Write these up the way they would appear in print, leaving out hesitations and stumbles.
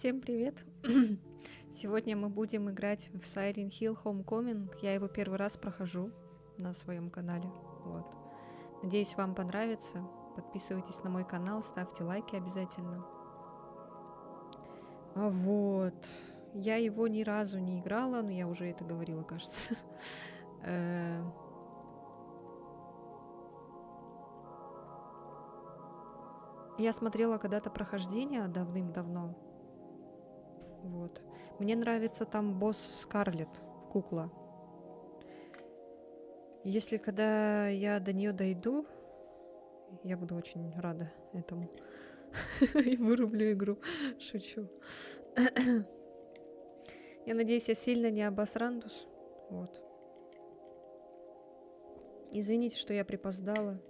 Всем привет! Сегодня мы будем играть в Silent Hill Homecoming. Я его первый раз прохожу на своем канале. Вот. Надеюсь, вам понравится. Подписывайтесь на мой канал, ставьте лайки обязательно. Вот. Я его ни разу не играла, но я уже это говорила, кажется. Я смотрела когда-то прохождение давным-давно. Вот. Мне нравится там босс Скарлетт, кукла. Если когда я до нее дойду, я буду очень рада этому. И вырублю игру. Шучу. Я надеюсь, я сильно не обосрандусь. Вот. Извините, что я припоздала.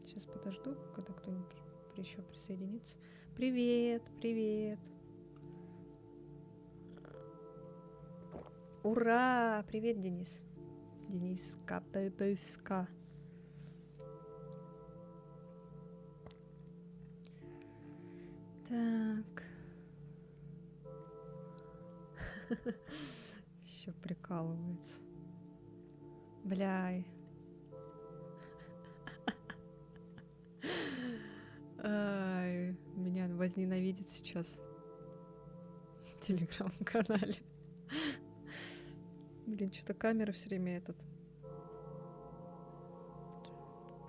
Сейчас подожду, когда кто-нибудь еще присоединится. Привет, привет. Ура! Привет, Денис. Дениска, ППСК. Так. Еще прикалывается. Бляй. Ай, меня возненавидит сейчас в телеграм-канале. Блин, что-то камера все время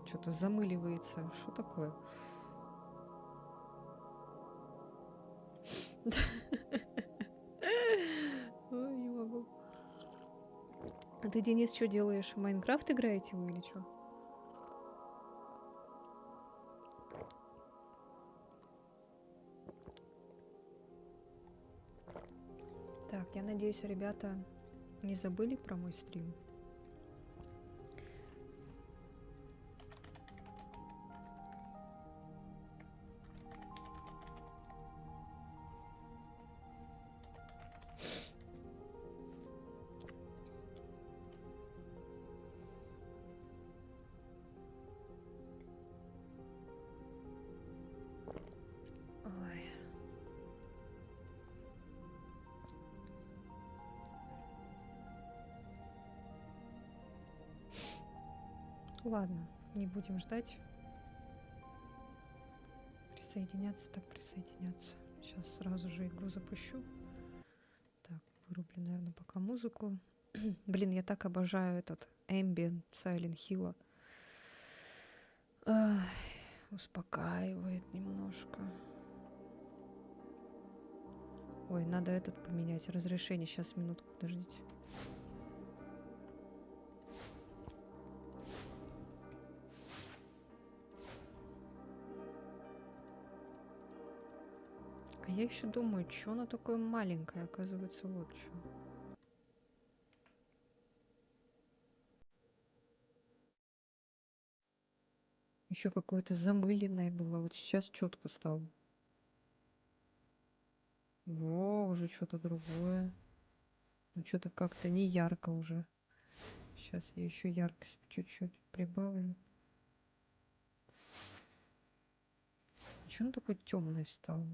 что-то замыливается. Что такое? Ой, не могу. А ты, Денис, что делаешь? В Майнкрафт играете вы или что? Так, я надеюсь, ребята не забыли про мой стрим. Ой. Ладно, не будем ждать. Присоединяться, так присоединяться. Сейчас сразу же игру запущу. Так, вырублю, наверное, пока музыку. Блин, я так обожаю этот Ambient Silent Hill. Успокаивает немножко. Ой, надо этот поменять. Разрешение. Сейчас, минутку, подождите. А я еще думаю, что оно такое маленькое, оказывается, вот что. Еще какое-то замыленное было. Вот сейчас четко стало. Во, уже что-то другое. Ну, что-то как-то не ярко уже. Сейчас я еще яркость чуть-чуть прибавлю. Чего оно такое темное стало?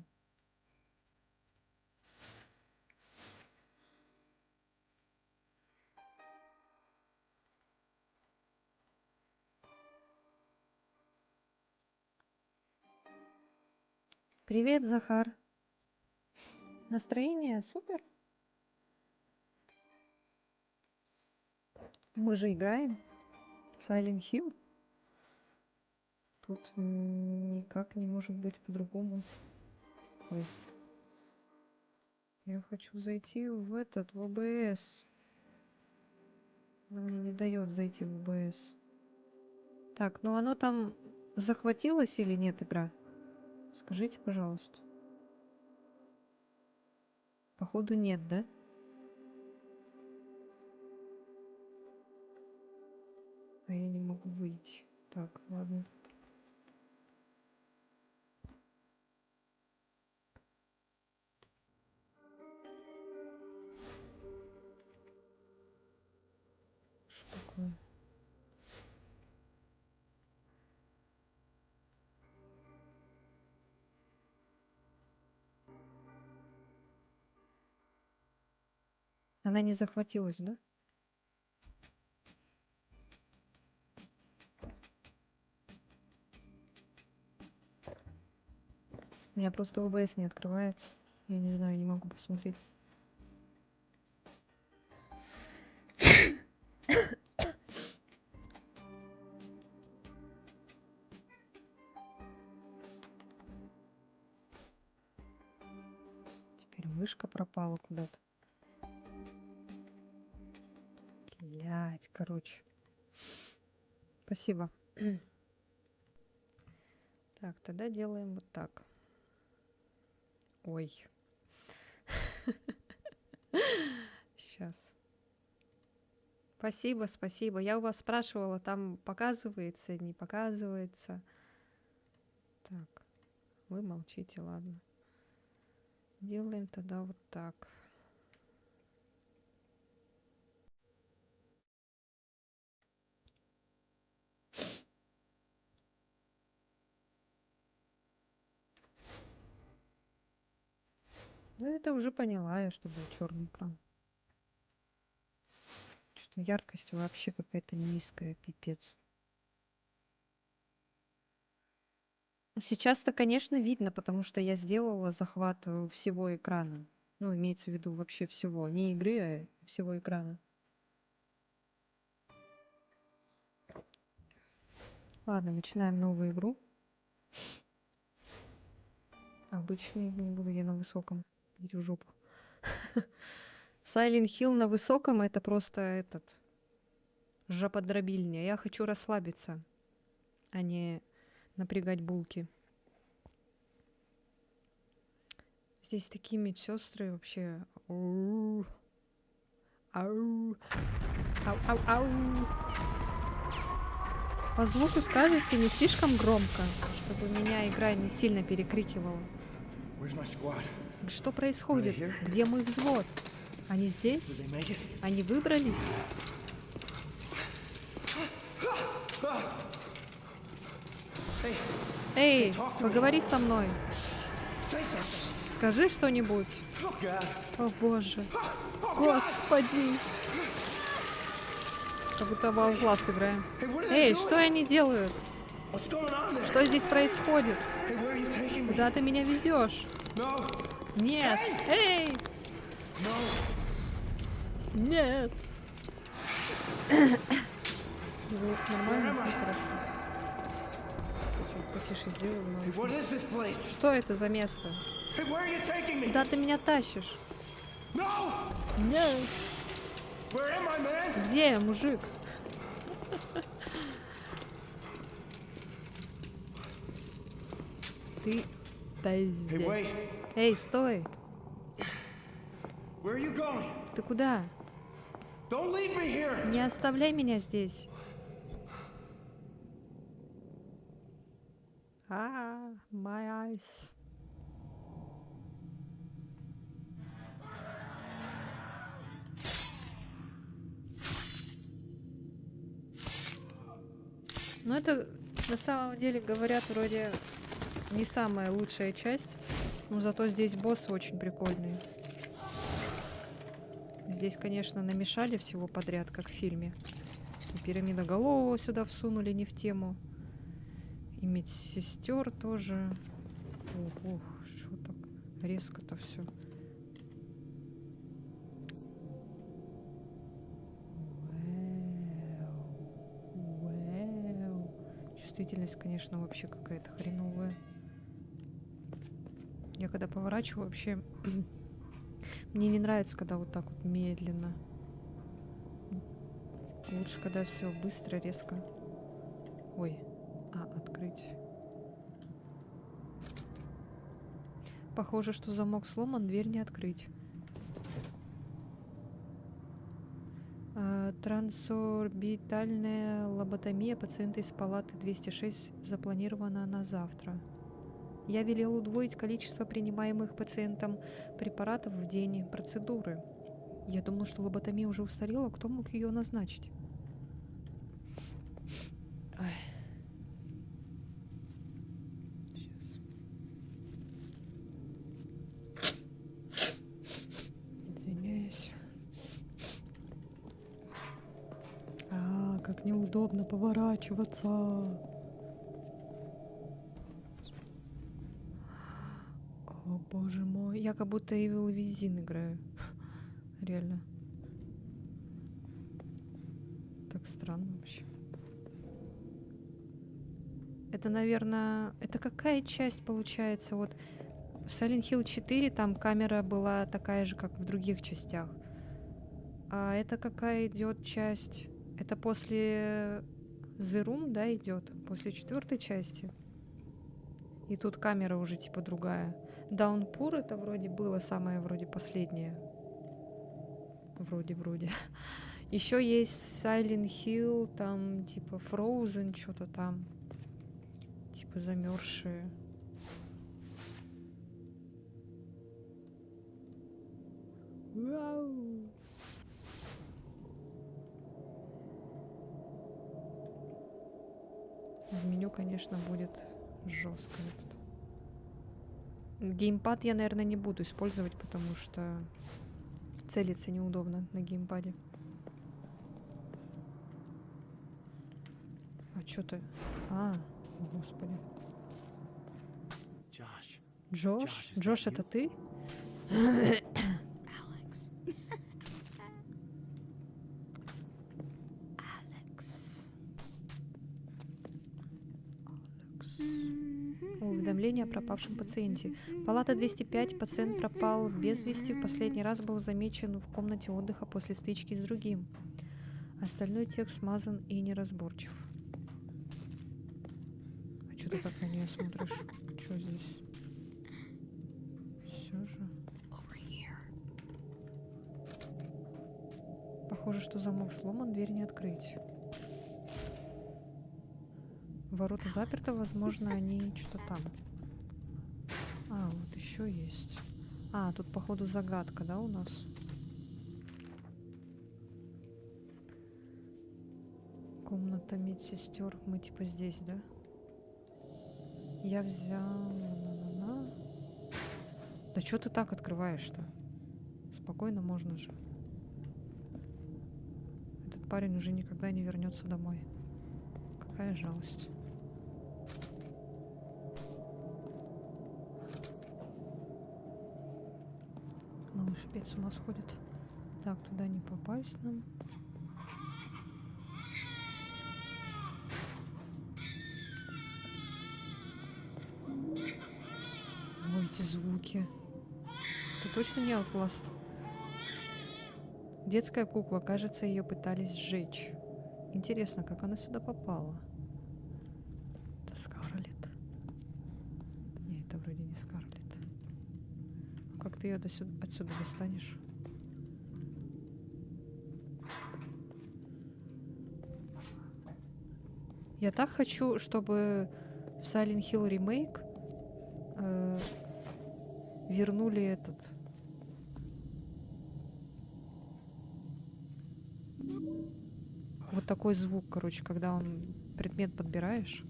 Привет, Захар. Настроение супер? Мы же играем в Silent Hill. Тут никак не может быть по-другому. Ой. Я хочу зайти в ОБС. Она мне не дает зайти в ОБС. Так, ну оно там захватилось или нет, игра? Скажите, пожалуйста. Походу нет, да? А я не могу выйти. Так, ладно. Что такое? Она не захватилась, да? У меня просто ОБС не открывается. Я не знаю, не могу посмотреть. Теперь мышка пропала куда-то. Блять, короче. Спасибо. Так, тогда делаем вот так. Ой. Сейчас. Спасибо, спасибо. Я у вас спрашивала, там показывается, не показывается. Так, вы молчите, ладно. Делаем тогда вот так. Ну, это уже поняла я, что был черный экран. Что яркость вообще какая-то низкая, пипец. Ну, сейчас-то, конечно, видно, потому что я сделала захват всего экрана. Ну, имеется в виду вообще всего. Не игры, а всего экрана. Ладно, начинаем новую игру. Обычный не буду я на высоком. Иди в жопу. Silent Hill на высоком это просто этот жоподробильня. Я хочу расслабиться, а не напрягать булки. Здесь такие медсестры вообще. Ау. Ау. Ау, ау, ау. По звуку скажете не слишком громко, чтобы меня игра не сильно перекрикивала. Что происходит? Где мой взвод? Они здесь? Они выбрались? Эй, поговори со мной. Скажи что-нибудь. О боже. Господи. Как будто в Outlast играем. Эй, что они делают? Что здесь происходит? Куда ты меня везешь? Нет! Эй! Нет! Звук нормально? Ну, хорошо. Чуть потише сделаю. Что это за место? Куда ты меня тащишь? Нет! Где я, мужик? Ты... здесь. Эй, стой! Ты куда? Не оставляй меня здесь. My eyes. Ну это на самом деле, говорят, вроде не самая лучшая часть, но зато здесь боссы очень прикольные. Здесь, конечно, намешали всего подряд, как в фильме. И пирамидоголового сюда всунули не в тему. И медсестер тоже. Ох, что так резко-то все. Чувствительность, конечно, вообще какая-то хреновая. Я когда поворачиваю, вообще мне не нравится, когда вот так вот медленно. Лучше, когда все быстро, резко. Ой, открыть. Похоже, что замок сломан, дверь не открыть. Трансорбитальная лоботомия пациента из палаты 206 запланирована на завтра. Я велел удвоить количество принимаемых пациентом препаратов в день процедуры. Я думал, что лоботомия уже устарела. Кто мог ее назначить? Сейчас. Извиняюсь. так неудобно поворачиваться. О, боже мой. Я как будто Evil Within играю. Реально. Так странно вообще. Это, наверное... Это какая часть получается? Вот в Silent Hill 4 там камера была такая же, как в других частях. А это какая идет часть? Это после The Room, да, идет? После 4-й части? И тут камера уже типа другая. Downpour это вроде было самое вроде последнее. Вроде. Еще есть Silent Hill, там типа Frozen, что-то там. Типа замерзшие. Вау. В меню, конечно, будет жестко этот. Геймпад я, наверное, не буду использовать, потому что целиться неудобно на геймпаде. А что ты? Господи. Джош? Джош, это ты? Алекс. Уведомление о пропавшем пациенте. Палата 205. Пациент пропал без вести. В последний раз был замечен в комнате отдыха после стычки с другим. Остальной текст смазан и неразборчив. А что ты так на нее смотришь? Что здесь? Все же. Похоже, что замок сломан, дверь не открыть. Ворота заперты, возможно, они что-то там. Вот еще есть. Тут, походу, загадка, да, у нас? Комната медсестер. Мы типа здесь, да? Я взял... Да что ты так открываешь-то? Спокойно можно же. Этот парень уже никогда не вернется домой. Какая жалость. Малыш опять с ума сходит. Так, туда не попасть нам. Ой, эти звуки. Это точно не Outlast? Детская кукла. Кажется, ее пытались сжечь. Интересно, как она сюда попала? Это Скарлетт. Не, это вроде не Скарлетт. Как ты ее отсюда достанешь? Я так хочу, чтобы в Silent Hill Remake вернули этот. Вот такой звук, короче, когда он предмет подбираешь.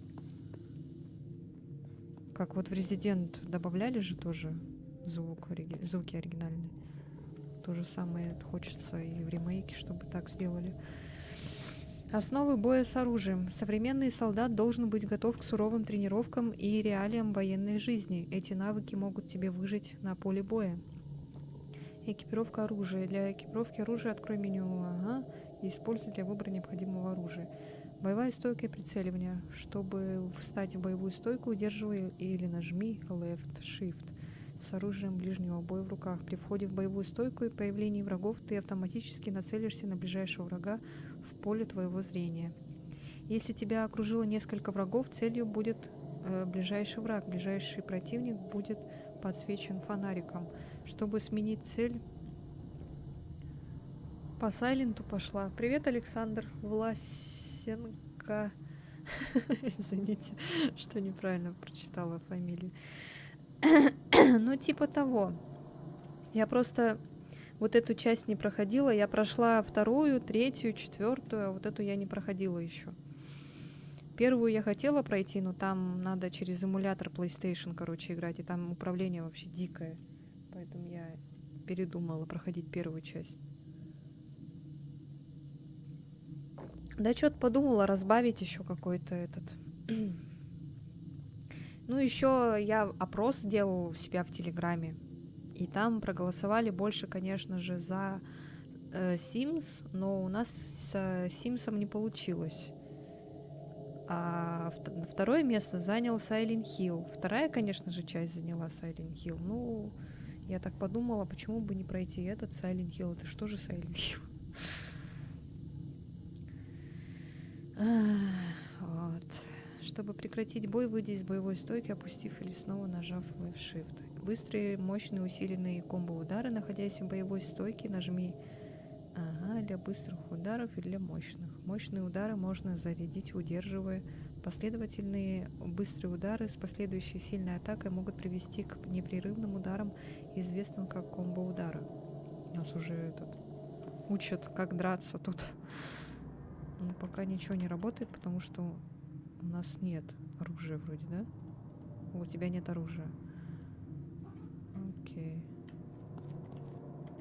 Как вот в Resident добавляли же тоже звуки оригинальные. То же самое хочется и в ремейке, чтобы так сделали. Основы боя с оружием. Современный солдат должен быть готов к суровым тренировкам и реалиям военной жизни. Эти навыки могут тебе выжить на поле боя. Экипировка оружия. Для экипировки оружия открой меню. И используй для выбора необходимого оружия. Боевая стойка и прицеливание. Чтобы встать в боевую стойку, удерживай или нажми Left Shift с оружием ближнего боя в руках. При входе в боевую стойку и появлении врагов ты автоматически нацелишься на ближайшего врага в поле твоего зрения. Если тебя окружило несколько врагов, целью будет ближайший враг. Ближайший противник будет подсвечен фонариком. Чтобы сменить цель, по Сайленту пошла. Привет, Александр Власенко. Извините, что неправильно прочитала фамилию. Ну, типа того. Я просто вот эту часть не проходила. Я прошла 2-ю, 3-ю, 4-ю, а вот эту я не проходила еще. 1-ю я хотела пройти, но там надо через эмулятор PlayStation, короче, играть. И там управление вообще дикое. Поэтому я передумала проходить 1-ю часть. Да что-то подумала разбавить еще какой-то этот. Ну, еще я опрос сделала у себя в Телеграме. И там проголосовали больше, конечно же, за Sims, но у нас с Симсом не получилось. А второе место занял Silent Hill. Вторая, конечно же, часть заняла Silent Hill. Ну, я так подумала, почему бы не пройти этот Silent Hill? Это что же Silent Hill? Вот. Чтобы прекратить бой, выйди из боевой стойки, опустив или снова нажав Left Shift. Быстрые, мощные, усиленные комбо-удары, находясь в боевой стойке, нажми для быстрых ударов и для мощных. Мощные удары можно зарядить, удерживая. Последовательные быстрые удары с последующей сильной атакой могут привести к непрерывным ударам, известным как комбо-удары. Нас уже учат, как драться тут. Но пока ничего не работает, потому что у нас нет оружия вроде, да? У тебя нет оружия. Окей.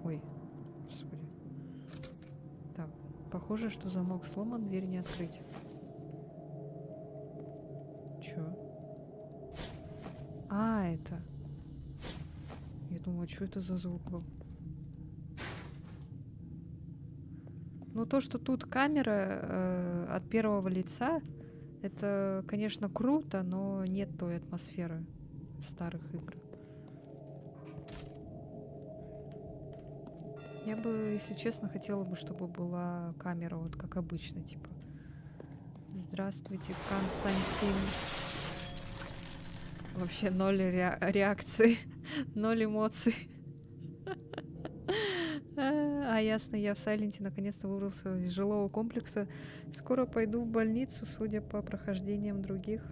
Ой, господи. Так, похоже, что замок сломан, дверь не открыть. Чё? Это. Я думала, что это за звук был? Ну, то, что тут камера от первого лица, это, конечно, круто, но нет той атмосферы старых игр. Я бы, если честно, хотела бы, чтобы была камера вот как обычно, типа. Здравствуйте, Константин. Вообще ноль реакции, ноль эмоций. Ясно, я в Сайленте наконец-то выбрался из жилого комплекса. Скоро пойду в больницу, судя по прохождениям других.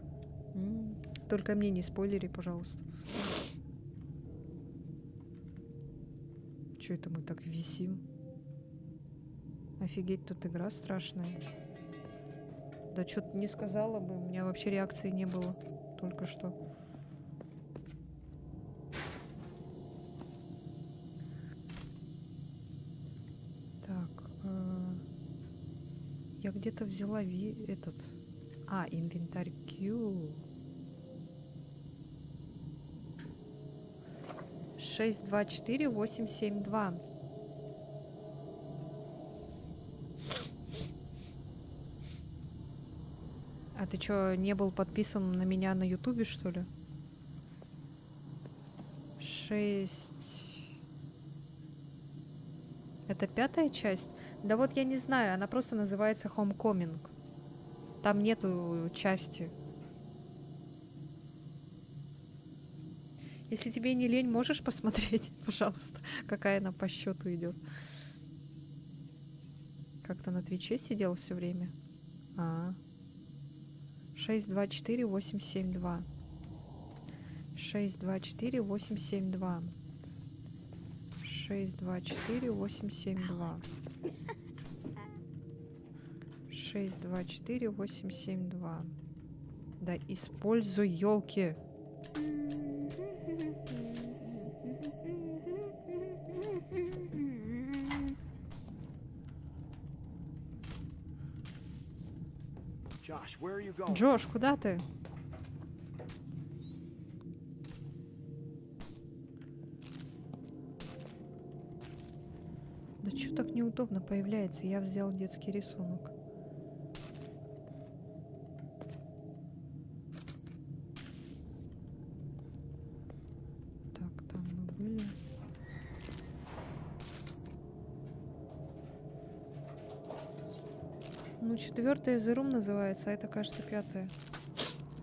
Только мне не спойлери, пожалуйста. Чё это мы так висим? Офигеть, тут игра страшная. Да что-то не сказала бы, у меня вообще реакции не было только что. Я где-то взяла инвентарь Q. 624-872. А ты чё, не был подписан на меня на Ютубе, что ли? 6... Это 5-я часть? Да вот я не знаю, она просто называется Homecoming. Там нету части. Если тебе не лень, можешь посмотреть, пожалуйста, какая она по счету идет. Как-то на Твиче сидел все время. 624-872. 624-872. 624-872. 624-872. Да, используй, елки. Джош, куда ты? Да что так неудобно появляется? Я взял детский рисунок. Так, там мы были. Ну, 4-я The Room называется, а это, кажется, 5-я.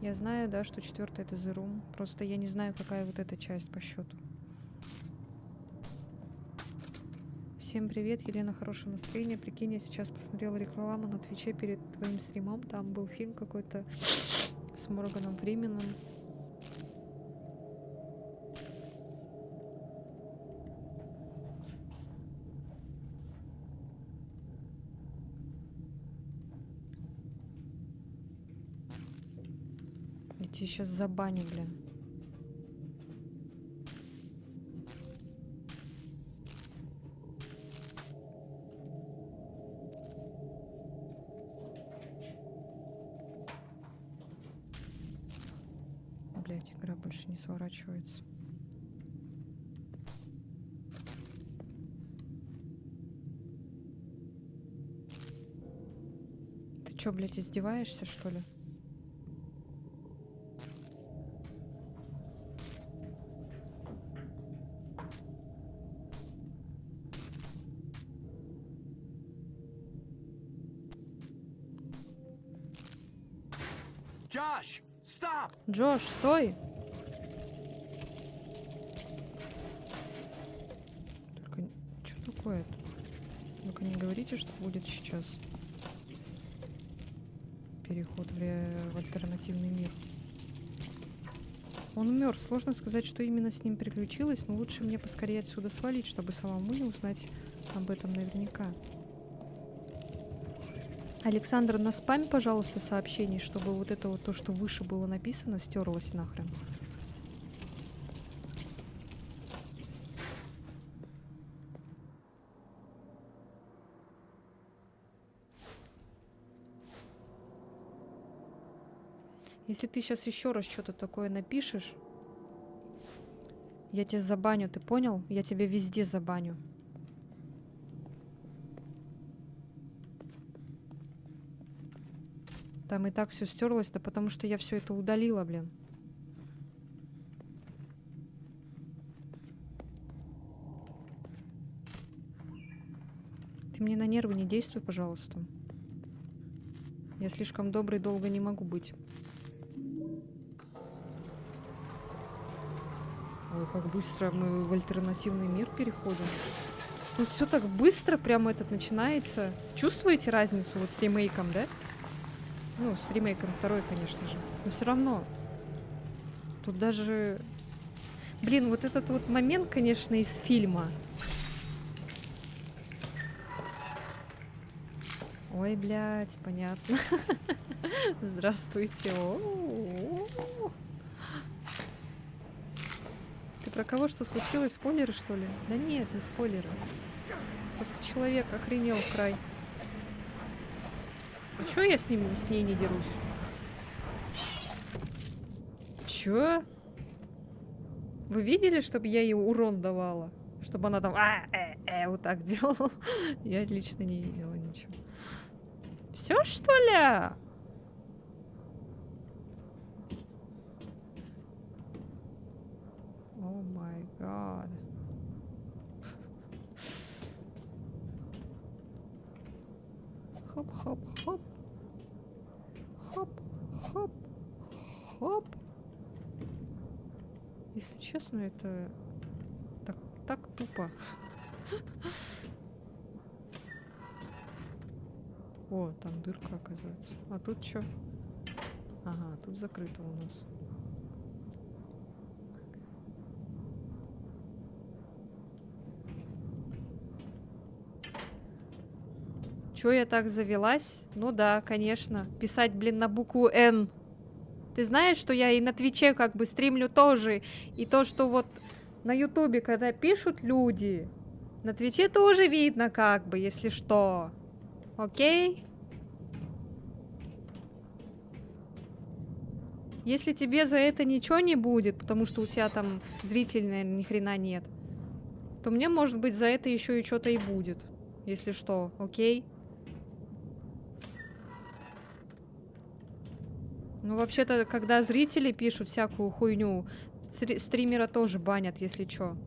Я знаю, да, что 4-я это The Room. Просто я не знаю, какая вот эта часть по счету. Всем привет, Елена, хорошее настроение. Прикинь, я сейчас посмотрела рекламу на Твиче перед твоим стримом. Там был фильм какой-то с Морганом Фрименом. Я тебя сейчас забаню, блин. дальше не сворачивается. Ты чё, блядь, издеваешься, что ли? Josh, stop! Джош, стой! Только что такое-то? Только не говорите, что будет сейчас переход в альтернативный мир. Он мертв. Сложно сказать, что именно с ним приключилось, но лучше мне поскорее отсюда свалить, чтобы самому не узнать об этом наверняка. Александр, наспамь, пожалуйста, сообщений, чтобы вот это вот то, что выше было написано, стерлось нахрен. Если ты сейчас еще раз что-то такое напишешь, я тебя забаню, ты понял? Я тебя везде забаню. Там и так все стерлось, да потому что я все это удалила, блин. Ты мне на нервы не действуй, пожалуйста. Я слишком добрый, долго не могу быть. Ой, как быстро мы в альтернативный мир переходим. Тут все так быстро прямо этот начинается. Чувствуете разницу вот с ремейком, да? Ну, с ремейком второй, конечно же. Но все равно. Тут даже... Блин, вот этот вот момент, конечно, из фильма. Ой, блядь, понятно. Здравствуйте. Ты про кого что случилось? Спойлеры, что ли? Да нет, не спойлеры. Просто человек охренел в край. А чё я с ней не дерусь? Чё? Вы видели, чтобы я ей урон давала? Чтобы она там вот так делала? Я лично не видела ничего. Все, что ли? О май гад. Хоп-хоп-хоп. Хоп-хоп. Хоп. Если честно, это так тупо. О, там дырка, оказывается. А тут что? Ага, тут закрыто у нас. Чё я так завелась? Ну да, конечно. Писать, блин, на букву «Н». Ты знаешь, что я и на Твиче как бы стримлю тоже. И то, что вот на Ютубе, когда пишут люди, на Твиче тоже видно как бы, если что. Окей? Если тебе за это ничего не будет, потому что у тебя там зрителей, наверное, ни хрена нет, то мне, может быть, за это еще и что-то и будет. Если что, окей? Ну, вообще-то, когда зрители пишут всякую хуйню, стримера тоже банят, если чё.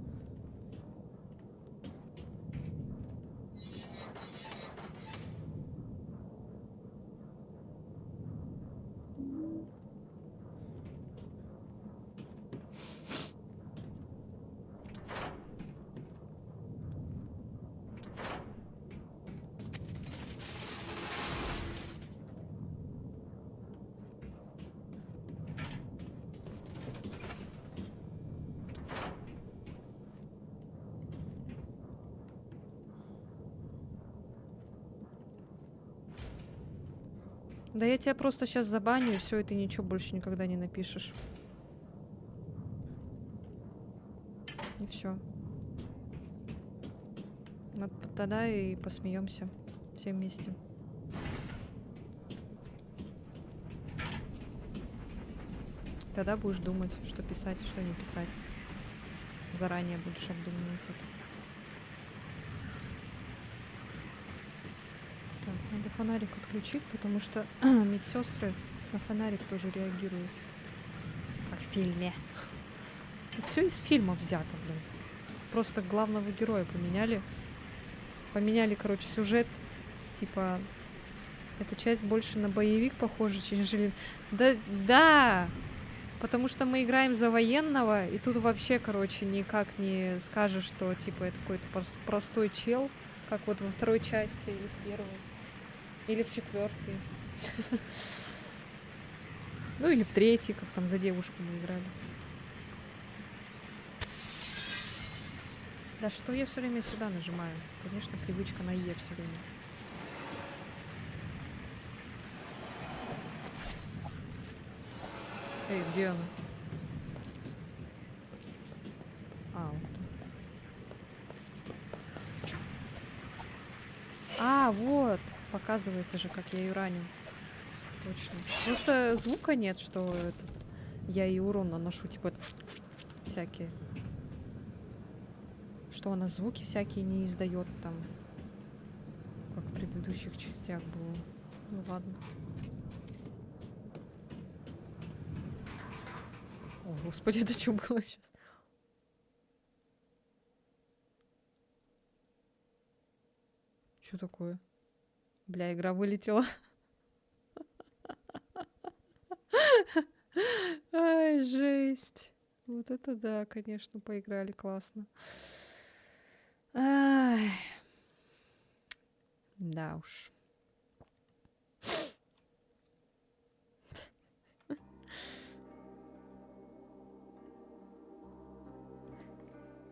Да я тебя просто сейчас забаню, и все, и ты ничего больше никогда не напишешь. И все. Вот тогда и посмеемся все вместе. Тогда будешь думать, что писать, что не писать. Заранее будешь обдумывать это. Так, надо фонарик отключить, потому что медсестры на фонарик тоже реагируют. Как в фильме. Это все из фильма взято, блин. Просто главного героя поменяли. Поменяли, короче, сюжет. Типа, эта часть больше на боевик похожа, нежели... Да, да! Потому что мы играем за военного, и тут вообще, короче, никак не скажешь, что, типа, это какой-то простой чел, как вот во второй части или в первой. Или в четвертой. Ну или в третьей, как там за девушку мы играли. Да что я все время сюда нажимаю? Конечно, привычка на Е все время. Эй, где она? А, вот тут. А, вот. Показывается же, как я ее раню. Точно. Просто звука нет, что этот, я ей урон наношу, типа всякие. Что она звуки всякие не издает там, как в предыдущих частях было. Ну ладно. О, господи, это что было сейчас? Что такое? Бля, игра вылетела. Ай, жесть. Вот это да, конечно, поиграли классно. Ай. Да уж.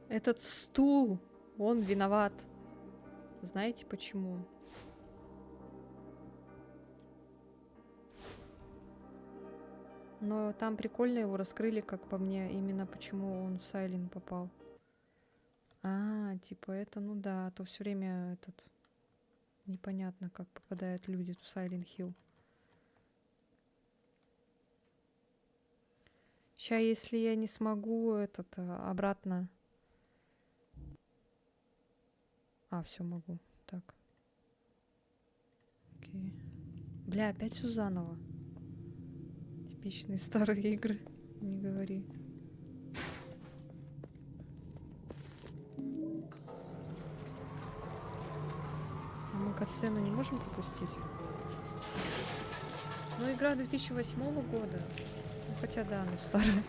Этот стул, он виноват. Знаете почему? Но там прикольно его раскрыли, как по мне, именно почему он в Сайлент попал. А, типа это, ну да, а то все время этот непонятно, как попадают люди в Сайлент Хилл. Сейчас, если я не смогу этот обратно. А, все могу. Так. Окей. Бля, опять все заново. Типичные старые игры. Не говори. А мы катсцену не можем пропустить? Ну, игра 2008 года. Ну, хотя да, она старая.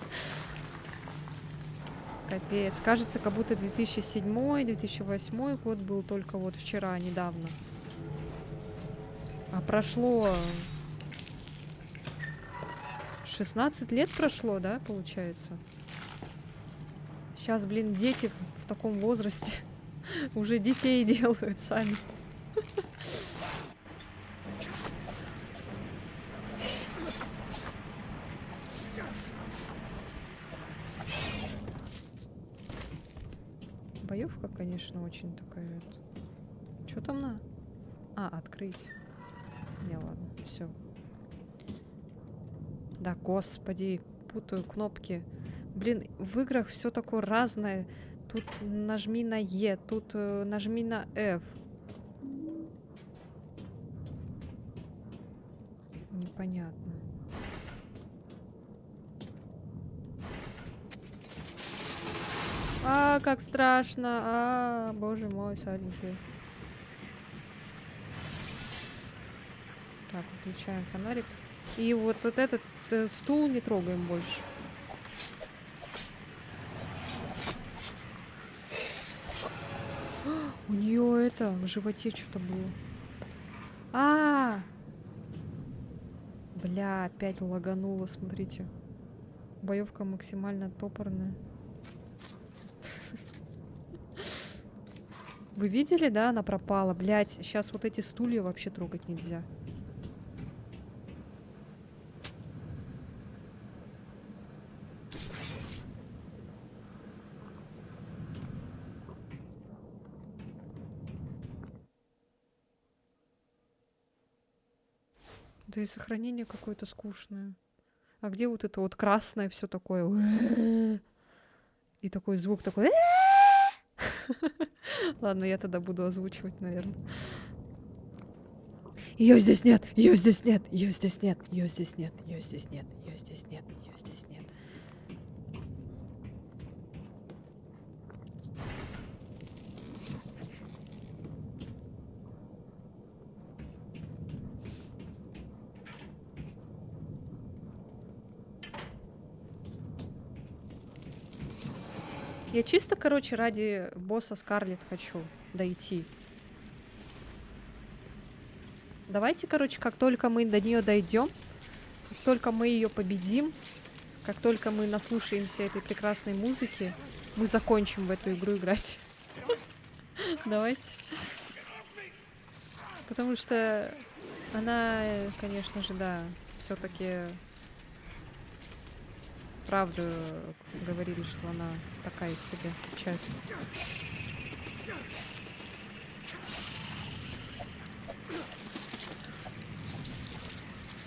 Капец. Кажется, как будто 2007-2008 год был только вот вчера, недавно. А прошло 16 лет прошло, да, получается? Сейчас, блин, дети в таком возрасте уже детей делают сами. Боевка, конечно, очень такая. Что там на? А, открыть. Не, ладно, все. Да, господи, путаю кнопки. Блин, в играх все такое разное. Тут нажми на Е, тут нажми на F. Непонятно. А, как страшно. А, боже мой, Silent Hill. Так, выключаем фонарик. И вот этот стул не трогаем больше. У нее это в животе что-то было. А, бля, опять лагануло, смотрите. Боевка максимально топорная. Вы видели, да, она пропала? Блять, сейчас вот эти стулья вообще трогать нельзя. Да и сохранение какое-то скучное. А где вот это вот красное все такое? И такой звук такой. Ладно, я тогда буду озвучивать, наверное. Ее здесь нет, ее здесь нет, ее здесь нет, ее здесь нет, ее здесь нет, ее здесь нет, ее здесь нет. Я чисто, короче, ради босса Скарлетт хочу дойти. Давайте, короче, как только мы до нее дойдем, как только мы ее победим, как только мы наслушаемся этой прекрасной музыки, мы закончим в эту игру играть. Давайте. Потому что она, конечно же, да, все-таки правду говорили, что она такая из себя часть.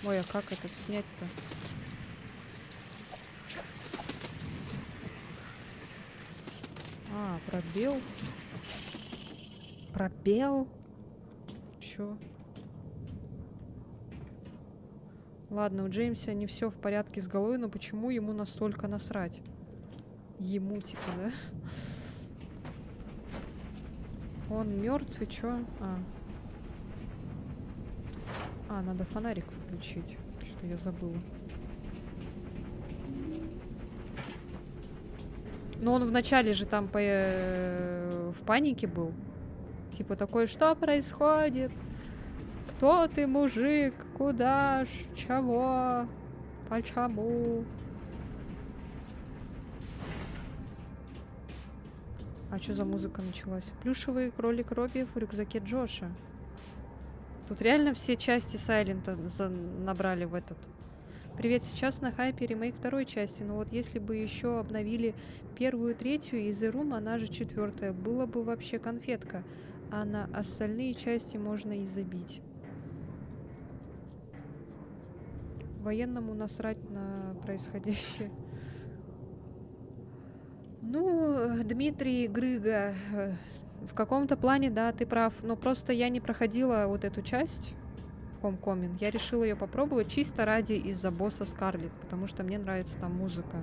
Ой, а как этот снять-то? А, пробел. Пробел. Чё? Ладно, у Джеймса не все в порядке с головой, но почему ему настолько насрать? Ему, типа, да? Он мертв и чё? А, надо фонарик включить. Что я забыла. Но он вначале же там в панике был. Типа такой, что происходит? Кто ты, мужик? Куда ж? Чего? Почему? А что за музыка началась? Плюшевый кролик Робби в рюкзаке Джоша. Тут реально все части Сайлента набрали в этот. Привет, сейчас на хайпе ремейк второй части, но вот если бы еще обновили первую, третью и The Room, она же четвертая, было бы вообще конфетка, а на остальные части можно и забить. Военному насрать на происходящее. Ну, Дмитрий Грыга, в каком-то плане, да, ты прав, но просто я не проходила вот эту часть Homecoming. Я решила ее попробовать чисто ради из-за босса Скарлетт, потому что мне нравится там музыка.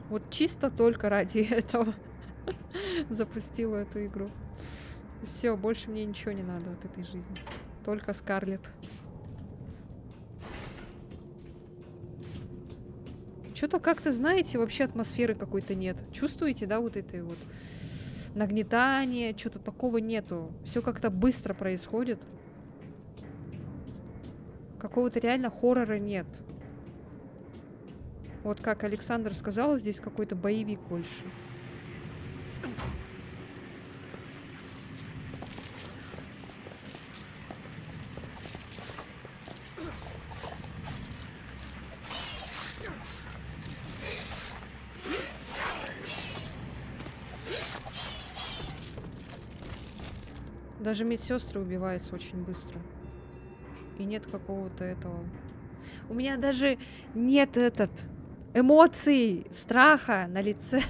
Вот чисто только ради этого запустила эту игру. Все, больше мне ничего не надо от этой жизни. Только Скарлетт. Что-то как-то, знаете, вообще атмосферы какой-то нет. Чувствуете, да, вот этой вот нагнетание, что-то такого нету. Все как-то быстро происходит. Какого-то реально хоррора нет. Вот как Александр сказал, здесь какой-то боевик больше. Даже медсестры убиваются очень быстро. И нет какого-то этого. У меня даже нет эмоций, страха на лице.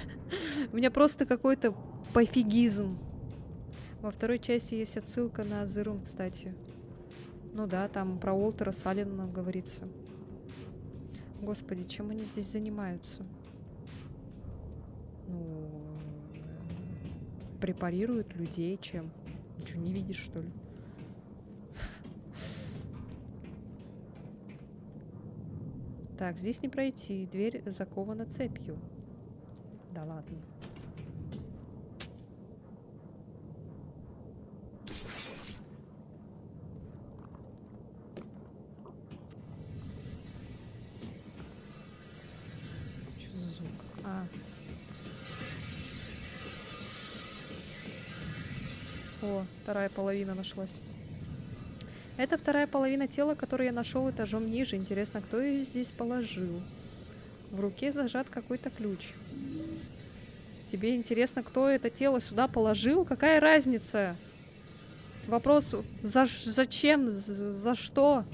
У меня просто какой-то пофигизм. Во второй части есть отсылка на The Room, кстати. Ну да, там про Уолтера Салливана говорится. Господи, чем они здесь занимаются? Ну, препарируют людей чем? Ничего не видишь, что ли? Так, здесь не пройти. Дверь закована цепью. Да ладно. Что за звук? О, вторая половина нашлась. Это вторая половина тела, которую я нашел этажом ниже. Интересно, кто ее здесь положил? В руке зажат какой-то ключ. Тебе интересно, кто это тело сюда положил? Какая разница? Вопрос, зачем? За что?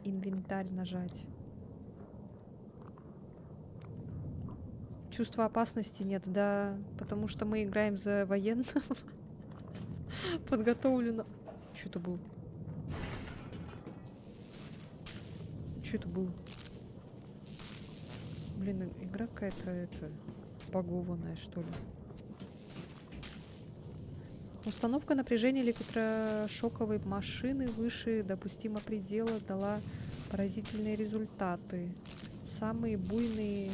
инвентарь нажать. Чувства опасности нет, да, потому что мы играем за военного. Подготовлено. Что это было? Что это было? Блин, игра какая-то это багованная, что ли. Установка напряжения электрошоковой машины выше допустимого предела дала поразительные результаты. Самые буйные...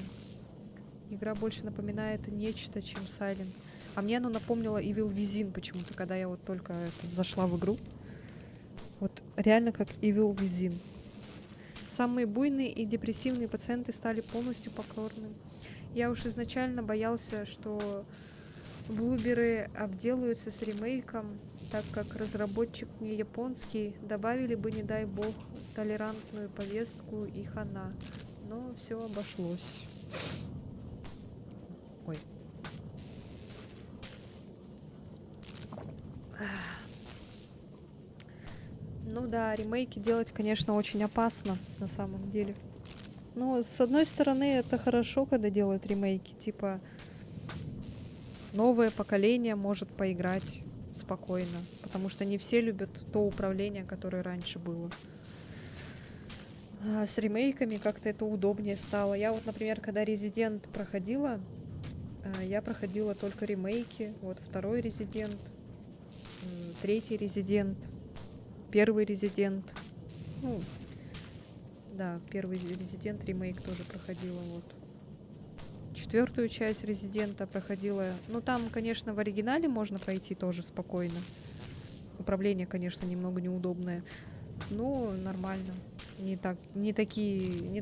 Игра больше напоминает нечто, чем Silent. А мне оно напомнило Evil Within почему-то, когда я вот только зашла в игру. Вот реально как Evil Within. Самые буйные и депрессивные пациенты стали полностью покорны. Я уж изначально боялся, что блуберы обделаются с ремейком, так как разработчик не японский, добавили бы, не дай бог, толерантную повестку и хана. Но все обошлось. Ой. Ну да, ремейки делать, конечно, очень опасно на самом деле. Но с одной стороны, это хорошо, когда делают ремейки. Типа, новое поколение может поиграть спокойно. Потому что не все любят то управление, которое раньше было. А с ремейками как-то это удобнее стало. Я вот, например, когда Resident проходила, я проходила только ремейки. Вот второй Resident, третий Resident, первый Resident. Ну, да, первый Resident ремейк тоже проходила. Вот. Четвертую часть Резидента проходила. Ну, там, конечно, в оригинале можно пройти тоже спокойно. Управление, конечно, немного неудобное. Но нормально. Не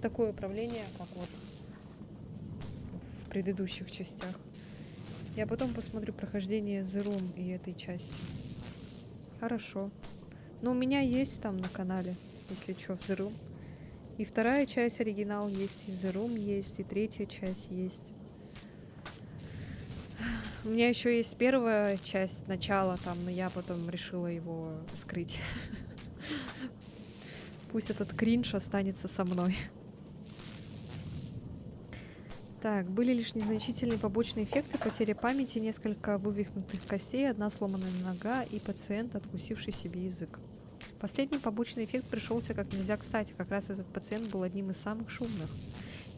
такое управление, как вот в предыдущих частях. Я потом посмотрю прохождение The Room и этой части. Хорошо. Но у меня есть там на канале, если что, в The Room. И вторая часть оригинал есть, и The Room есть, и третья часть есть. У меня еще есть первая часть, начало там, но я потом решила его скрыть. Пусть этот кринж останется со мной. Так, были лишь незначительные побочные эффекты, потеря памяти, несколько вывихнутых костей, одна сломанная нога и пациент, откусивший себе язык. Последний побочный эффект пришелся как нельзя кстати, как раз этот пациент был одним из самых шумных.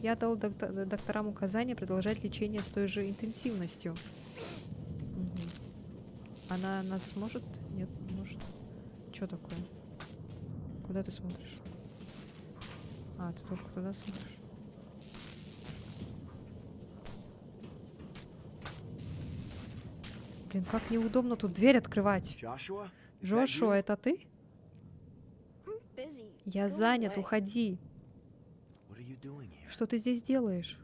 Я дал докторам указание продолжать лечение с той же интенсивностью. Угу. Она нас может? Нет, не может. Что такое? Куда ты смотришь? А, ты только туда смотришь. Блин, как неудобно тут дверь открывать. Джошуа, это ты? Я занят, уходи. Что ты здесь делаешь?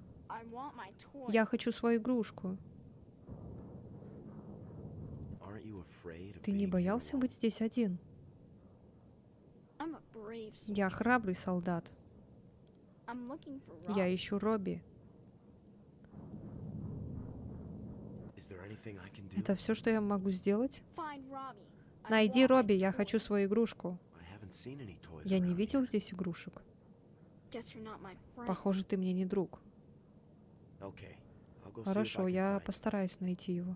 Я хочу свою игрушку. Ты не боялся быть здесь один? Я храбрый солдат. Я ищу Робби. Это все, что я могу сделать? Найди Робби, я хочу свою игрушку. Я не видел здесь игрушек. Похоже, ты мне не друг. Хорошо, я постараюсь найти его.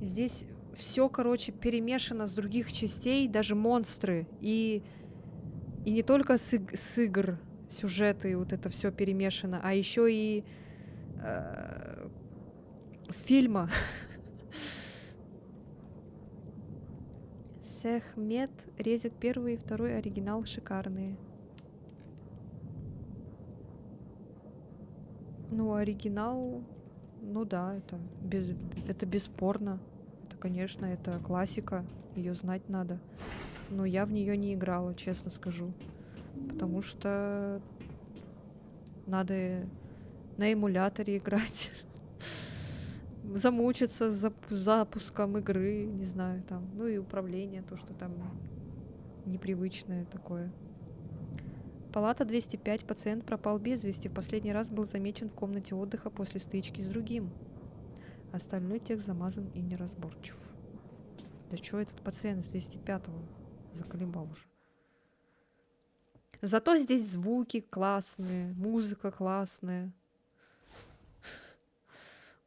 Здесь все, короче, перемешано с других частей, даже монстры. И не только с игр сюжеты, вот это все перемешано, а еще и с фильма. Сехмет, Резик первый и второй оригинал шикарные. Ну, оригинал, ну да, это бесспорно. Это, конечно, это классика, ее знать надо. Но я в нее не играла, честно скажу. Потому что надо на эмуляторе играть. Замучиться с запуском игры, не знаю, там. Ну и управление, то, что там непривычное такое. Палата 205. Пациент пропал без вести. В последний раз был замечен в комнате отдыха после стычки с другим. Остальной текст замазан и неразборчив. Да чё этот пациент с 205-го? Заколебал уже. Зато здесь звуки классные, музыка классная.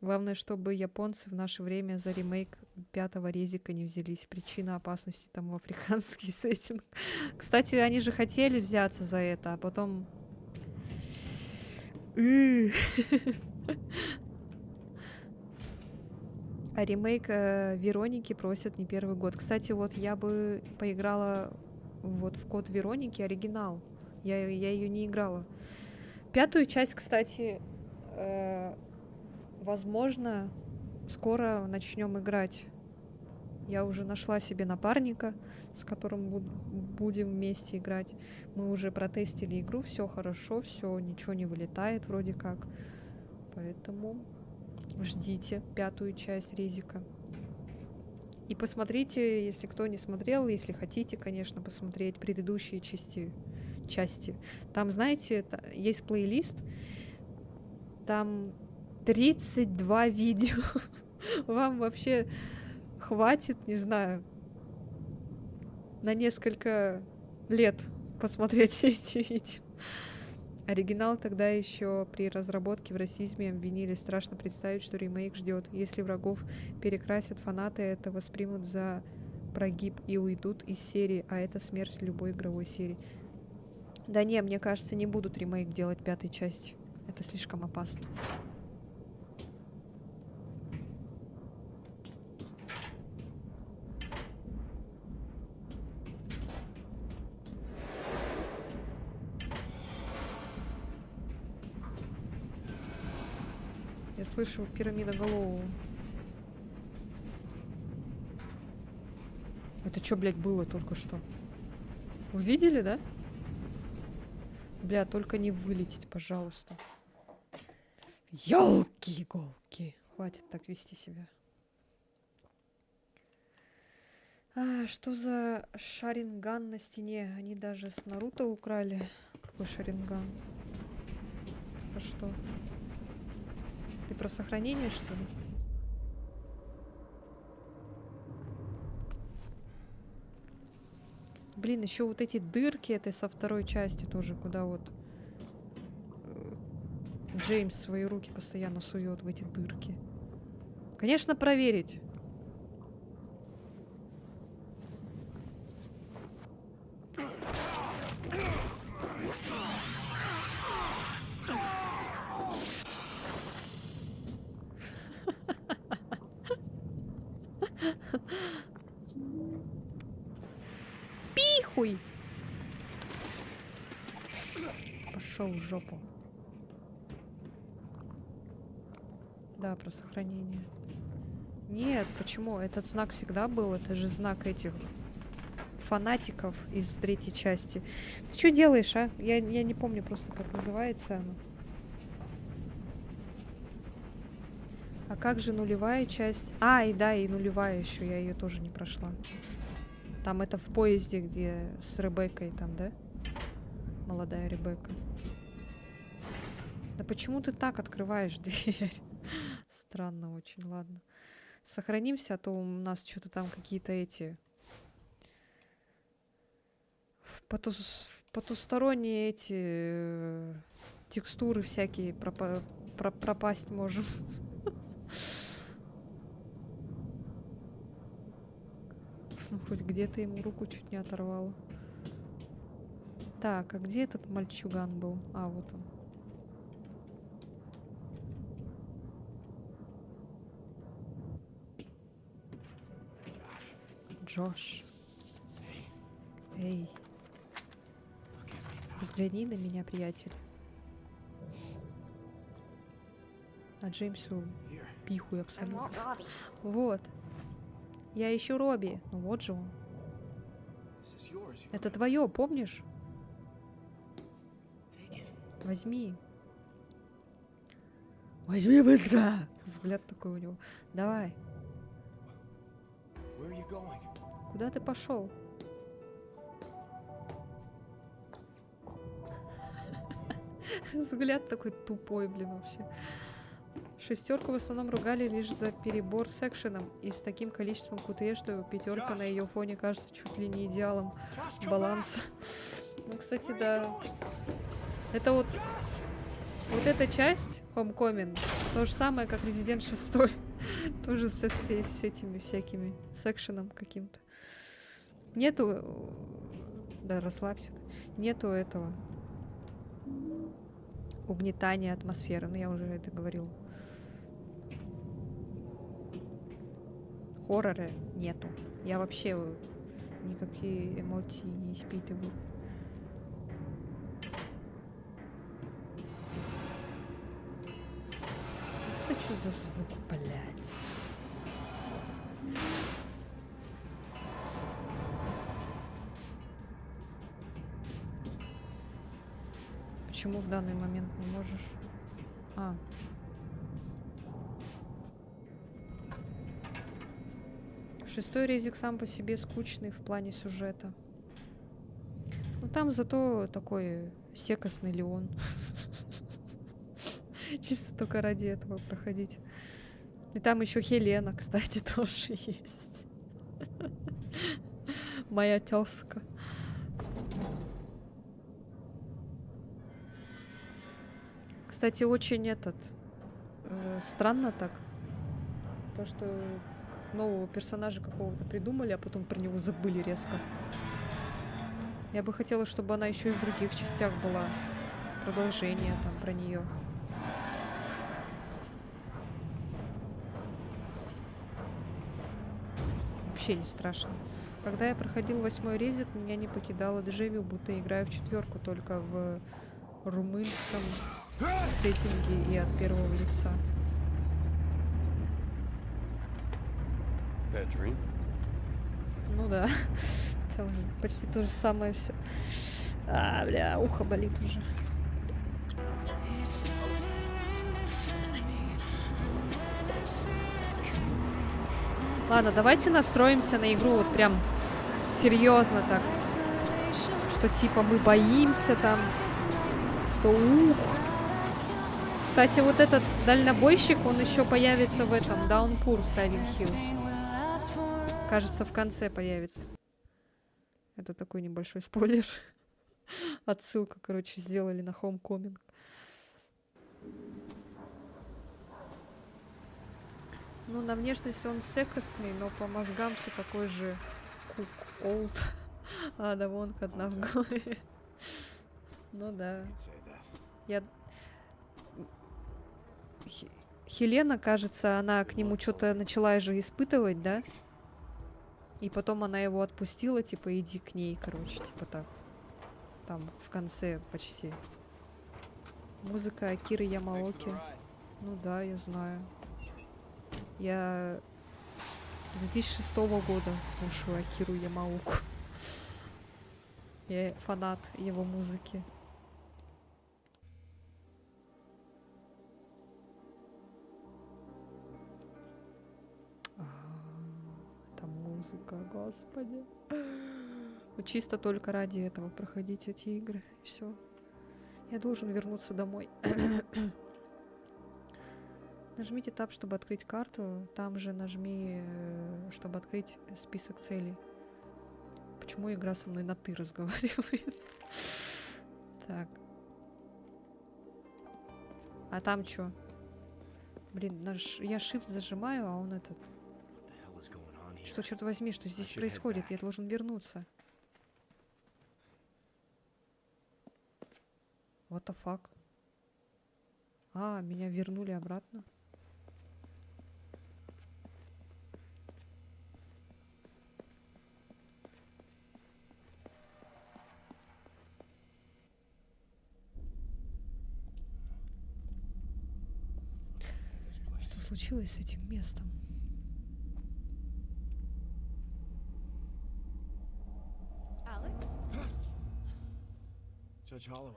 Главное, чтобы японцы в наше время за ремейк 5-го резика не взялись. Причина опасности тому африканский сеттинг. Кстати, они же хотели взяться за это, а потом... А ремейк Вероники просят не первый год. Кстати, вот я бы поиграла вот в Код Вероники оригинал. Я ее не играла. 5-ю часть, кстати, возможно, скоро начнем играть. Я уже нашла себе напарника, с которым будем вместе играть. Мы уже протестили игру, все хорошо, все, ничего не вылетает вроде как. Поэтому ждите 5-ю часть резика. И посмотрите, если кто не смотрел, если хотите, конечно, посмотреть предыдущие части. Там, знаете, есть плейлист, там 32 видео. Вам вообще хватит, не знаю, на несколько лет посмотреть все эти видео. Оригинал тогда еще при разработке в расизме обвинили. Страшно представить, что ремейк ждет. Если врагов перекрасят, фанаты это воспримут за прогиб и уйдут из серии, а это смерть любой игровой серии. Да не, мне кажется, не будут ремейк делать 5-й части. Это слишком опасно. Я слышу пирамидоголового. Это что, блядь, было только что? Вы видели, да? Бля, только не вылететь, пожалуйста. Ёлки-иголки. Хватит так вести себя. Что за шаринган на стене? Они даже с Наруто украли. Какой шаринган? Это что? Ты про сохранение, что ли? Блин, еще вот эти дырки этой со 2-й части тоже, куда вот Джеймс свои руки постоянно сует в эти дырки. Конечно, проверить. Пихуй! Пошел в жопу. Да, про сохранение. Нет, почему? Этот знак всегда был. Это же знак этих фанатиков из 3-й части. Ты что делаешь, а? Я не помню просто, как называется оно. А как же 0-я часть? А, и да, и 0-я еще. Я ее тоже не прошла. Там это в поезде, где с Ребеккой там, да? Молодая Ребекка. Да почему ты так открываешь дверь? Странно очень, ладно. Сохранимся, а то у нас что-то там какие-то эти... Потусторонние эти текстуры всякие пропасть можем. Хоть где-то ему руку чуть не оторвало. Так, а где этот мальчуган был? А, вот он. Джош. Эй. Взгляни на меня, приятель. А Джеймсу пихуй абсолютно. Вот. Я ищу Робби. Ну вот же он. Это твое, помнишь? Возьми. Возьми быстро. Взгляд такой у него. Давай. Куда ты пошел? Взгляд такой тупой, блин, вообще. Шестерку в основном ругали лишь за перебор с экшеном и с таким количеством QTE, что пятерка на ее фоне кажется чуть ли не идеалом баланса. Ну, кстати, да. Это вот эта часть, Homecoming, то же самое, как Resident 6. Тоже с этими всякими, с экшеном каким-то. Нету... Да, расслабься. Нету этого угнетания атмосферы. Ну, я уже это говорила. Хоррора нету. Я вообще никакие эмоции не испытываю. Это что за звук, блядь? Почему в данный момент не можешь? А. Шестой резик сам по себе скучный в плане сюжета. Ну там зато такой секостный Леон. Чисто только ради этого проходить. И там еще Хелена, кстати, тоже есть. Моя тезка. Кстати, очень странно так. То, что нового персонажа какого-то придумали, а потом про него забыли резко. Я бы хотела, чтобы она еще и в других частях была. Продолжение там про нее. Вообще не страшно. Когда я проходил 8-й резик, меня не покидало дежавю, будто играю в 4-ку, только в румынском сеттинге и от первого лица. Ну да, это уже почти то же самое все. А, бля, ухо болит уже. Ладно, давайте настроимся на игру вот прям серьезно так. Что типа мы боимся там, что ух. Кстати, вот этот дальнобойщик, он еще появится в этом Downpour Silent Hill. Кажется, в конце появится. Это такой небольшой спойлер. Отсылка, короче, сделали на Homecoming. Ну, на внешность он секостный, но по мозгам все такой же Cook Old. А, да вон одна в голове. Ну да. Я... Хелена, кажется, она к нему что-то начала же испытывать, да? И потом она его отпустила, типа, иди к ней, короче, типа так. Там, в конце почти. Музыка Акиры Ямаоки. Ну да, я знаю. Я 2006 года слушаю Акиру Ямаоку. Я фанат его музыки. Это музыка, господи. Вот чисто только ради этого проходить эти игры. Все. Я должен вернуться домой. Нажмите Tab, чтобы открыть карту. Там же нажми, чтобы открыть список целей. Почему игра со мной на «ты» разговаривает? Так. А там что? Блин, я shift зажимаю, а он этот... Что, черт возьми, что здесь происходит? Я должен вернуться. What the fuck? А, меня вернули обратно. Что случилось с этим местом?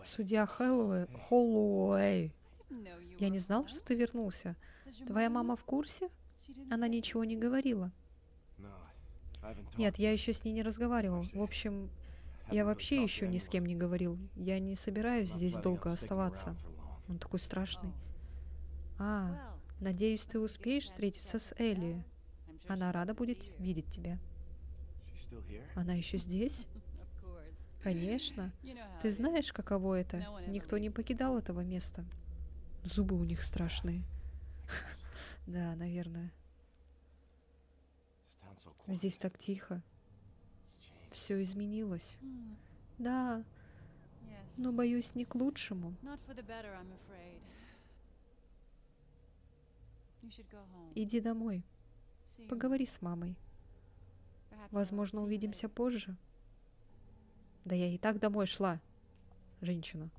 Судья Холлоуэй. Я не знал, что ты вернулся. Твоя мама в курсе? Она ничего не говорила. Нет, я еще с ней не разговаривал. В общем, я вообще еще ни с кем не говорил. Я не собираюсь здесь долго оставаться. Он такой страшный. А, Надеюсь, ты успеешь встретиться с Элли. Она рада будет видеть тебя. Она еще здесь? Конечно. Ты знаешь, каково это? Никто не покидал этого места. Зубы у них страшные. Да, наверное. Здесь так тихо. Все изменилось. Да, но боюсь, не к лучшему. Иди домой. Поговори с мамой. Возможно, увидимся позже. Да я и так домой шла, женщина.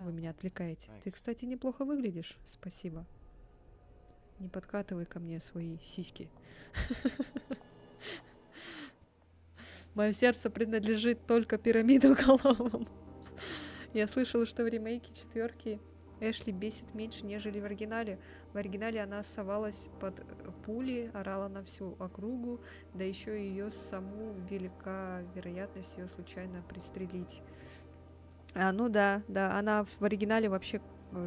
Вы меня отвлекаете. Ты, кстати, неплохо выглядишь. Спасибо. Не подкатывай ко мне свои сиськи. Мое сердце принадлежит только пирамидоголовым. Я слышала, что в ремейке четверки Эшли бесит меньше, нежели в оригинале. В оригинале она совалась под пули, орала на всю округу, да еще ее саму велика вероятность ее случайно пристрелить. Ну да, она в оригинале вообще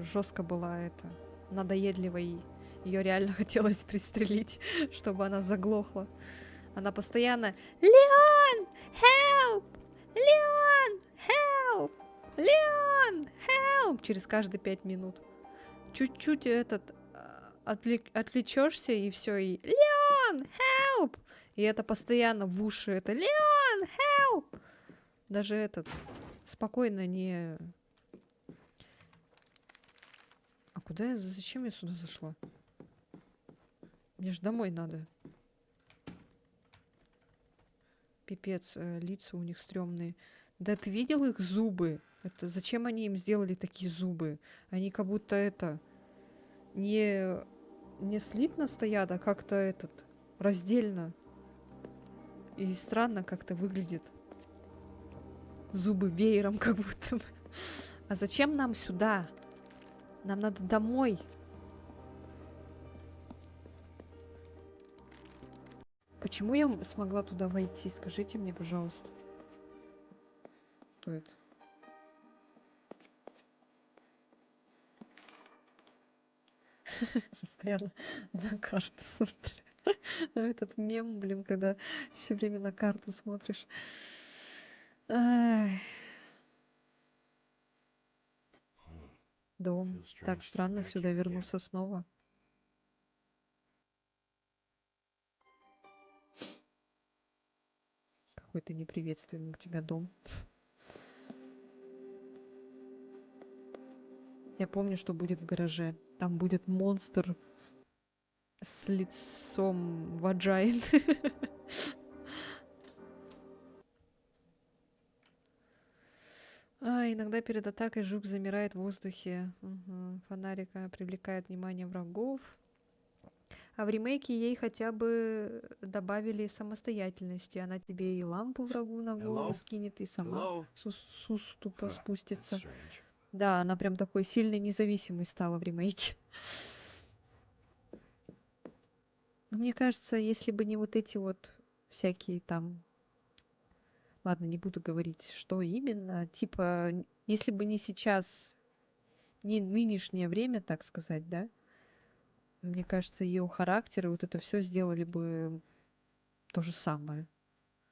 жестко была это, надоедливой. Ее реально хотелось пристрелить, чтобы она заглохла. Она постоянно «Леон! Help! Леон! Help! Леон! Help!» через каждые 5 минут. Чуть-чуть отвлечешься, и все, и «Леон! Help!» И это постоянно в уши, это «Леон! Help!» Даже этот спокойно не... А куда я... Зачем я сюда зашла? Мне же домой надо. Пипец, лица у них стрёмные. Да ты видел их зубы? Это зачем они им сделали такие зубы? Они как будто это... Не слитно стоят, а как-то этот... Раздельно. И странно как-то выглядит. Зубы веером как будто бы. А зачем нам сюда? Нам надо домой. Почему я смогла туда войти? Скажите мне, пожалуйста. Кто это? Постоянно на карту смотрю. Этот мем, блин, когда все время на карту смотришь. Ай. Дом. Так странно сюда вернуться снова. Какой-то неприветственный у тебя дом. Я помню, что будет в гараже. Там будет монстр с лицом ваджайн. Иногда перед атакой жук замирает в воздухе. Фонарик привлекает внимание врагов. А в ремейке ей хотя бы добавили самостоятельности. Она тебе и лампу врагу на голову скинет, и сама с уступа спустится. Да, она прям такой сильной независимой стала в ремейке. Но мне кажется, если бы не вот эти вот всякие там... Ладно, не буду говорить, что именно. Типа, если бы не сейчас, не нынешнее время, так сказать, да, мне кажется, ее характер и вот это все сделали бы то же самое.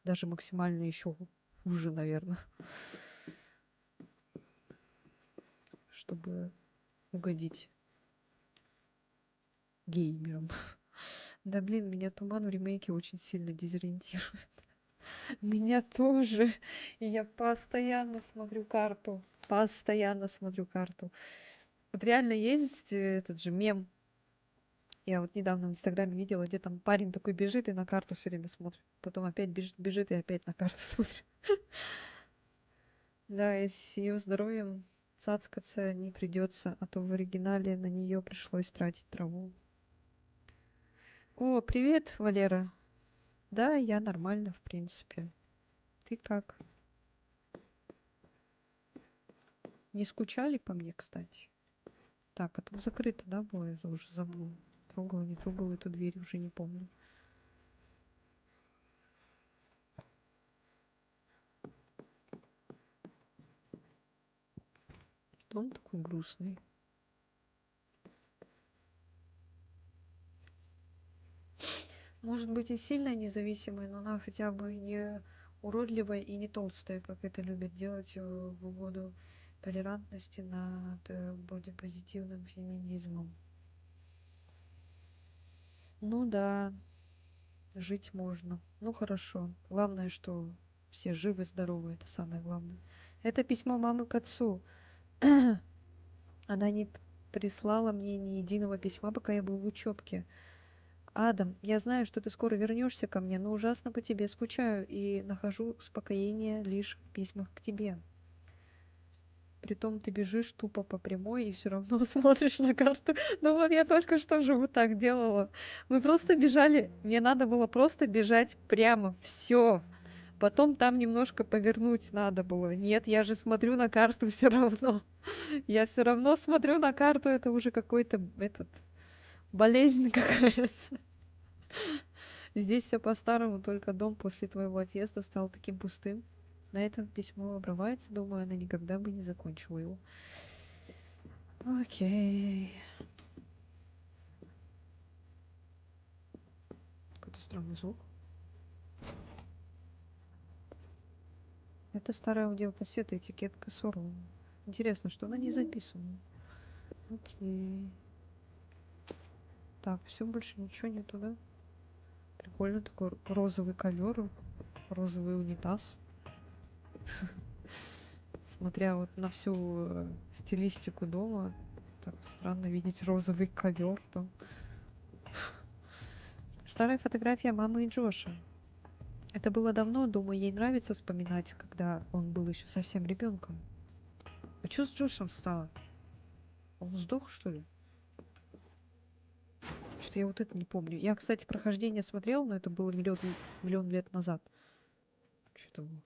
Даже максимально еще хуже, наверное. Чтобы угодить геймерам. Да блин, меня туман в ремейке очень сильно дезориентирует. Меня тоже. И я постоянно смотрю карту. Постоянно смотрю карту. Вот реально есть этот же мем. Я вот недавно в Инстаграме видела, где там парень такой бежит и на карту все время смотрит. Потом опять бежит и опять на карту смотрит. Да, и с ее здоровьем цацкаться не придется, а то в оригинале на нее пришлось тратить траву. О, привет, Валера. Да, я нормально, в принципе. Ты как? Не скучали по мне, кстати? Так, а тут закрыто, да, было? Я уже забыла. Трогала, не трогала эту дверь, уже не помню. Дом такой грустный. Может быть и сильно независимой, но она хотя бы не уродливая и не толстая, как это любят делать в угоду толерантности над бодипозитивным феминизмом. Ну да, жить можно. Ну хорошо. Главное, что все живы, здоровы, это самое главное. Это письмо мамы к отцу. Она не прислала мне ни единого письма, пока я был в учебке. Адам, я знаю, что ты скоро вернешься ко мне, но ужасно по тебе скучаю и нахожу успокоение лишь в письмах к тебе. Притом ты бежишь тупо по прямой и все равно смотришь на карту. Ну вот я только что же вот так делала. Мы просто бежали, мне надо было просто бежать прямо, все. Потом там немножко повернуть надо было. Нет, я же смотрю на карту все равно. Я все равно смотрю на карту, это уже какой-то этот болезнь какая-то. Здесь все по-старому, только дом после твоего отъезда стал таким пустым. На этом письмо обрывается, думаю, она никогда бы не закончила его. Окей. Какой-то странный звук. Это старая аудиокассета, этикетка Сорла. Интересно, что на ней записано? Окей. Так, все, больше ничего нету, да? Прикольно, такой розовый ковер, розовый унитаз. Смотря вот на всю стилистику дома, так странно видеть розовый ковер там. Старая фотография мамы и Джоша. Это было давно, думаю, ей нравится вспоминать, когда он был еще совсем ребенком. А что с Джошем стало? Он сдох, что ли? Что я вот это не помню. Я, кстати, прохождение смотрел, но это было миллион лет назад. Что это было?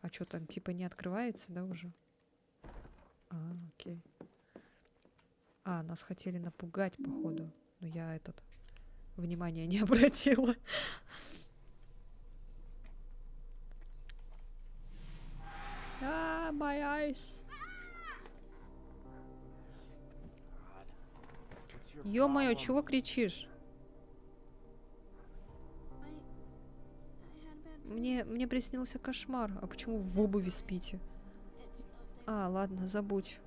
А что там, типа, не открывается, да, уже? А, окей. А, нас хотели напугать, походу. Но я внимания не обратила. А, my eyes. Ё-моё, чего кричишь? Мне приснился кошмар. А почему в обуви спите? А, ладно, забудь.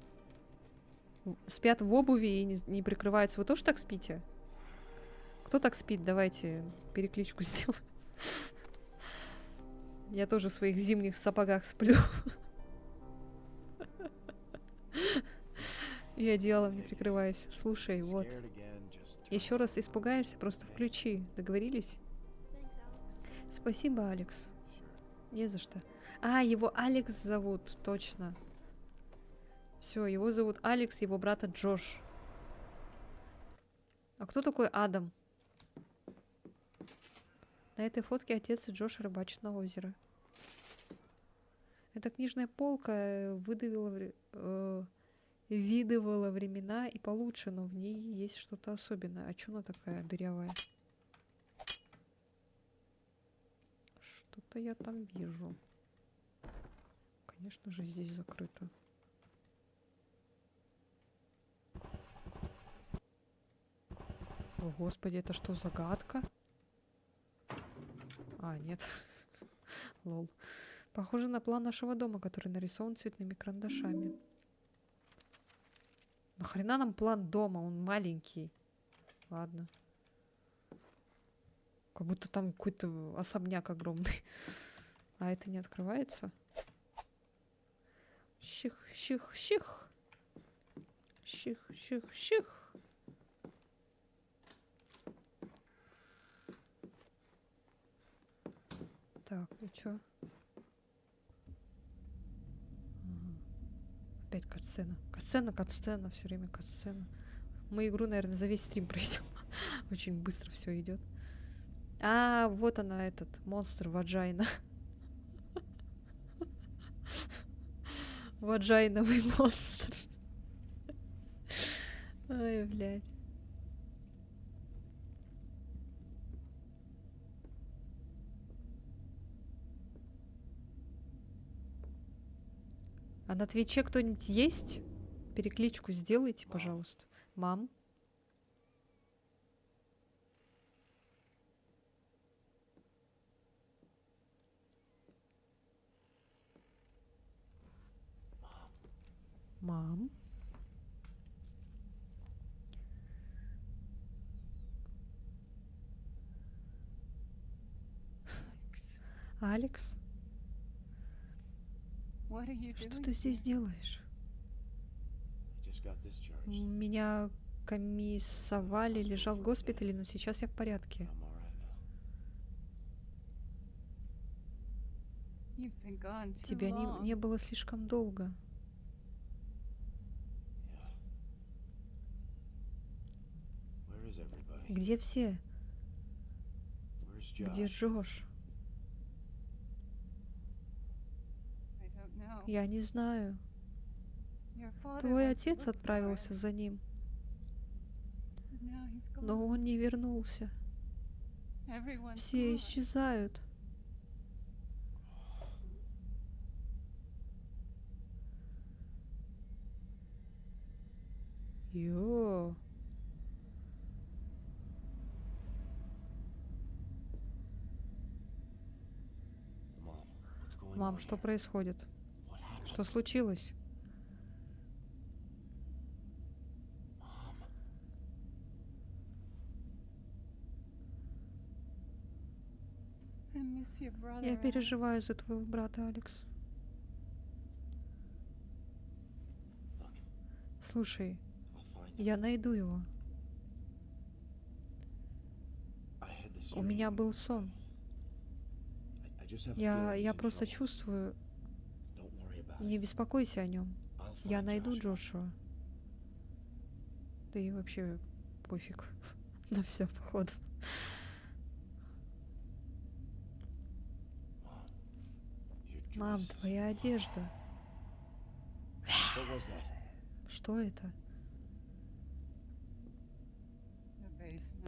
Спят в обуви и не прикрываются. Вы тоже так спите? Кто так спит? Давайте перекличку сделаем. Я тоже в своих зимних сапогах сплю. И одеялом не прикрываюсь. Слушай, вот. Еще раз испугаешься, просто включи. Договорились? Спасибо, Алекс. Не за что. А, его Алекс зовут, точно. Все, его зовут Алекс, его брата Джош. А кто такой Адам? На этой фотке отец и Джош рыбачат на озеро. Эта книжная полка видывала времена и получше, но в ней есть что-то особенное. А чё она такая дырявая? Что-то я там вижу. Конечно же, здесь закрыто. О, господи, это что, загадка? А, нет. Лол. Похоже на план нашего дома, который нарисован цветными карандашами. Нахрена нам план дома? Он маленький. Ладно. Как будто там какой-то особняк огромный. А это не открывается? Щих, щих, щих. Щих, щих, щих. Так, ну чё? Опять катсцена. Катсцена, все время катсцена. Мы игру, наверное, за весь стрим пройдем. Очень быстро все идет. А, вот она, этот монстр Ваджайна. Ваджайновый монстр. Ой, блядь. А на Твиче кто-нибудь есть? Перекличку сделайте, пожалуйста. Мам? Мам. Алекс, что ты здесь делаешь? Меня комиссовали, лежал в госпитале, но сейчас я в порядке. Тебя не было слишком долго. Где все? Где Джош? Я не знаю. Твой отец отправился за ним, но он не вернулся. Все исчезают. Йо. Мам, что происходит? Что случилось? Я переживаю за твоего брата, Алекс. Слушай, я найду его. У меня был сон. Я просто чувствую. Не беспокойся о нем. Я найду Джошуа. Да и вообще пофиг на все, походу. Мам, твоя одежда. Что это?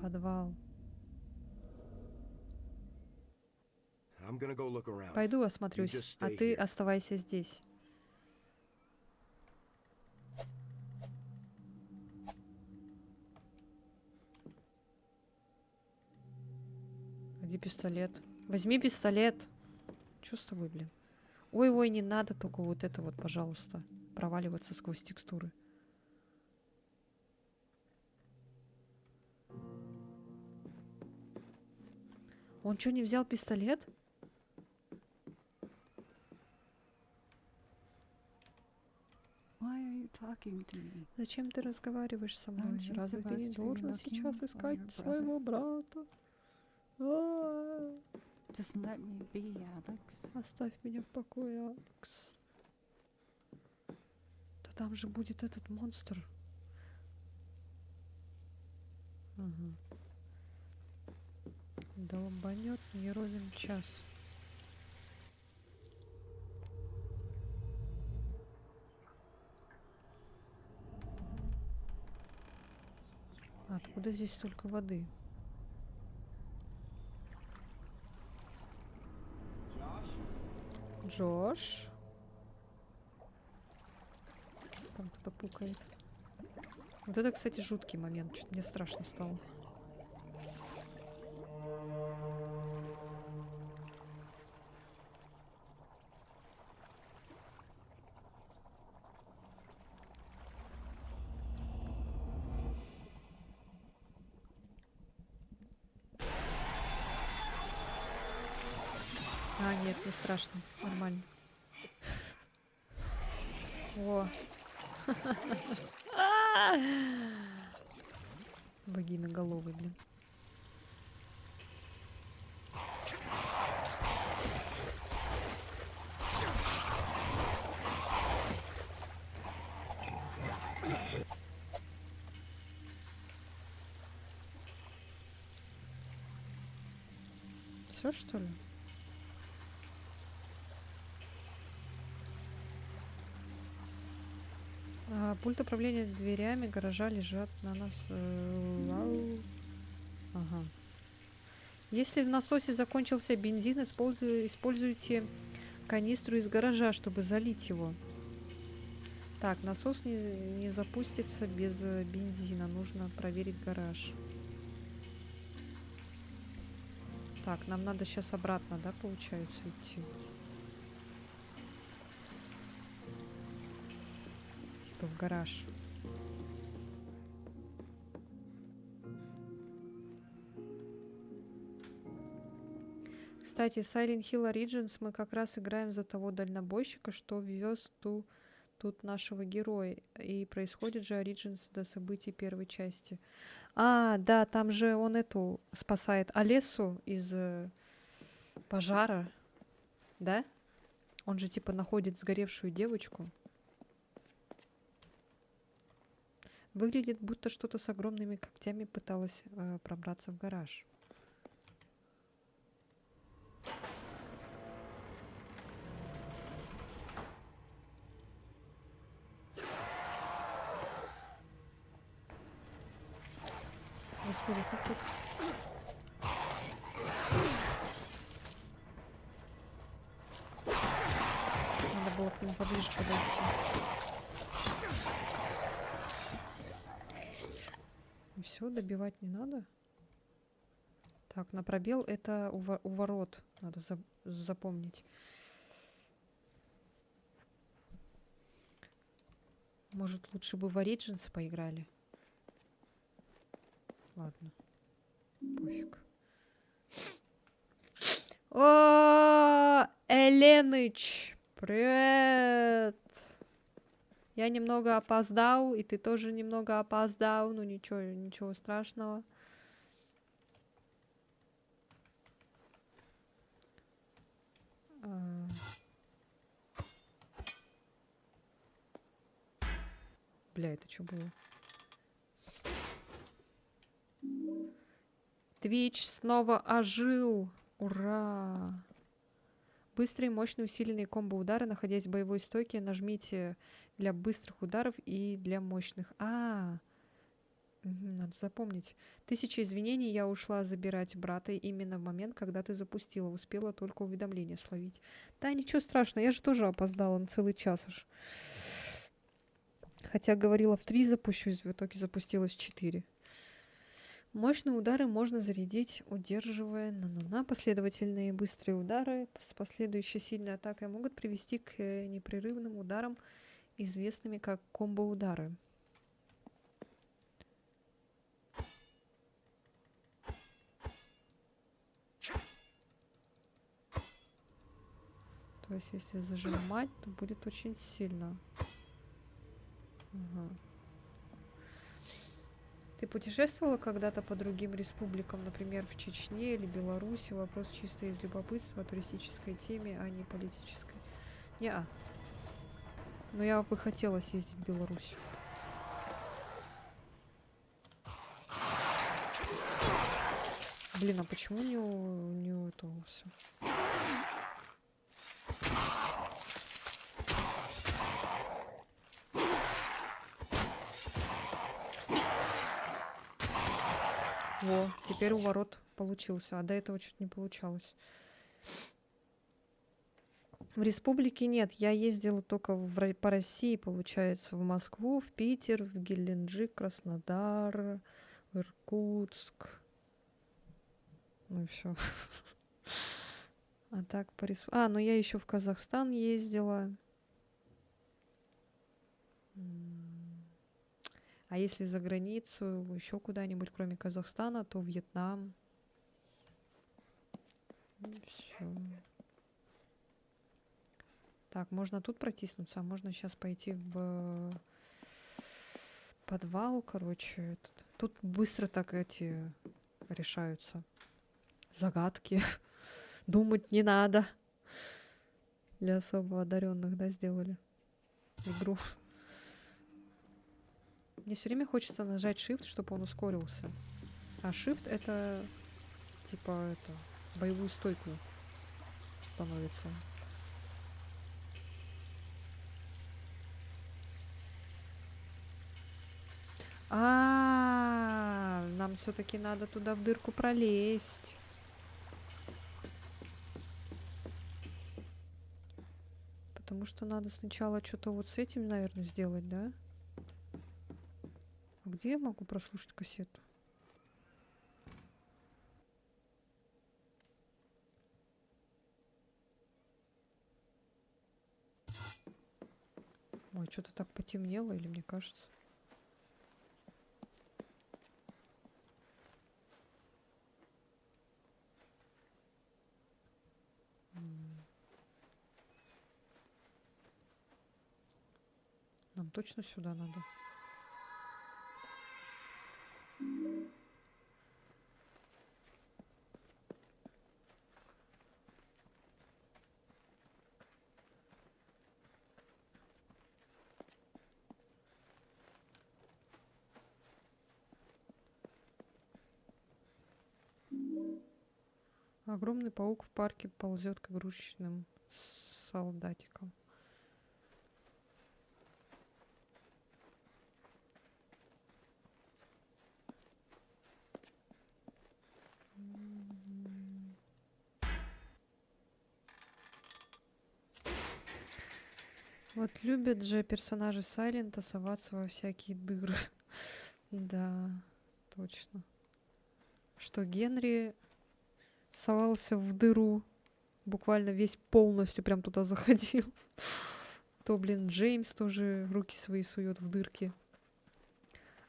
Подвал. Пойду осмотрюсь, а ты оставайся здесь. Где пистолет? Возьми пистолет. Чё с тобой, блин? Ой-ой, не надо только вот это вот, пожалуйста. Проваливаться сквозь текстуры. Он что, не взял пистолет? Зачем ты разговариваешь со мной? Разве ты не должен сейчас искать своего брата? Оставь меня в покое, Алекс. Да там же будет этот монстр. Ага. Долбанет не ровен час. Откуда здесь столько воды? Джош? Там кто-то пукает. Вот это, кстати, жуткий момент. Что-то мне страшно стало. А, нет, не страшно. Нормально. О. Вагиноголовый, блин. Все, что ли? Пульт управления дверями гаража лежат на нас. Ага. Если в насосе закончился бензин, используйте канистру из гаража, чтобы залить его. Так, насос не запустится без бензина. Нужно проверить гараж. Так, нам надо сейчас обратно, да, получается, идти? типа в гараж. Кстати, Silent Hill Origins мы как раз играем за того дальнобойщика, что вез тут нашего героя. И происходит же Origins до событий первой части. А, да, там же он эту спасает Олесу из пожара, да? Он же типа находит сгоревшую девочку. Выглядит, будто что-то с огромными когтями пыталось пробраться в гараж. Господи, как тут... Надо было к нему поближе подойти. И все, добивать не надо. Так, на пробел это у ворот. Надо запомнить. Может, лучше бы в Origins поиграли? Ладно. Пофиг. О, Эленыч! Привет! Я немного опоздал, и ты тоже немного опоздал. Ну ничего страшного. Бля, это что было? Твич снова ожил. Ура! Быстрые, мощные, усиленные комбо-удары, находясь в боевой стойке, нажмите для быстрых ударов и для мощных. Надо запомнить. 1000 извинений, я ушла забирать брата именно в момент, когда ты запустила. Успела только уведомление словить. Да, ничего страшного, я же тоже опоздала на целый час уж. Хотя говорила в 3 запущусь, в итоге запустилась в 4. Мощные удары можно зарядить, удерживая последовательные быстрые удары с последующей сильной атакой могут привести к непрерывным ударам, известными как комбо-удары. То есть, если зажимать, то будет очень сильно. Ага. Ты путешествовала когда-то по другим республикам, например, в Чечне или Беларуси? Вопрос чисто из любопытства о туристической теме, а не политической. Неа. Но я бы хотела съездить в Беларусь. Блин, а почему не утолся? Во, теперь у ворот получился, а до этого что-то не получалось. В республике нет, я ездила только по России, получается, в Москву, в Питер, в Геленджик, Краснодар, в Иркутск. Ну и все. А так по республике... ну я еще в Казахстан ездила. А если за границу, еще куда-нибудь, кроме Казахстана, то Вьетнам. Все. Так, можно тут протиснуться, а можно сейчас пойти в подвал, короче. Тут быстро так эти решаются загадки. Думать не надо. Для особо одаренных, да, сделали игру. Мне все время хочется нажать Shift, чтобы он ускорился. А Shift это типа боевую стойку становится. Нам все-таки надо туда в дырку пролезть. Потому что надо сначала что-то вот с этим, наверное, сделать, да? А где я могу прослушать кассету? Ой, что-то так потемнело, или мне кажется? Нам точно сюда надо? Огромный паук в парке ползет к игрушечным солдатикам. Вот любят же персонажи Сайлента соваться во всякие дыры. Да, точно. Что Генри совался в дыру, буквально весь полностью прям туда заходил. То, блин, Джеймс тоже руки свои сует в дырки.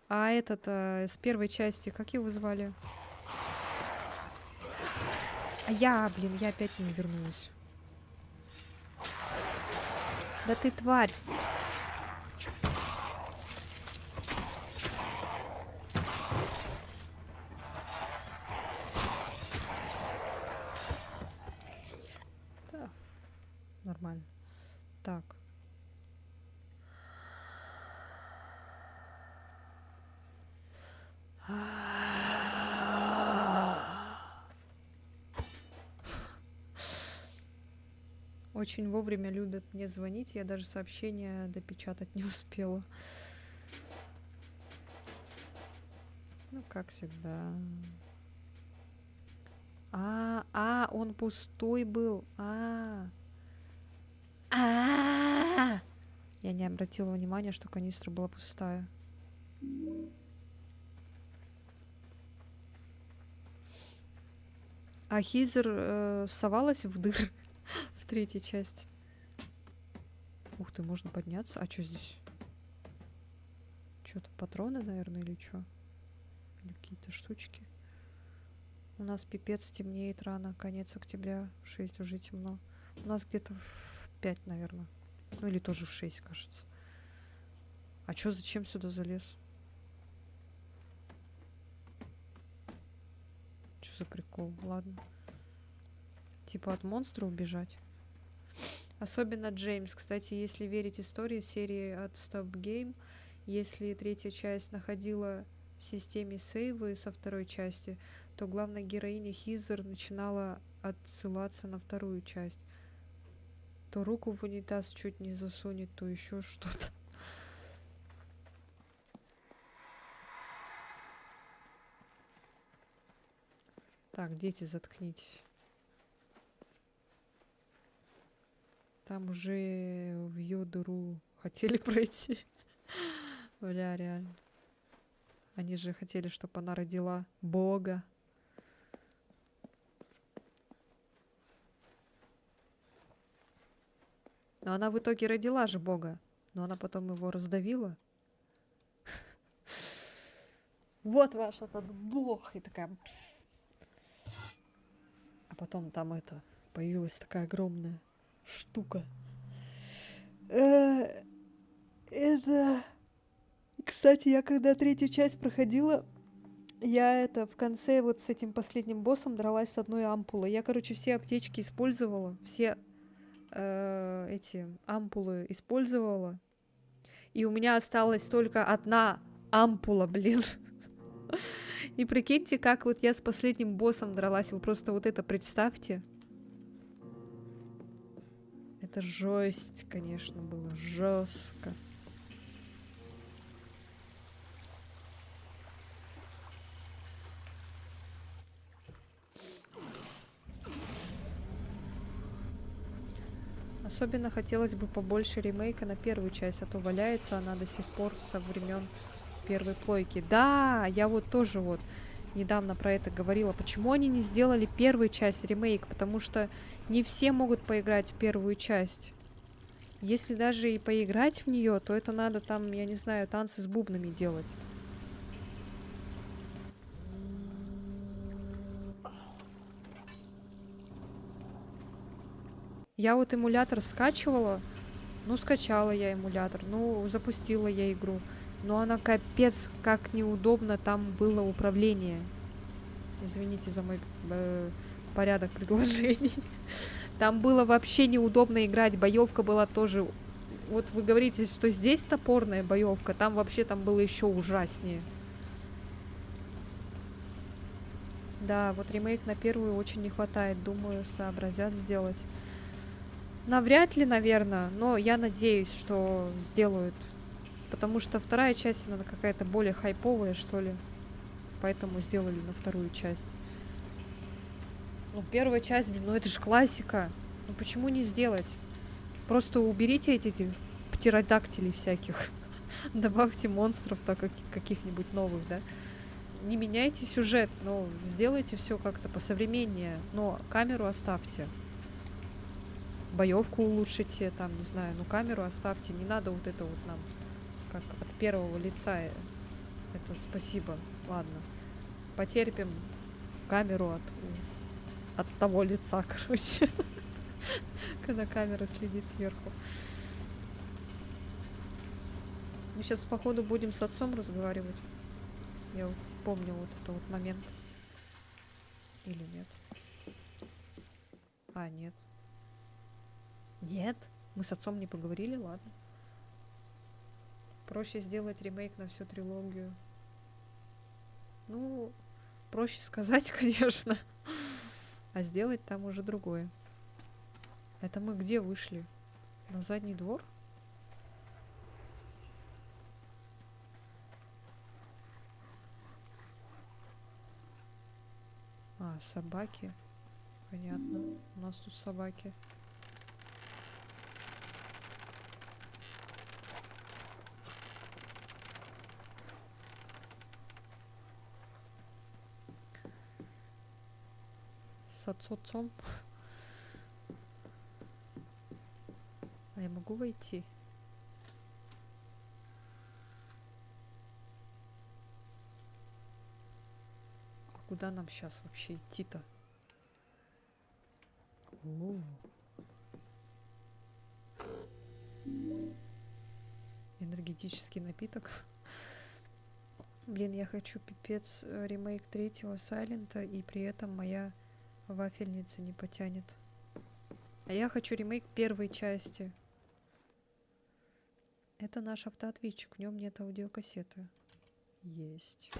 А этот с первой части, как его звали? А я опять не вернулась. Да ты тварь! Да, нормально. Так. Очень вовремя любят мне звонить, я даже сообщение допечатать не успела. Ну, как всегда. Он пустой был. Я не обратила внимания, что канистра была пустая. А Хизер совалась в дыр в третьей части. Ух ты, можно подняться. А что здесь? Что-то патроны, наверное, или что? Или какие-то штучки. У нас пипец темнеет рано. Конец октября. В 6 уже темно. У нас где-то в 5, наверное. Ну или тоже в 6, кажется. А чё, зачем сюда залез? Чё за прикол? Ладно. Типа от монстра убежать. Особенно Джеймс. Кстати, если верить истории серии от Stop Game, если третья часть находила в системе сейвы со второй части, то главная героиня Хизер начинала отсылаться на вторую часть. То руку в унитаз чуть не засунет, то еще что-то. Так, дети, заткнитесь. Там уже в ее дыру хотели пройти. Бля, реально. Они же хотели, чтобы она родила Бога. Но она в итоге родила же Бога. Но она потом его раздавила. Вот ваш этот Бог. И такая... А потом там появилась такая огромная штука. Это... Кстати, я когда третью часть проходила, я в конце вот с этим последним боссом дралась с одной ампулой. Я, короче, все аптечки использовала, все эти ампулы использовала. И у меня осталась только одна ампула, блин. И прикиньте, как вот я с последним боссом дралась. Вы просто вот это представьте. Это жесть, конечно, было. Жестко. Особенно хотелось бы побольше ремейка на первую часть, а то валяется она до сих пор со времен первой плойки. Да, я вот тоже вот недавно про это говорила. Почему они не сделали первую часть ремейк? Потому что не все могут поиграть в первую часть. Если даже и поиграть в нее, то это надо там, я не знаю, танцы с бубнами делать. Я вот эмулятор скачивала. Ну, скачала я эмулятор. Ну, запустила я игру. Но она капец как неудобно там было управление. Извините за мой порядок предложений. Там было вообще неудобно играть. Боевка была тоже. Вот вы говорите, что здесь топорная боевка, там вообще там было еще ужаснее. Да, вот ремейк на первую очень не хватает. Думаю, сообразят сделать. Навряд ли, наверное, но я надеюсь, что сделают. Потому что вторая часть, она какая-то более хайповая, что ли. Поэтому сделали на вторую часть. Ну, первая часть, блин, ну это же классика. Ну почему не сделать? Просто уберите эти птеродактилей всяких. Добавьте монстров так каких-нибудь новых, да? Не меняйте сюжет, но сделайте все как-то посовременнее. Но камеру оставьте. Боевку улучшите, там, не знаю, ну камеру оставьте. Не надо вот это вот нам, как от первого лица. Это спасибо. Ладно. Потерпим камеру от того лица, короче. Когда камера следит сверху. Мы сейчас, походу, будем с отцом разговаривать. Я вот помню вот этот вот момент. Или нет? А, нет. Нет? Мы с отцом не поговорили? Ладно. Проще сделать ремейк на всю трилогию. Ну, проще сказать, конечно. А сделать там уже другое. Это мы где вышли? На задний двор? А, собаки. Понятно. У нас тут собаки. С отцом. А я могу войти? А куда нам сейчас вообще идти-то? Энергетический напиток. Блин, я хочу пипец ремейк третьего Сайлента, и при этом моя вафельница не потянет. А я хочу ремейк первой части. Это наш автоответчик, в нем нет аудиокассеты. Есть.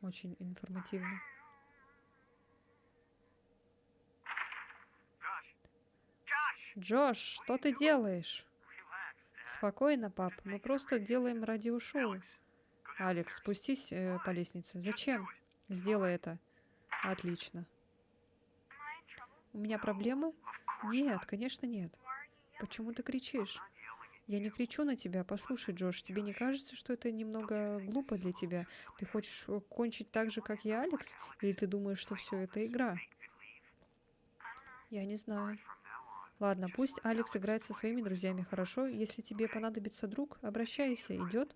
Очень информативно. Джош, что ты делаешь? Спокойно, пап. Мы просто делаем радиошоу. Алекс, спустись по лестнице. Зачем? Сделай это. Отлично. У меня проблемы? Нет, конечно нет. Почему ты кричишь? Я не кричу на тебя. Послушай, Джош, тебе не кажется, что это немного глупо для тебя? Ты хочешь кончить так же, как я, Алекс? Или ты думаешь, что все это игра? Я не знаю. Ладно, пусть Алекс играет со своими друзьями, хорошо? Если тебе понадобится друг, обращайся. Идет?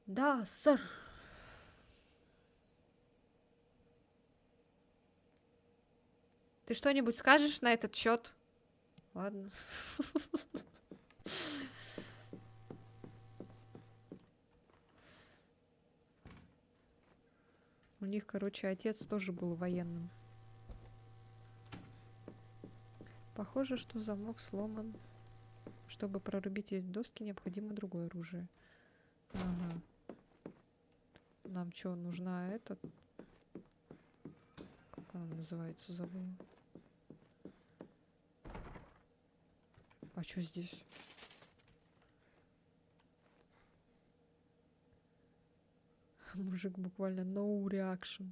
Да, сэр. Ты что-нибудь скажешь на этот счет? Ладно. У них, короче, отец тоже был военным. Похоже, что замок сломан. Чтобы прорубить эти доски, необходимо другое оружие. Ага. Нам что, нужна этот? Как она называется, забыла. А что здесь? Мужик буквально no reaction.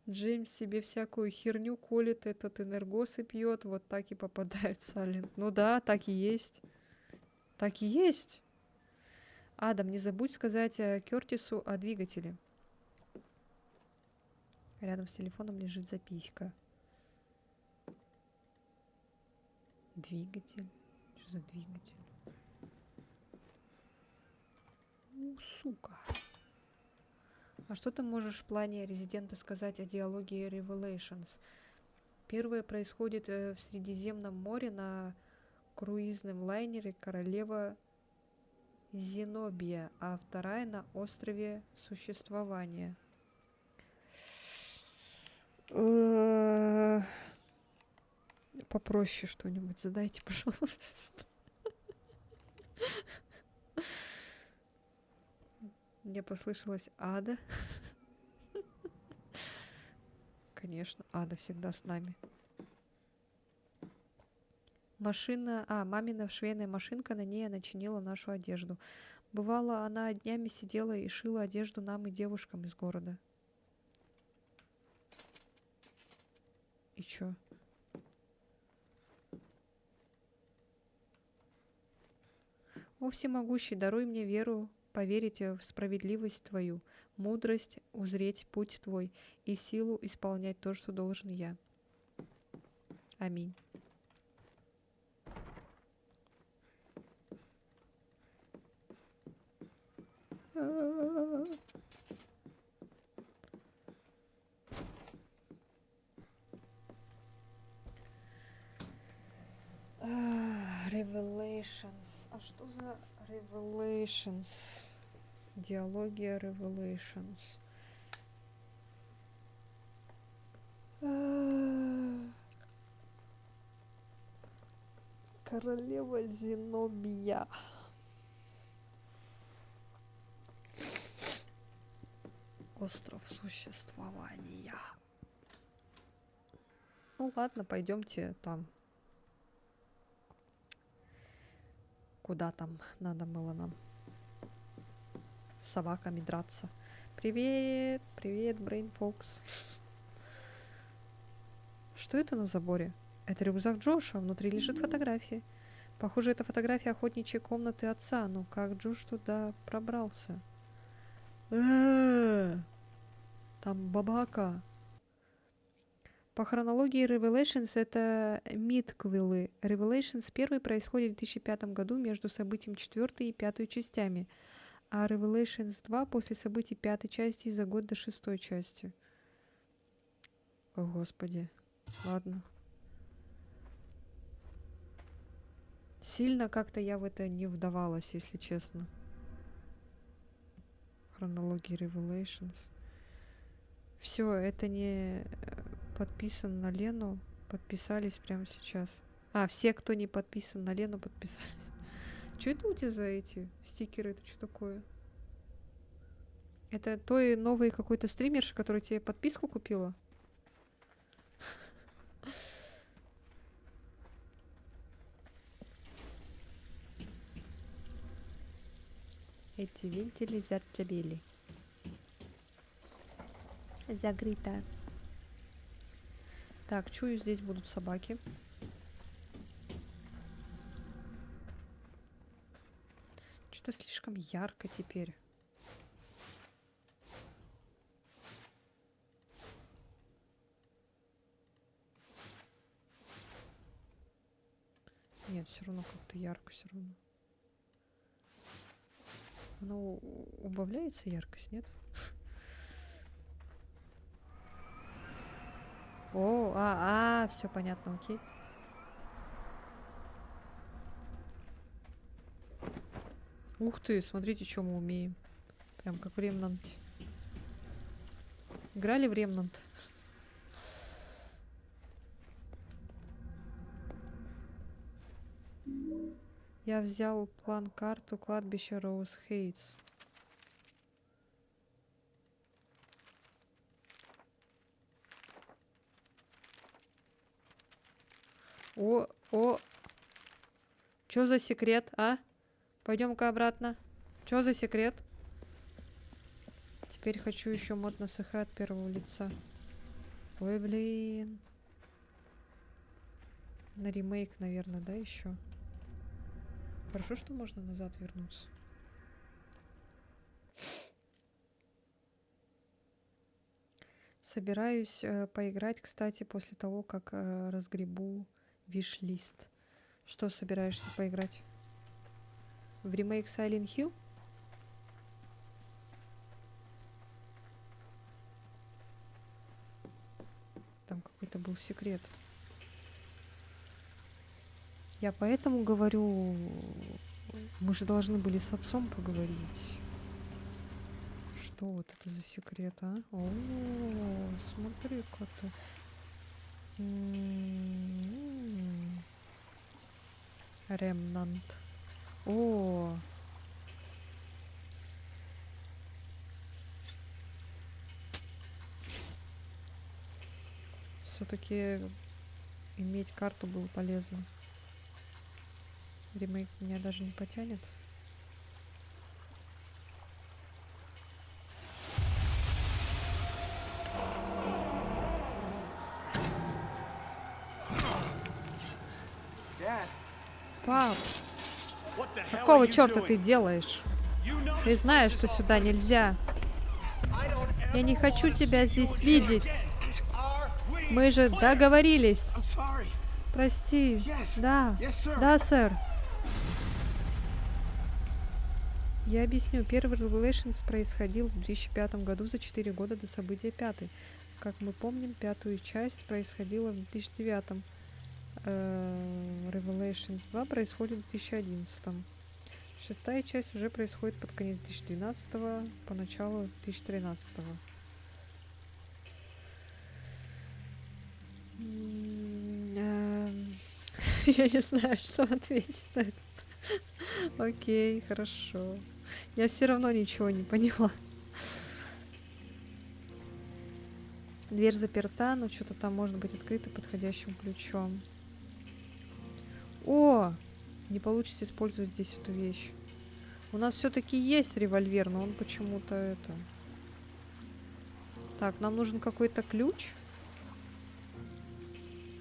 Джеймс себе всякую херню колет, этот энергосы пьет, вот так и попадает Сайлент. Ну да, так и есть. Так и есть. Адам, не забудь сказать Кертису о двигателе. Рядом с телефоном лежит записка. Двигатель. Что за двигатель? Сука. А что ты можешь в плане резидента сказать о диалоге Revelations? Первое происходит в Средиземном море на круизном лайнере Королева Зенобия, а вторая на острове Существования. Попроще что-нибудь задайте, пожалуйста. Мне послышалось Ада. Конечно, Ада всегда с нами. Машина... мамина швейная машинка, на ней она чинила нашу одежду. Бывало, она днями сидела и шила одежду нам и девушкам из города. И чё? О, всемогущий, даруй мне веру, поверить в справедливость Твою, мудрость узреть путь Твой и силу исполнять то, что должен я. Аминь. Revelations. А что за Revelations? Диалогия Revelations. Королева Зенобия. Остров существования. Ну ладно, пойдемте там. Куда там надо было нам? С собаками драться. Привет, привет, Brain Fox. Что это на заборе? Это рюкзак Джоша, внутри лежит фотография. Похоже, это фотография охотничьей комнаты отца. Ну как Джош туда пробрался? Там бабака. По хронологии Revelations это мидквиллы. Revelations 1 происходит в 2005 году между событием 4 и 5 частями, а Revelations 2 после событий 5 части за год до 6 части. О, Господи. Ладно. Сильно как-то я в это не вдавалась, если честно. Хронология Revelations. Все, это не подписан на Лену. Подписались прямо сейчас. Все, кто не подписан на Лену, подписались. Что это у тебя за эти стикеры? Это что такое? Это той новый какой-то стримерша, который тебе подписку купила? Эти вентили заржавели. Закрыто. Так, чую, здесь будут собаки. Что-то слишком ярко теперь. Нет, все равно как-то ярко, все равно. Оно убавляется яркость, нет? О, все понятно, окей. Ух ты, смотрите, что мы умеем. Прям как в Ремнанте. Играли в Ремнант? Я взял план-карту кладбища Роуз Хейтс. Чё за секрет, а? Пойдем-ка обратно. Чё за секрет? Теперь хочу еще мод на СХ от первого лица. Ой, блин. На ремейк, наверное, да, еще? Хорошо, что можно назад вернуться. Собираюсь поиграть, кстати, после того, как разгребу виш-лист. Что собираешься поиграть? В ремейк Silent Hill? Там какой-то был секрет. Я поэтому говорю, мы же должны были с отцом поговорить. Что вот это за секрет, а? О, смотри-ка ты. Ремнант. О, все-таки иметь карту было полезно. Ремейк меня даже не потянет. Пап, какого черта ты делаешь? Ты знаешь, что сюда нельзя. Я не хочу тебя здесь видеть. Мы же договорились. Прости. Да. Да, сэр. Я объясню. Первый Revelations происходил в 2005 году, за 4 года до события пятой. Как мы помним, пятую часть происходила в 2009. Revelations 2 происходит в 2011. Шестая часть уже происходит под конец 2012, по началу 2013. Я не знаю, что ответить на это. Окей, хорошо. Я все равно ничего не поняла. Дверь заперта, но что-то там может быть открыто подходящим ключом. О! Не получится использовать здесь эту вещь. У нас все-таки есть револьвер, но он почему-то это... Так, нам нужен какой-то ключ.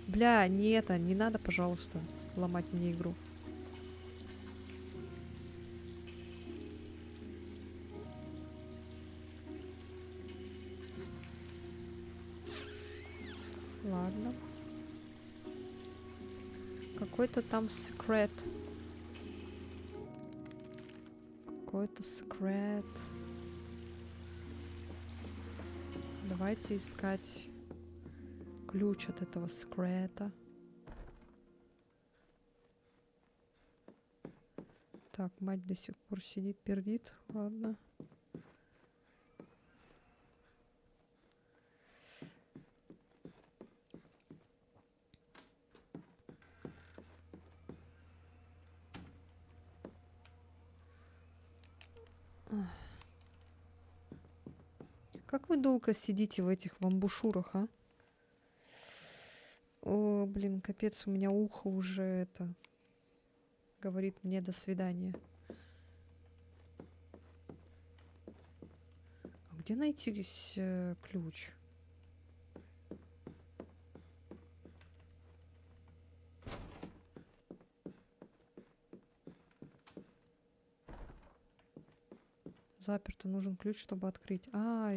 Бля, не это, не надо, пожалуйста, ломать мне игру. Ладно. Какой-то там секрет. Какой-то секрет. Давайте искать ключ от этого секрета. Так, мать до сих пор сидит, пердит. Ладно. Как вы долго сидите в этих вамбушурах, а? О, блин, капец, у меня ухо уже это... Говорит мне до свидания. А где найти ключ? Заперто, нужен ключ, чтобы открыть. А,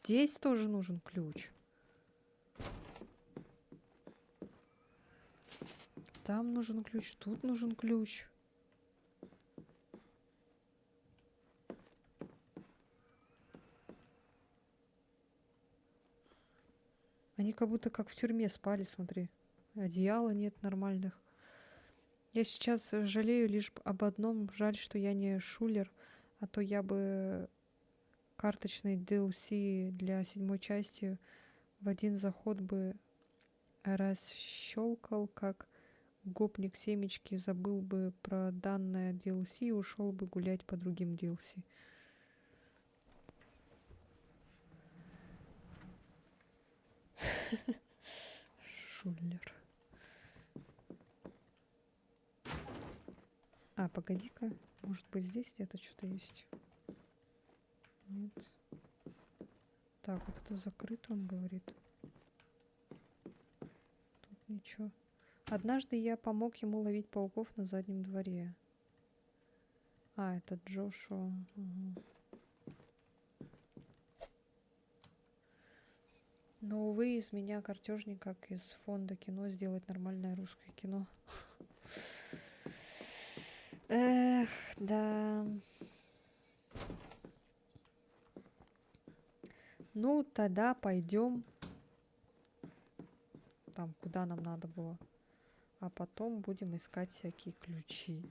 здесь тоже нужен ключ. Там нужен ключ, тут нужен ключ. Они как будто как в тюрьме спали, смотри. Одеяла нет нормальных. Я сейчас жалею лишь об одном. Жаль, что я не шулер, а то я бы карточный DLC для 7 части в один заход бы расщелкал, как гопник семечки, забыл бы про данное DLC и ушел бы гулять по другим DLC. Шулер. А, погоди-ка. Может быть, здесь где-то что-то есть? Нет. Так, вот это закрыто, он говорит. Тут ничего. Однажды я помог ему ловить пауков на заднем дворе. А, это Джошуа. Ага. Но, увы, из меня картежник, как из фонда кино, сделать нормальное русское кино. Эх, да. Ну, тогда пойдем там, куда нам надо было. А потом будем искать всякие ключи.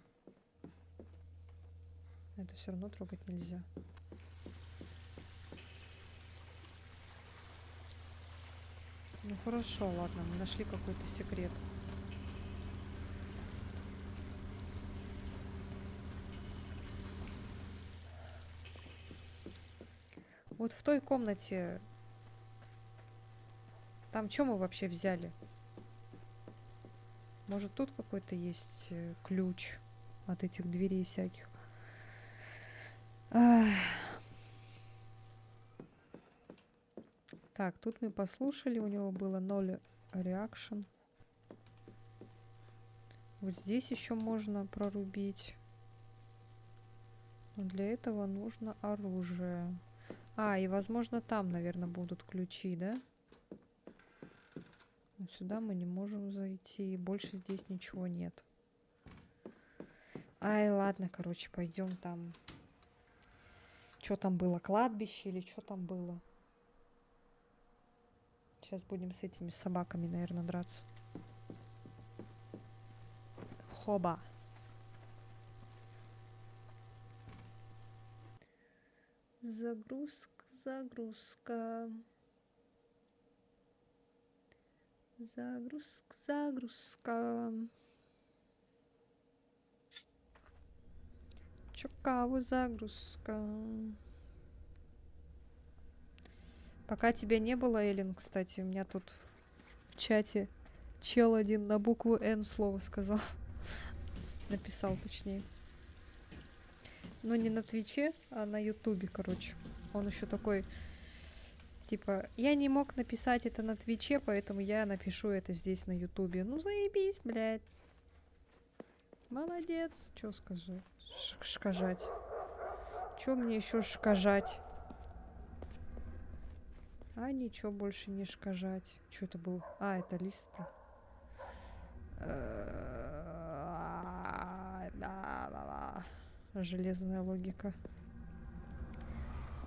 Это все равно трогать нельзя. Ну хорошо, ладно, мы нашли какой-то секрет. Вот в той комнате... Там что мы вообще взяли? Может, тут какой-то есть ключ от этих дверей всяких? Ах. Так, тут мы послушали, у него было 0 реакшн. Вот здесь еще можно прорубить. Но для этого нужно оружие. А, и возможно там, наверное, будут ключи, да? Но сюда мы не можем зайти. Больше здесь ничего нет. Ай, ладно, короче, пойдем там. Что там было? Кладбище или что там было? Сейчас будем с этими собаками, наверное, драться. Хоба. Загрузка, загрузка. Загрузка, загрузка. Чукаву загрузка. Пока тебя не было, Эллен, кстати, у меня тут в чате чел один на букву Н слово сказал. Написал, точнее. Но не на Твиче, а на Ютубе, короче. Он еще такой, типа, я не мог написать это на Твиче, поэтому я напишу это здесь на Ютубе. Ну, заебись, блядь. Молодец. Чё скажи? Шкажать. Чё мне еще шкажать? А ничего больше не шкажать. Что это был? А, это лист. Железная логика.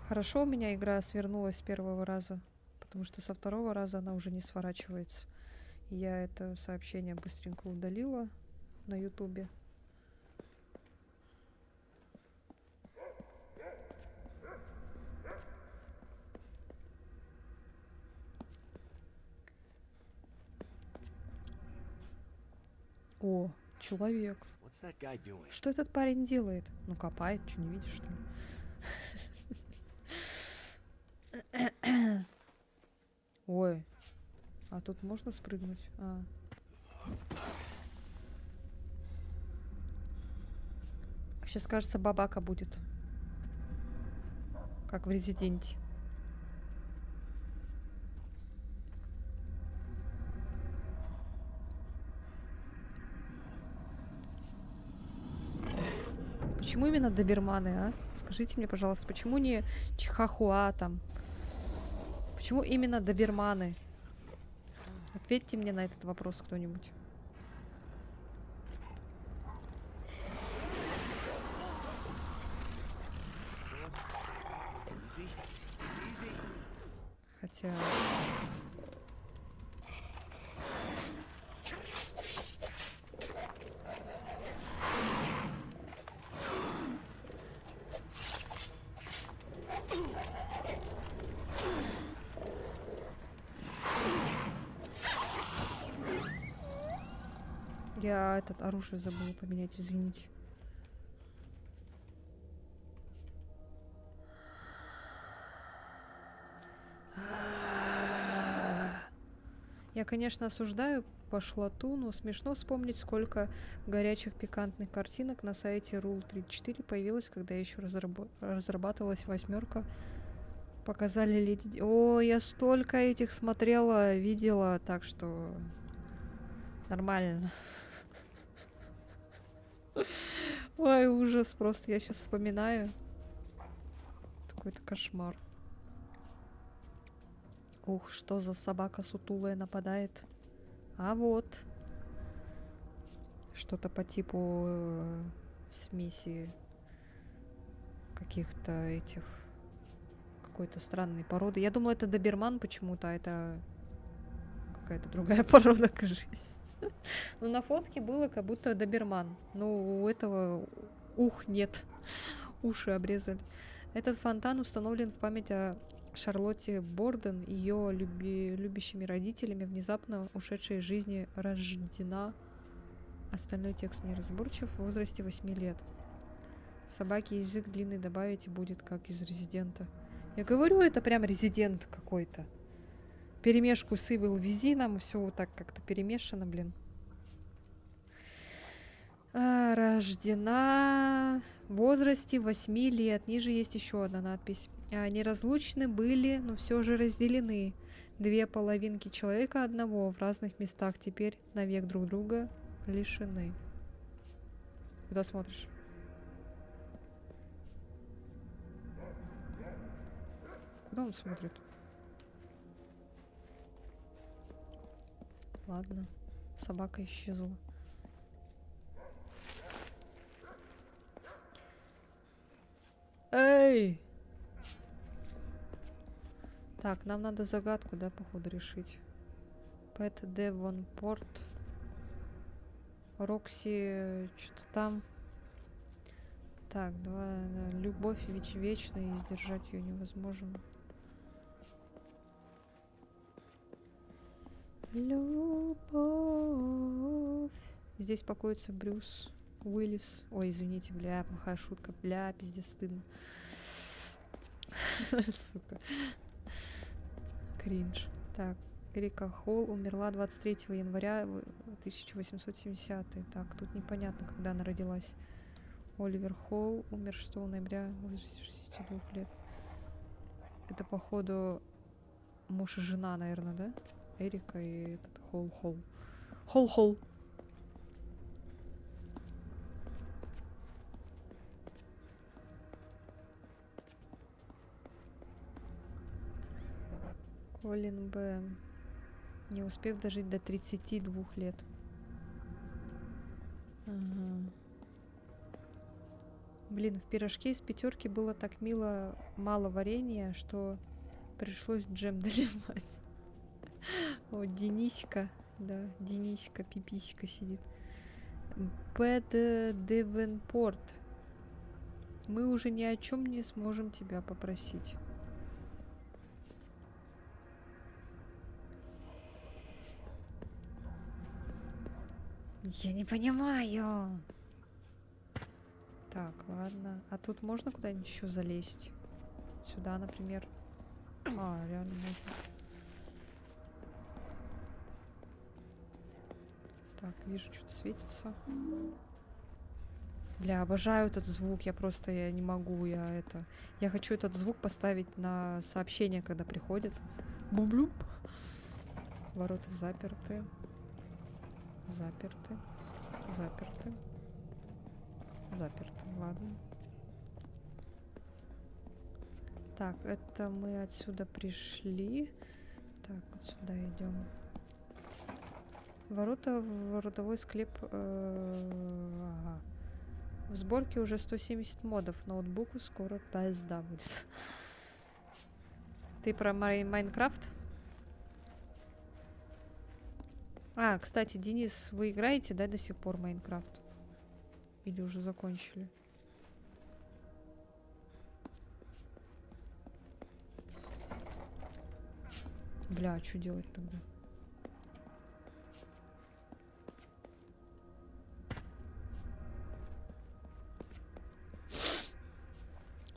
Хорошо у меня игра свернулась с первого раза, потому что со второго раза она уже не сворачивается. Я это сообщение быстренько удалила на Ютубе. О, человек. Что этот парень делает? Ну, копает, что не видишь, что ли? Ой, а тут можно спрыгнуть? А. Сейчас, кажется, бабака будет. Как в Резиденте. Почему именно доберманы, а? Скажите мне, пожалуйста, почему не чихахуа там? Почему именно доберманы? Ответьте мне на этот вопрос кто-нибудь. Хотя... Я этот оружие забыла поменять, извините. Я, конечно, осуждаю пошлоту, но смешно вспомнить, сколько горячих пикантных картинок на сайте Rule34 появилось, когда еще разрабатывалась 8. Показали Леди... О, я столько этих смотрела, видела, так что нормально. Ой, ужас просто, я сейчас вспоминаю. Какой-то кошмар. Ух, что за собака сутулая нападает. А вот. Что-то по типу смеси каких-то этих... Какой-то странной породы. Я думала, это доберман почему-то, а это какая-то другая порода, кажись. Но на фотке было как будто доберман. Но у этого нет. Уши обрезали. Этот фонтан установлен в память о Шарлотте Борден, ее любящими родителями, внезапно ушедшей из жизни, рождена. Остальной текст неразборчив, в возрасте 8 лет. Собаке язык длинный добавить и будет как из Резидента. Я говорю, это прям Резидент какой-то. Перемешку с Evil Within, все вот так как-то перемешано, блин. Рождена в возрасте 8 лет. Ниже есть еще одна надпись. Неразлучны были, но все же разделены. Две половинки человека одного в разных местах теперь навек друг друга лишены. Куда смотришь? Куда он смотрит? Ладно. Собака исчезла. Эй! Так, нам надо загадку, да, походу, решить. Пэт Девонпорт. Рокси, что-то там. Так, любовь ведь вечная, и сдержать ее невозможно. Любовь. Здесь покоится Брюс Уиллис. Ой, извините, бля, плохая шутка. Бля, пиздец, стыдно. Сука. Кринж. Так, Эрика Холл умерла 23 января 1870. Так, тут непонятно, когда она родилась. Оливер Холл умер 6 ноября в возрасте 62 лет. Это, походу, муж и жена, наверное, да? Эрика и этот Холл. Холл. Колин Б. Не успев дожить до 32 лет. Ага. Блин, в пирожке из пятерки было так мало варенья, что пришлось джем доливать. О, Дениська. Да, Дениська, пиписька сидит. Пэт Девенпорт. Мы уже ни о чем не сможем тебя попросить. Я не понимаю. Так, ладно. А тут можно куда-нибудь еще залезть? Сюда, например. Реально можно. Так, вижу, что-то светится. Бля, обожаю этот звук. Я не могу. Я хочу этот звук поставить на сообщение, когда приходит. Бублюп. Ворота заперты. Заперты. Ладно. Так, это мы отсюда пришли. Так, вот сюда идем. Ворота в родовой склеп. Ага. В сборке уже 170 модов. Ноутбуку скоро пизда будет. Ты про Майнкрафт? Кстати, Денис, вы играете, да, до сих пор Майнкрафт? Или уже закончили? Бля, что делать тогда?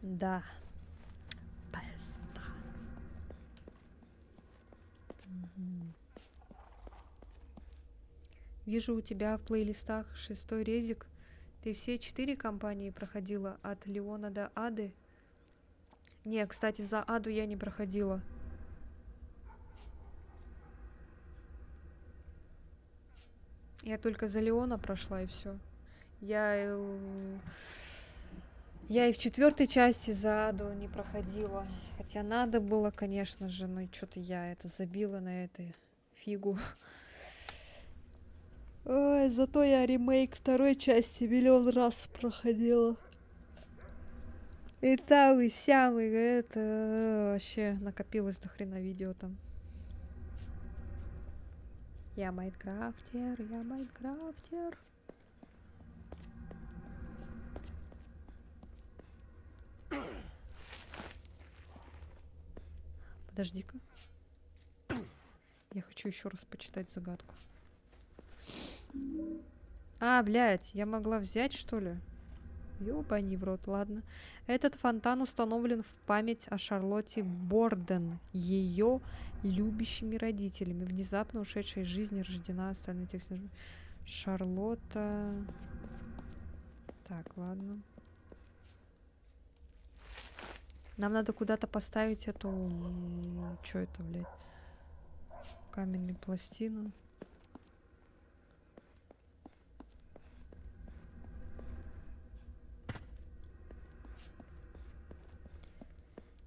Да. Пизда. Вижу у тебя в плейлистах 6-й резик. Ты все 4 кампании проходила от Леона до Ады? Не, кстати, за Аду я не проходила. Я только за Леона прошла и все. Я Я и в четвертой части за Аду не проходила. Хотя надо было, конечно же, но что-то я это забила на этой фигу. Ой, зато я ремейк второй части миллион раз проходила. И там, и сям, и это вообще накопилось до хрена видео там. Я Майнкрафтер, я Майнкрафтер. Подожди-ка. Я хочу еще раз почитать загадку. А, блядь, я могла взять, что ли? Ёбани в рот, ладно. Этот фонтан установлен в память о Шарлотте Борден, ее любящими родителями, внезапно ушедшей из жизни, рождена остальные тексты. Шарлотта... Так, ладно. Нам надо куда-то поставить эту... Чё это, блядь? Каменную пластину.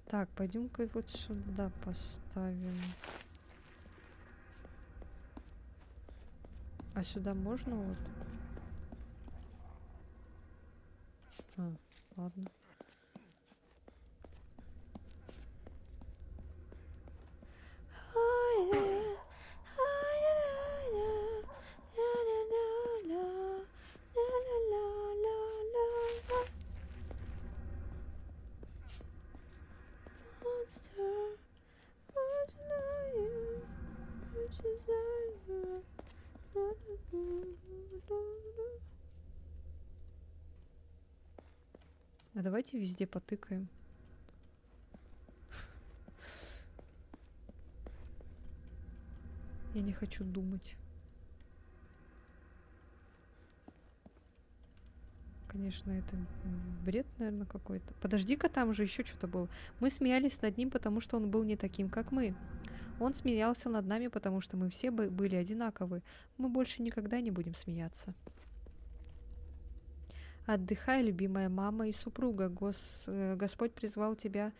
Так, пойдем-ка вот сюда поставим. А сюда можно вот? А, ладно. А давайте везде потыкаем. Я не хочу думать. Конечно, это бред, наверное, какой-то. Подожди-ка, там же еще что-то было. Мы смеялись над ним, потому что он был не таким, как мы. Он смеялся над нами, потому что мы все были одинаковы. Мы больше никогда не будем смеяться. Отдыхай, любимая мама и супруга. Господь призвал тебя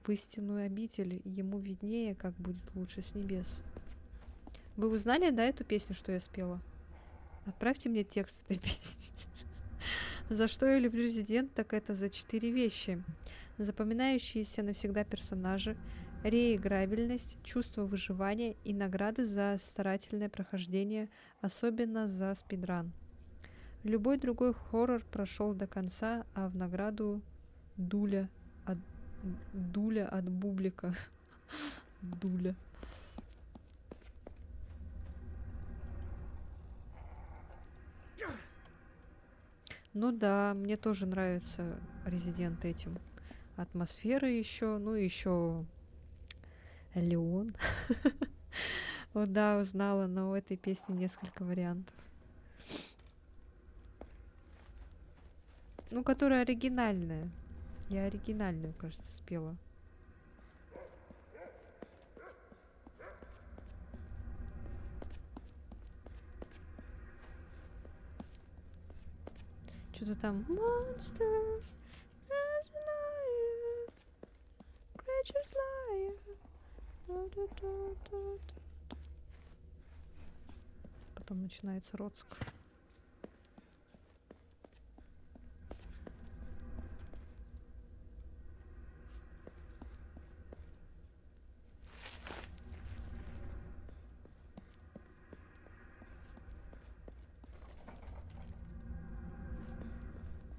в истинную обитель. Ему виднее, как будет лучше с небес. Вы узнали, да, эту песню, что я спела? Отправьте мне текст этой песни. За что я люблю Resident, так это за 4 вещи. Запоминающиеся навсегда персонажи, реиграбельность, чувство выживания и награды за старательное прохождение, особенно за спидран. Любой другой хоррор прошел до конца, а в награду дуля от бублика. Дуля. Ну да, мне тоже нравится Resident этим. Атмосфера еще, ну еще Леон. Вот да, узнала, но у этой песни несколько вариантов. Ну, которая оригинальная. Я оригинальную, кажется, спела. Что-то там Monster, Creatures Liar. Потом начинается Роцк.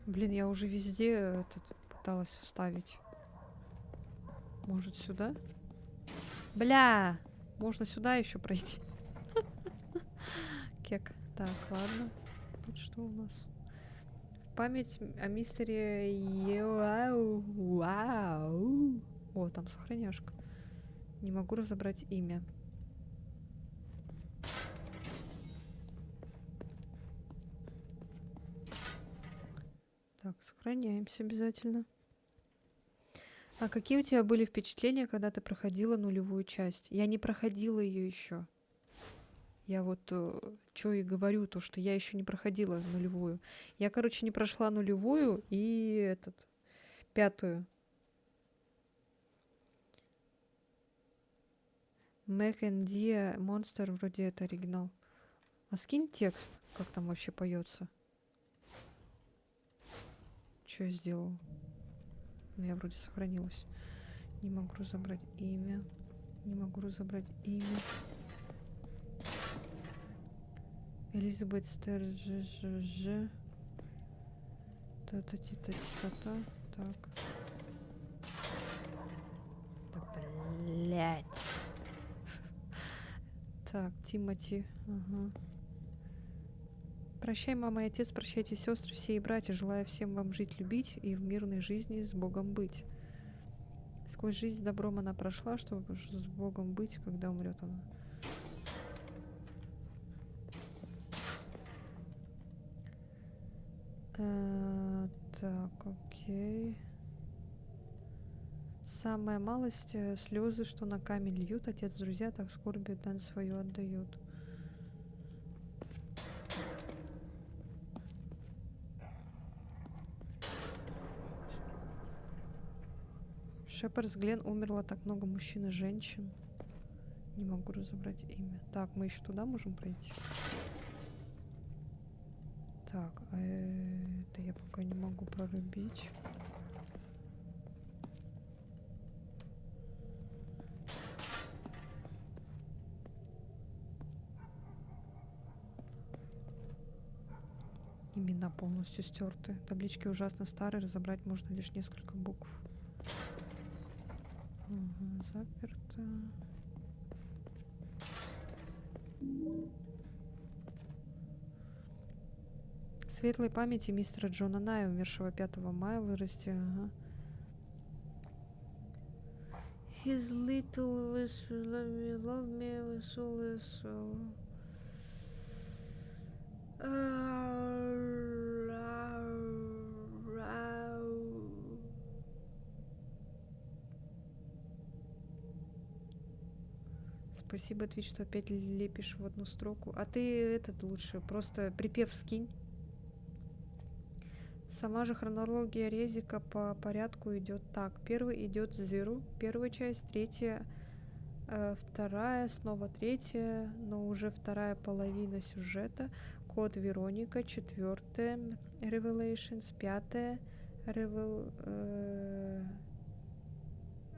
Блин, я уже везде этот пыталась вставить. Может, сюда? Бля! Можно сюда еще пройти. Кек. Так, ладно. Тут что у нас? Память о мистере Вау. О, там сохраняшка. Не могу разобрать имя. Так, сохраняемся обязательно. А какие у тебя были впечатления, когда ты проходила нулевую часть? Я не проходила ее еще. Я вот что и говорю, то, что я еще не проходила нулевую. Я, короче, не прошла нулевую и 5-ю. Мэг and Dia Monster, вроде это оригинал. А скинь текст, как там вообще поется. Что я сделал? Ну, я вроде сохранилась. Не могу разобрать имя. Не могу разобрать имя. Элизабет Стерджж. Та-та-та-та-та-та. Так. Да, блядь. Так, Тимати. Ага. Прощай, мама и отец, прощайте, сестры, все и братья. Желаю всем вам жить, любить и в мирной жизни с Богом быть. Сквозь жизнь с добром она прошла, чтобы с Богом быть, когда умрет она. Так, окей. Самая малость слезы, что на камень льют, отец, друзья, так скорбью дан свою отдают. Шепардс Глен умерло так много мужчин и женщин. Не могу разобрать имя. Так, мы еще туда можем пройти. Так, это я пока не могу прорубить. Имена полностью стерты. Таблички ужасно старые, разобрать можно лишь несколько букв. Угу, заперто. Светлой памяти мистера Джона Ная, умершего 5 мая в возрасте. Ага. His little whistle, love me with all his soul. Спасибо, Твич, что опять лепишь в одну строку. А ты этот лучше, просто припев скинь. Сама же хронология резика по порядку идет так. Первый идет Zero, первая часть, третья, вторая, снова третья, но уже вторая половина сюжета. Код Вероника, четвертая, Revelations, пятая,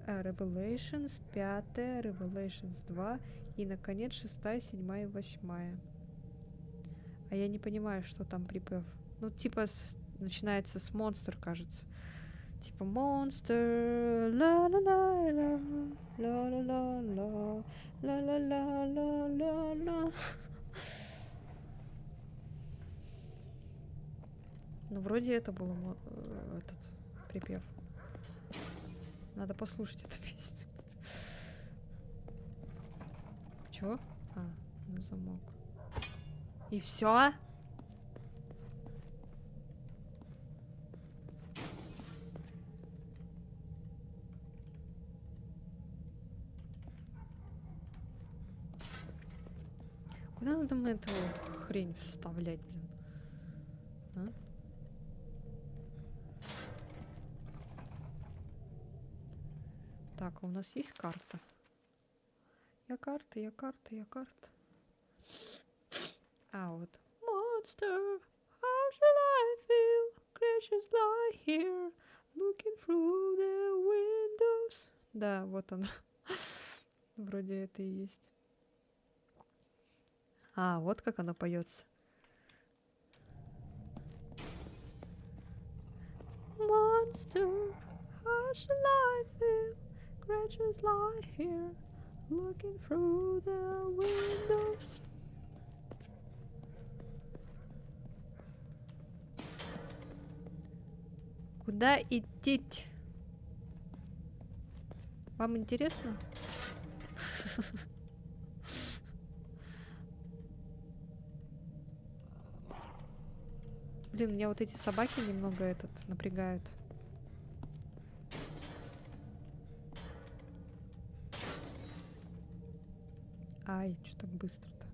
Revelations, пятая, Revelations 2 и, наконец, 6, 7 и 8. А я не понимаю, что там припев. Ну, типа, начинается с Monster, кажется. Типа, Monster, ла-ла-ла-ла, ла-ла-ла-ла, ла-ла-ла-ла-ла-ла. Ну, вроде это был этот припев. Надо послушать эту песню. Чё? А, на замок. И все? Куда надо мы эту хрень вставлять, блин? А? Так, а у нас есть карта? Я карта, я карта, я карта. А, вот. Monster, how shall I feel? Creatures lie here, looking through the windows. Да, вот она. Вроде это и есть. А, вот как оно поется. Monster, how shall I feel? Creatures lie here, looking through the windows. Куда идти? Вам интересно? Блин, меня вот эти собаки немного напрягают. Ай, что так быстро-то?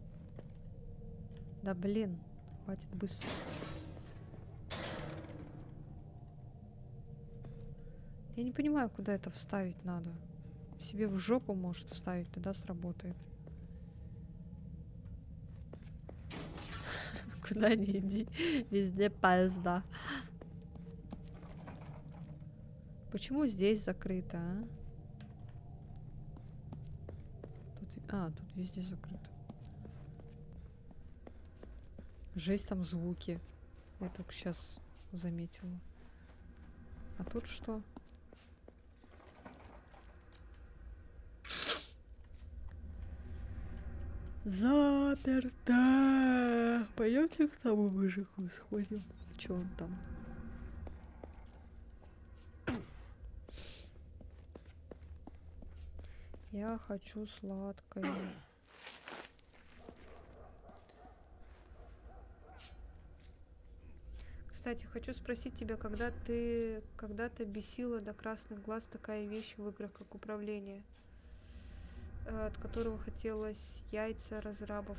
Да блин, хватит быстро. Я не понимаю, куда это вставить надо. Себе в жопу может вставить, тогда сработает. Куда ни иди, везде поезда. Почему здесь закрыто, а? Тут везде закрыто. Жесть, там звуки. Я только сейчас заметила. А тут что? Заперто! Пойдемте к тому мужику сходим. Че он там? Я хочу сладкое. Кстати, хочу спросить тебя, когда ты когда-то бесила до красных глаз такая вещь в играх, как управление, от которого хотелось яйца разрабов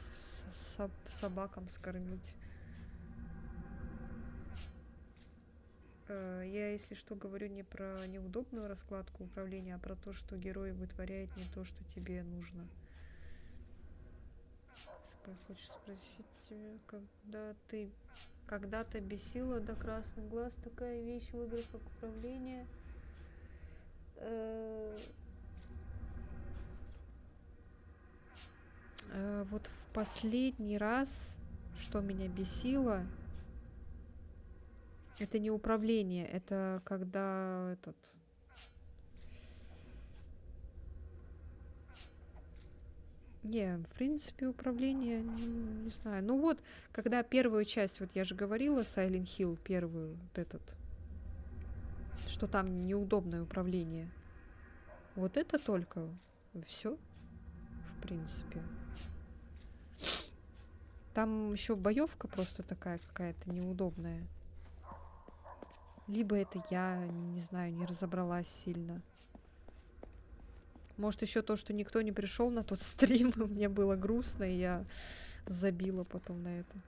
собакам скормить. Я, если что, говорю не про неудобную раскладку управления, а про то, что герой вытворяет не то, что тебе нужно. Хочешь спросить тебя, когда ты когда-то бесила до красных глаз такая вещь в играх, как управление? Вот в последний раз, что меня бесило, это не управление, это когда Не, в принципе, управление, не знаю. Ну вот, когда первую часть, вот я же говорила, Silent Hill, первую, что там неудобное управление. Вот это только все, в принципе. Там еще боевка просто такая какая-то неудобная. Либо это я, не знаю, не разобралась сильно. Может, еще то, что никто не пришел на тот стрим, мне было грустно, и я забила потом на это.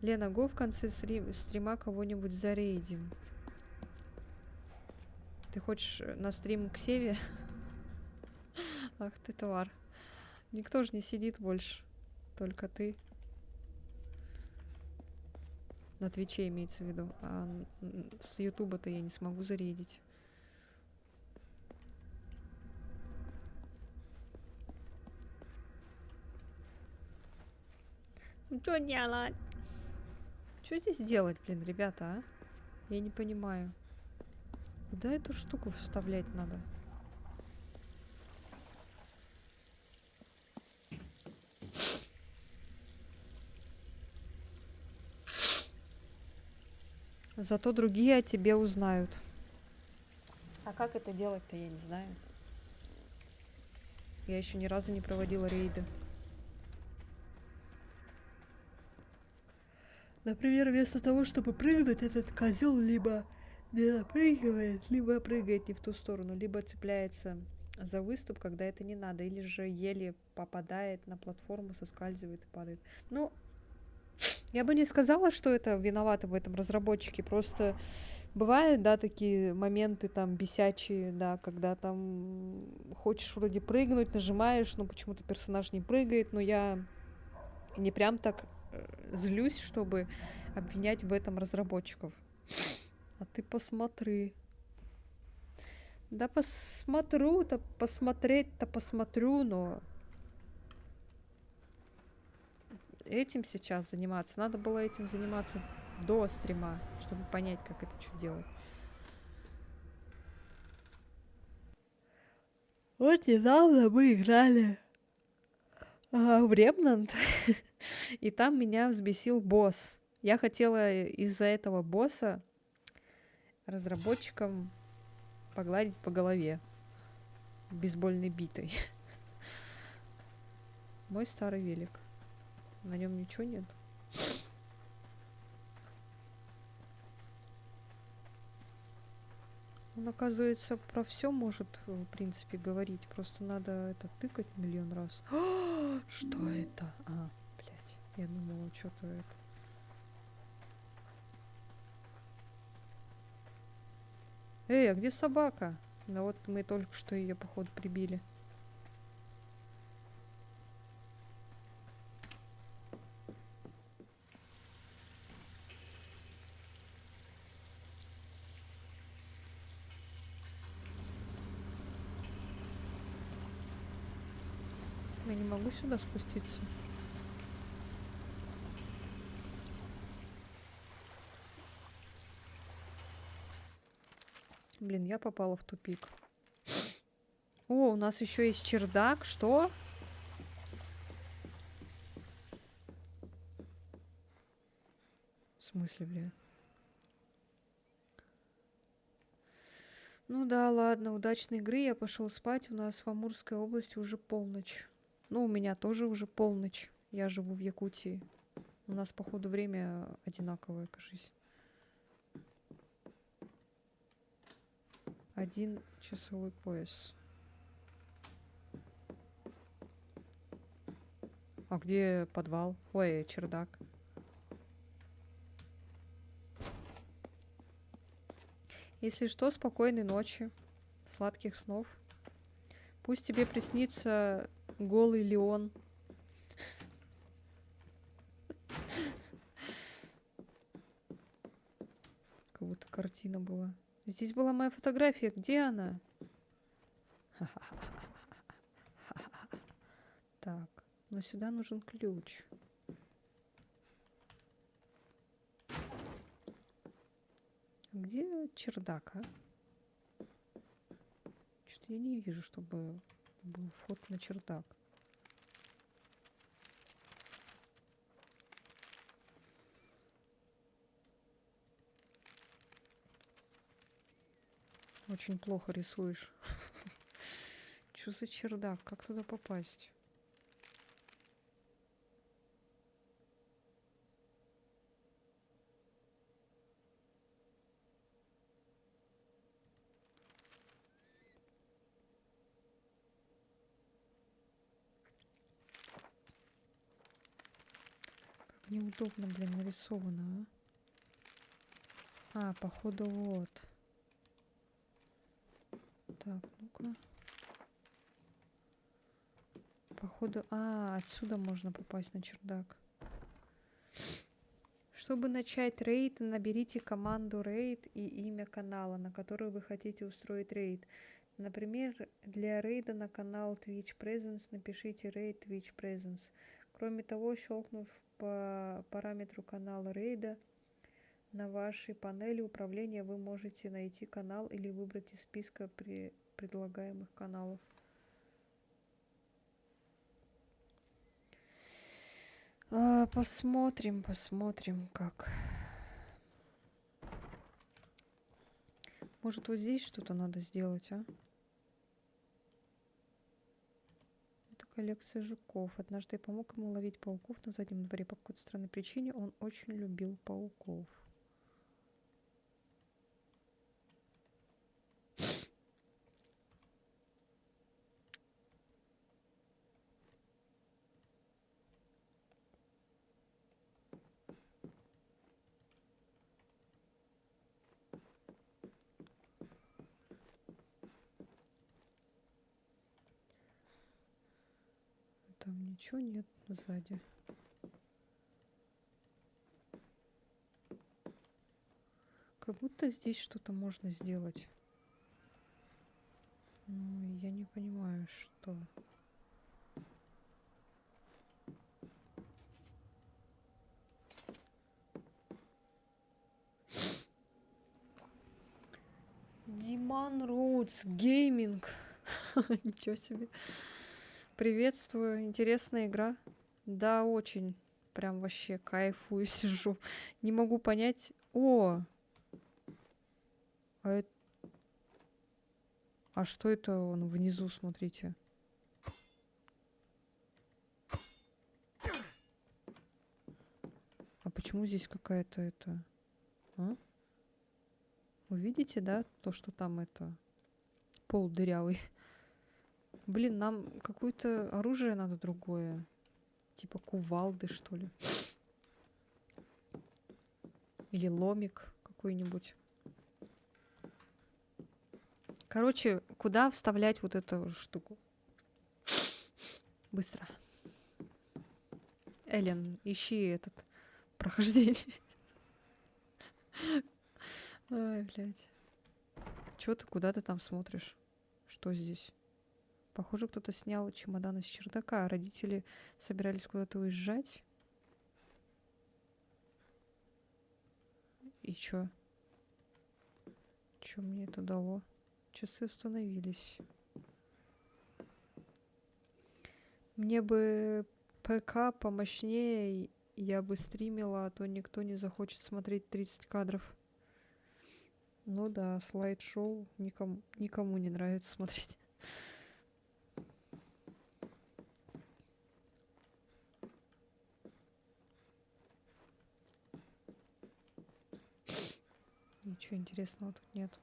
Лена, го в конце стрима кого-нибудь зарейдим. Ты хочешь на стрим к Севе? Ах ты, тварь. Никто же не сидит больше. Только ты. На Твиче имеется в виду. А с Ютуба-то я не смогу зарейдить. Ну что делать? Что здесь делать, блин, ребята, а? Я не понимаю. Куда эту штуку вставлять надо? Зато другие о тебе узнают. А как это делать-то, я не знаю. Я еще ни разу не проводила рейды. Например, вместо того, чтобы прыгнуть, этот козел либо не напрыгивает, либо прыгает не в ту сторону, либо цепляется за выступ, когда это не надо, или же еле попадает на платформу, соскальзывает и падает. Ну, я бы не сказала, что это виноваты в этом разработчики, просто бывают, да, такие моменты там бесячие, да, когда там хочешь вроде прыгнуть, нажимаешь, но почему-то персонаж не прыгает, но я не прям так злюсь, чтобы обвинять в этом разработчиков. А ты посмотри. Да посмотрю-то, посмотреть-то посмотрю, но этим сейчас заниматься. Надо было этим заниматься до стрима, чтобы понять, как это что делать. Вот недавно мы играли в Remnant, и там меня взбесил босс. Я хотела из-за этого босса разработчикам погладить по голове бейсбольной битой. Мой старый велик. На нем ничего нет. Он, оказывается, про все может, в принципе, говорить. Просто надо это тыкать миллион раз. Что это? Блядь. Я думала, что-то это. Эй, а где собака? Ну вот мы только что ее, походу, прибили. Я не могу сюда спуститься. Блин, я попала в тупик. О, у нас еще есть чердак. Что? В смысле, бля? Ну да, ладно, удачной игры. Я пошел спать. У нас в Амурской области уже полночь. Ну, у меня тоже уже полночь. Я живу в Якутии. У нас, походу, время одинаковое, кажись. 1 часовой пояс. А где подвал? Ой, чердак. Если что, спокойной ночи. Сладких снов. Пусть тебе приснится голый Леон. Как будто картина была. Здесь была моя фотография. Где она? Так, но сюда нужен ключ. Где чердак, а? Что-то я не вижу, чтобы был вход на чердак. Очень плохо рисуешь. Что за чердак? Как туда попасть? Как неудобно, блин, нарисовано, а? А, походу, вот. Так, ну-ка. Походу... А, отсюда можно попасть на чердак. Чтобы начать рейд, наберите команду рейд и имя канала, на который вы хотите устроить рейд. Например, для рейда на канал Twitch Presence напишите рейд Twitch Presence. Кроме того, щелкнув по параметру канала рейда, на вашей панели управления вы можете найти канал или выбрать из списка предлагаемых каналов. Посмотрим, как. Может, вот здесь что-то надо сделать, а? Это коллекция жуков. Однажды я помог ему ловить пауков на заднем дворе. По какой-то странной причине он очень любил пауков. Там ничего нет сзади. Как будто здесь что-то можно сделать. Ну, я не понимаю, что. Диман Роудс Гейминг. Ничего себе. Приветствую. Интересная игра. Да, очень. Прям вообще кайфую, сижу. Не могу понять. О! А что это он внизу, смотрите? А почему здесь какая-то это... А? Вы видите, да? То, что там это... Пол дырявый. Блин, нам какое-то оружие надо другое. Типа кувалды, что ли. Или ломик какой-нибудь. Короче, куда вставлять вот эту штуку? Быстро. Эллен, ищи этот прохождение. Ай, блядь. Чё ты, куда ты там смотришь? Что здесь? Похоже, кто-то снял чемодан из чердака, а родители собирались куда-то уезжать. И чё? Чё мне это дало? Часы остановились. Мне бы ПК помощнее, я бы стримила, а то никто не захочет смотреть 30 кадров. Ну да, слайд-шоу никому не нравится смотреть. Ничего интересного тут нет.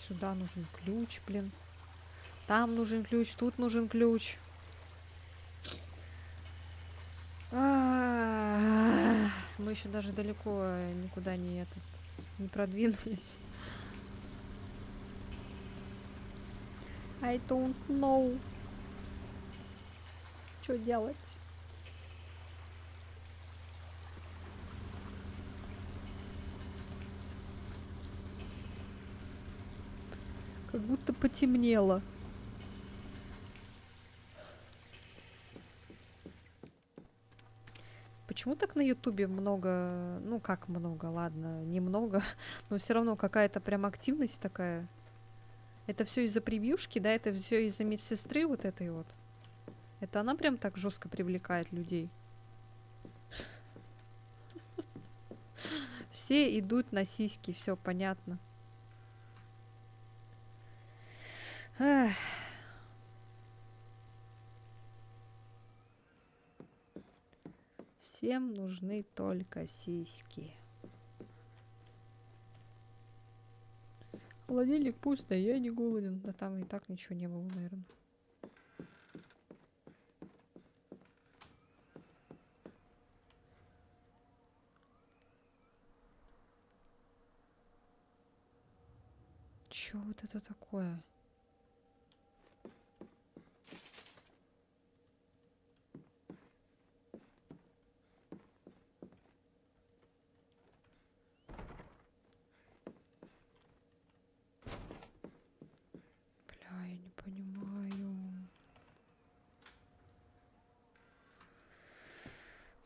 Сюда нужен ключ, блин. Там нужен ключ, тут нужен ключ. Мы еще даже далеко никуда не продвинулись. I don't know. Что делать? Как будто потемнело. Почему так на Ютубе много, ну как много, ладно, немного, но все равно какая-то прям активность такая. Это все из-за превьюшки, да, это все из-за медсестры вот этой вот. Это она прям так жестко привлекает людей. Все идут на сиськи, все понятно. Эх. Всем нужны только сиськи. Холодильник пусто, я не голоден. Да там и так ничего не было, наверное. Чё вот это такое? Бля, я не понимаю.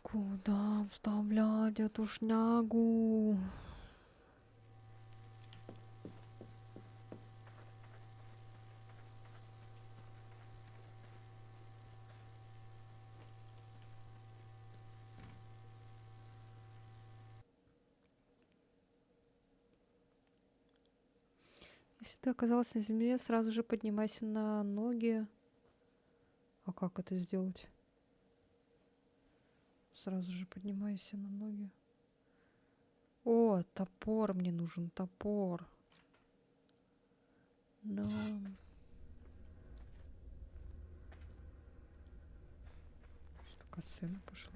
Куда вставлять эту шнягу? Если ты оказалась на земле, сразу же поднимайся на ноги. А как это сделать? Сразу же поднимайся на ноги. О, топор мне нужен, топор. Но... Что косыма пошла?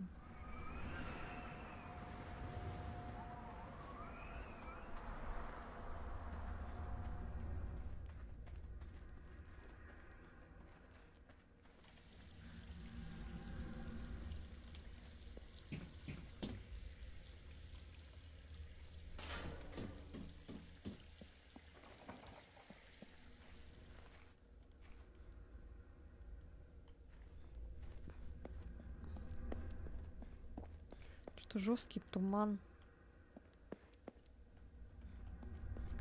Что жесткий туман.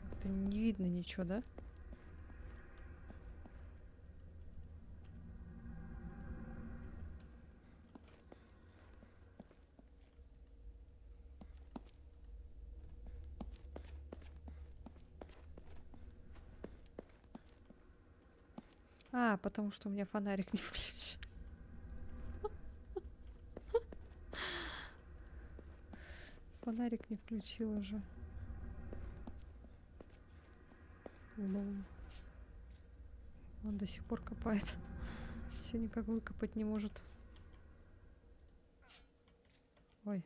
Как-то не видно ничего, да? А, потому что у меня фонарик не включен. Фонарик не включила же. Он до сих пор копает. Все никак выкопать не может. Ой.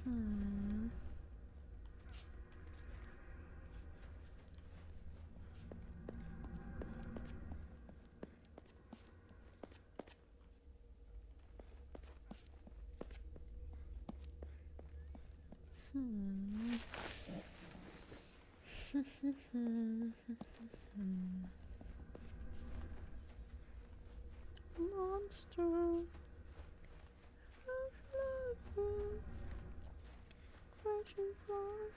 М. М. Monster. Crashing fire.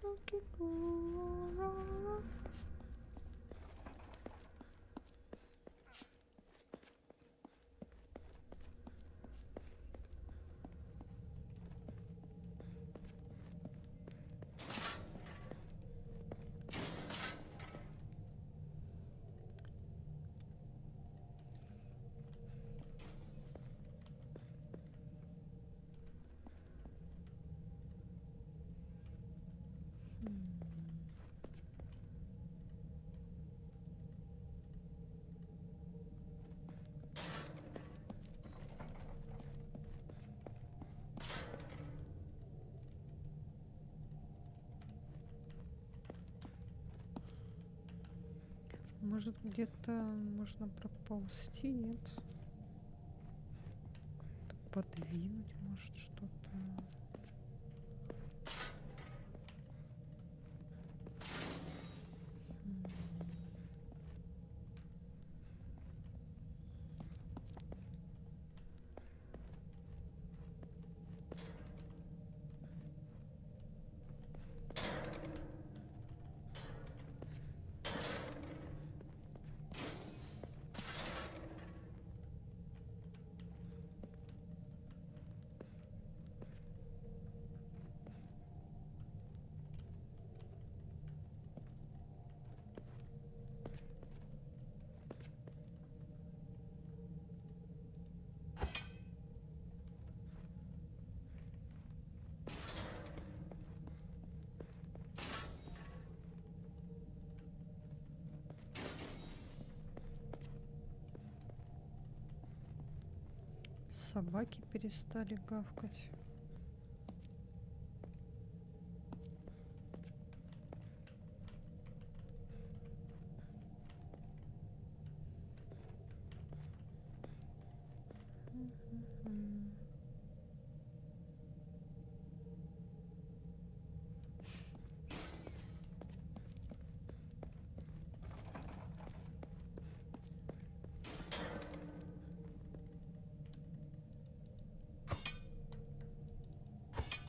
Looking for. Может, где-то можно проползти, нет? Подвинуть, может, что-то. Собаки перестали гавкать. Мгм.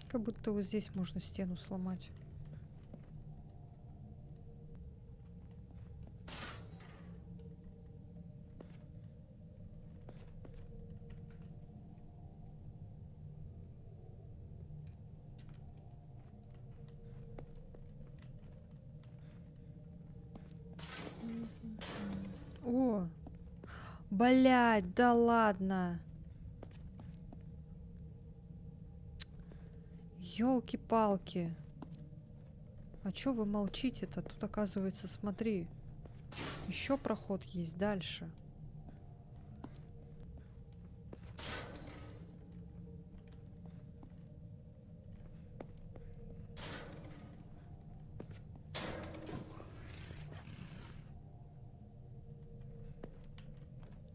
Как будто вот здесь можно стену сломать. О, блядь, да ладно. Ёлки-палки. А чё вы молчите-то? Тут, оказывается, смотри. Еще проход есть дальше.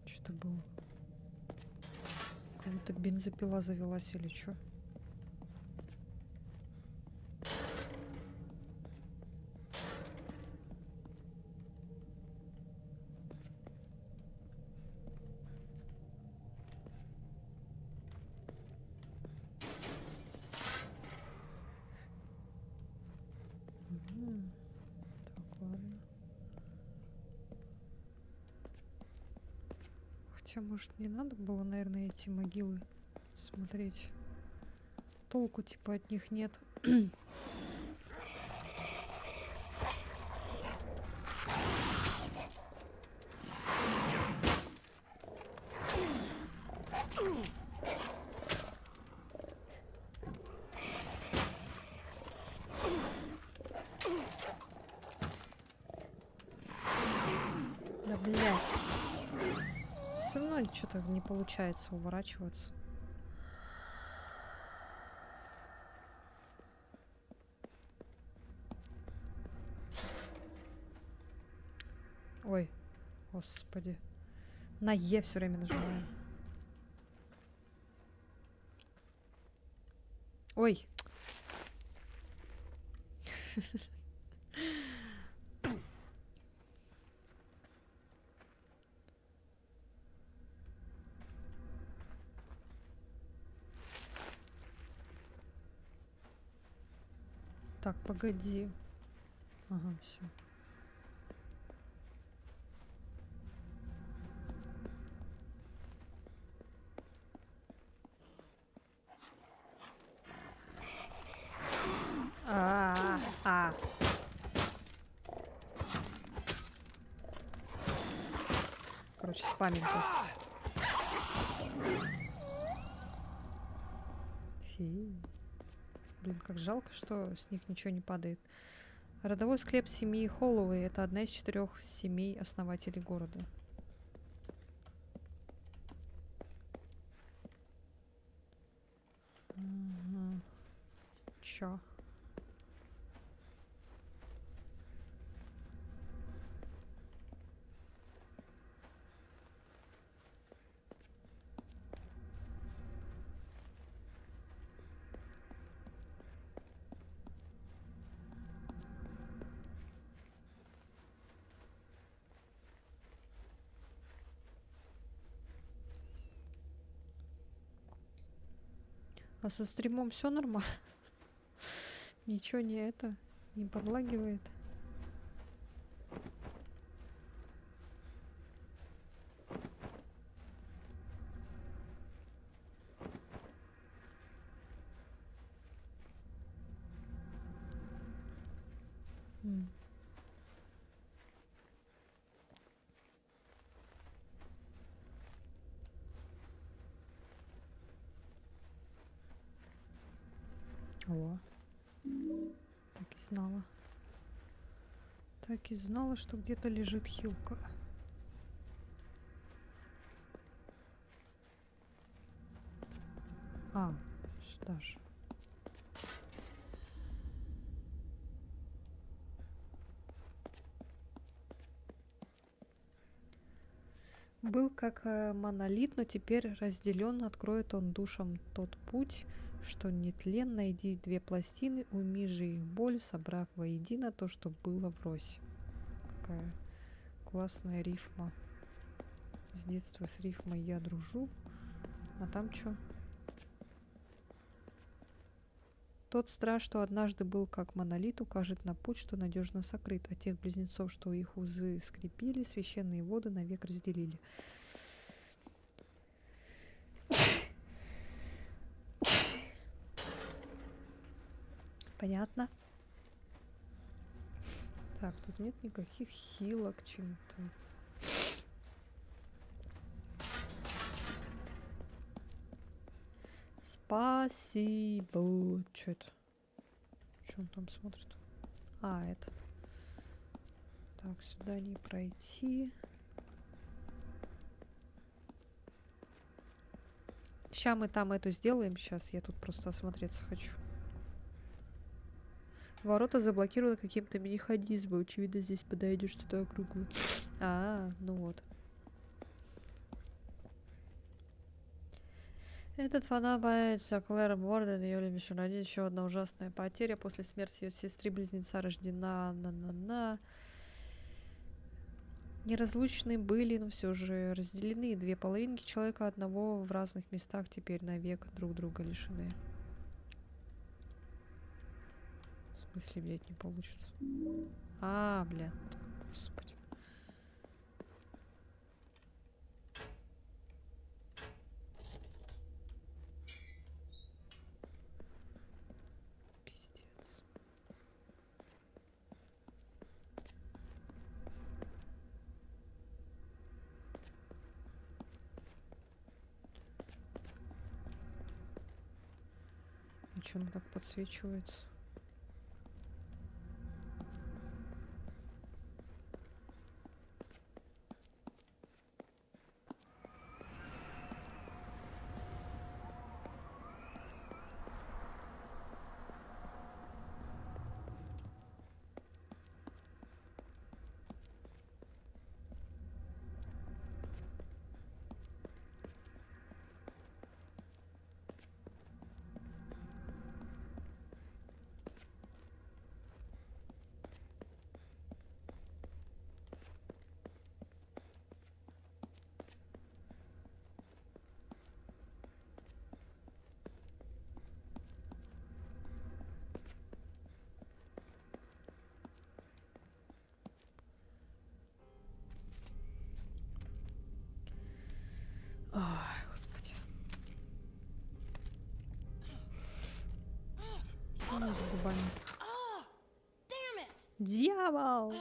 Что-то было. Как будто бензопила завелась или что? Так, ладно. Хотя, может, не надо было, наверное, эти могилы смотреть. Толку, типа, от них нет. Да, блядь. Все равно что-то не получается уворачиваться. Ой, господи. На Е все время нажимаю. Ой. Так, погоди. Ага, все. А. Короче, спамим просто. Фи. Блин, как жалко, что с них ничего не падает. Родовой склеп семьи Холлоуэй — это одна из 4 семей основателей города. Угу. Чё? А со стримом все нормально? Ничего не это, не подлагивает. О, так и знала. Так и знала, что где-то лежит хилка. А, сюда же. Был как монолит, но теперь разделен, откроет он душам тот путь, что нетлен. Найди 2 пластины, уйми же их боль, собрав воедино то, что было врозь. Какая классная рифма. С детства с рифмой я дружу. А там что? Тот страж, что однажды был как монолит, укажет на путь, что надежно сокрыт, а тех близнецов, что их узы скрепили, священные воды навек разделили. Понятно? Так, тут нет никаких хилок чем-то. Спасибо. Что это? Что он там смотрит? А, этот. Так, сюда не пройти. Сейчас мы там эту сделаем. Сейчас я тут просто осмотреться хочу. Ворота заблокированы каким-то механизмом. Очевидно, здесь подойдет что-то округлое. Ну вот. Этот фанат боится Клэр Борден, ее любящий родитель. Еще одна ужасная потеря. После смерти ее сестры-близнеца рождена. Неразлучны были, но все же разделены. 2 половинки человека одного в разных местах теперь навек друг друга лишены. В смысле, блядь, не получится? А, блядь. Господи. Пиздец. А чё он так подсвечивается? Ай, господи. Что у нас с губами? Дьявол!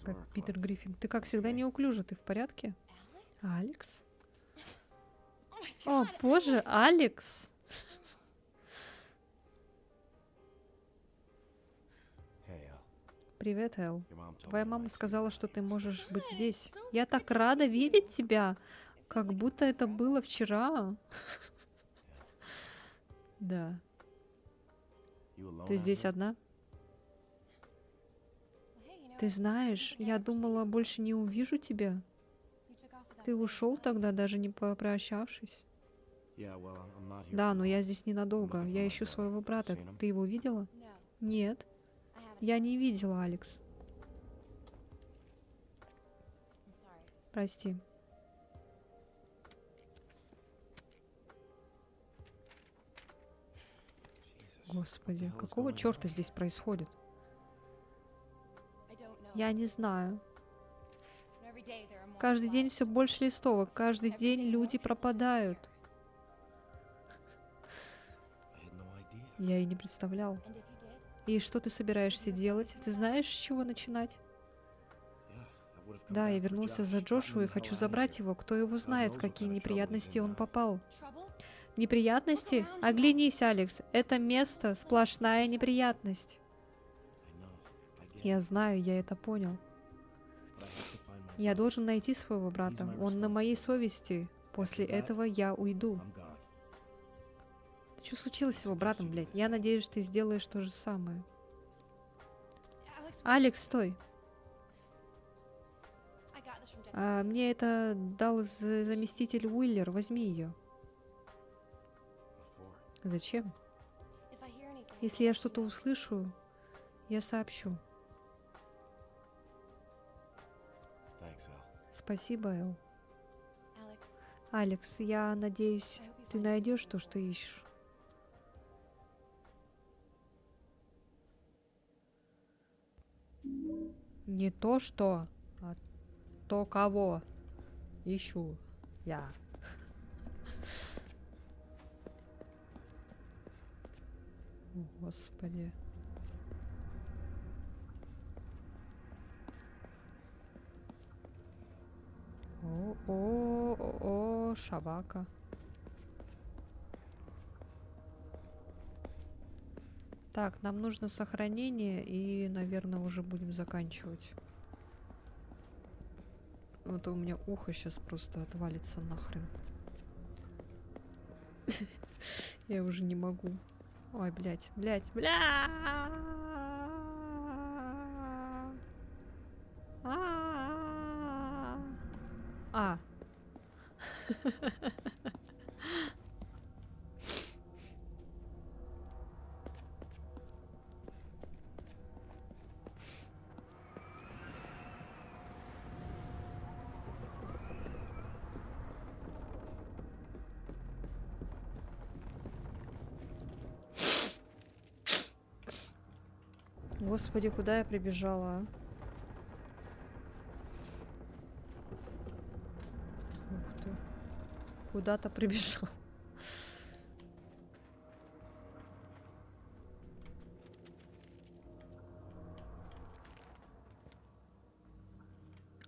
Как Питер Гриффин. Ты, как всегда, неуклюжа. Ты в порядке? Алекс? О, боже, Алекс! Привет, Эл. Твоя мама сказала, что ты можешь быть здесь. Я так рада видеть тебя, как будто это было вчера. Да. Ты здесь одна? Ты знаешь, я думала, больше не увижу тебя. Ты ушел тогда, даже не попрощавшись. Да, но я здесь ненадолго. Я ищу своего брата. Ты его видела? Нет. Я не видела, Алекс. Прости. Господи, какого черта здесь происходит? Я не знаю. Каждый день все больше листовок. Каждый день люди пропадают. Я и не представлял. И что ты собираешься делать? Ты знаешь, с чего начинать? Да, я вернулся за Джошуа и хочу забрать его. Кто его знает, в какие неприятности он попал. Неприятности? Оглянись, Алекс. Это место — сплошная неприятность. Я знаю, я это понял. Я должен найти своего брата. Он на моей совести. После этого я уйду. Что случилось с его братом, блядь? Я надеюсь, ты сделаешь то же самое. Алекс, стой. Мне это дал заместитель Уиллер. Возьми ее. Зачем? Если я что-то услышу, я сообщу. Спасибо, Эл. Алекс, я надеюсь, ты найдешь то, что ищешь. Не то, что, а то, кого ищу я. Господи. О, шабака. Так, нам нужно сохранение, и, наверное, уже будем заканчивать. Вот у меня ухо сейчас просто отвалится нахрен. Я уже не могу. Ой, блядь, блядь, бля! А. Господи, куда я прибежала, а? Ух ты. Куда-то прибежал.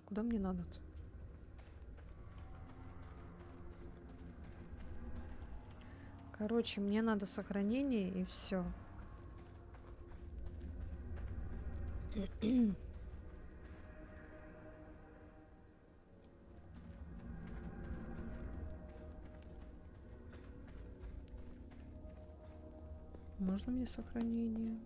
Куда мне надо-то? Короче, мне надо сохранение и все. Можно мне сохранение?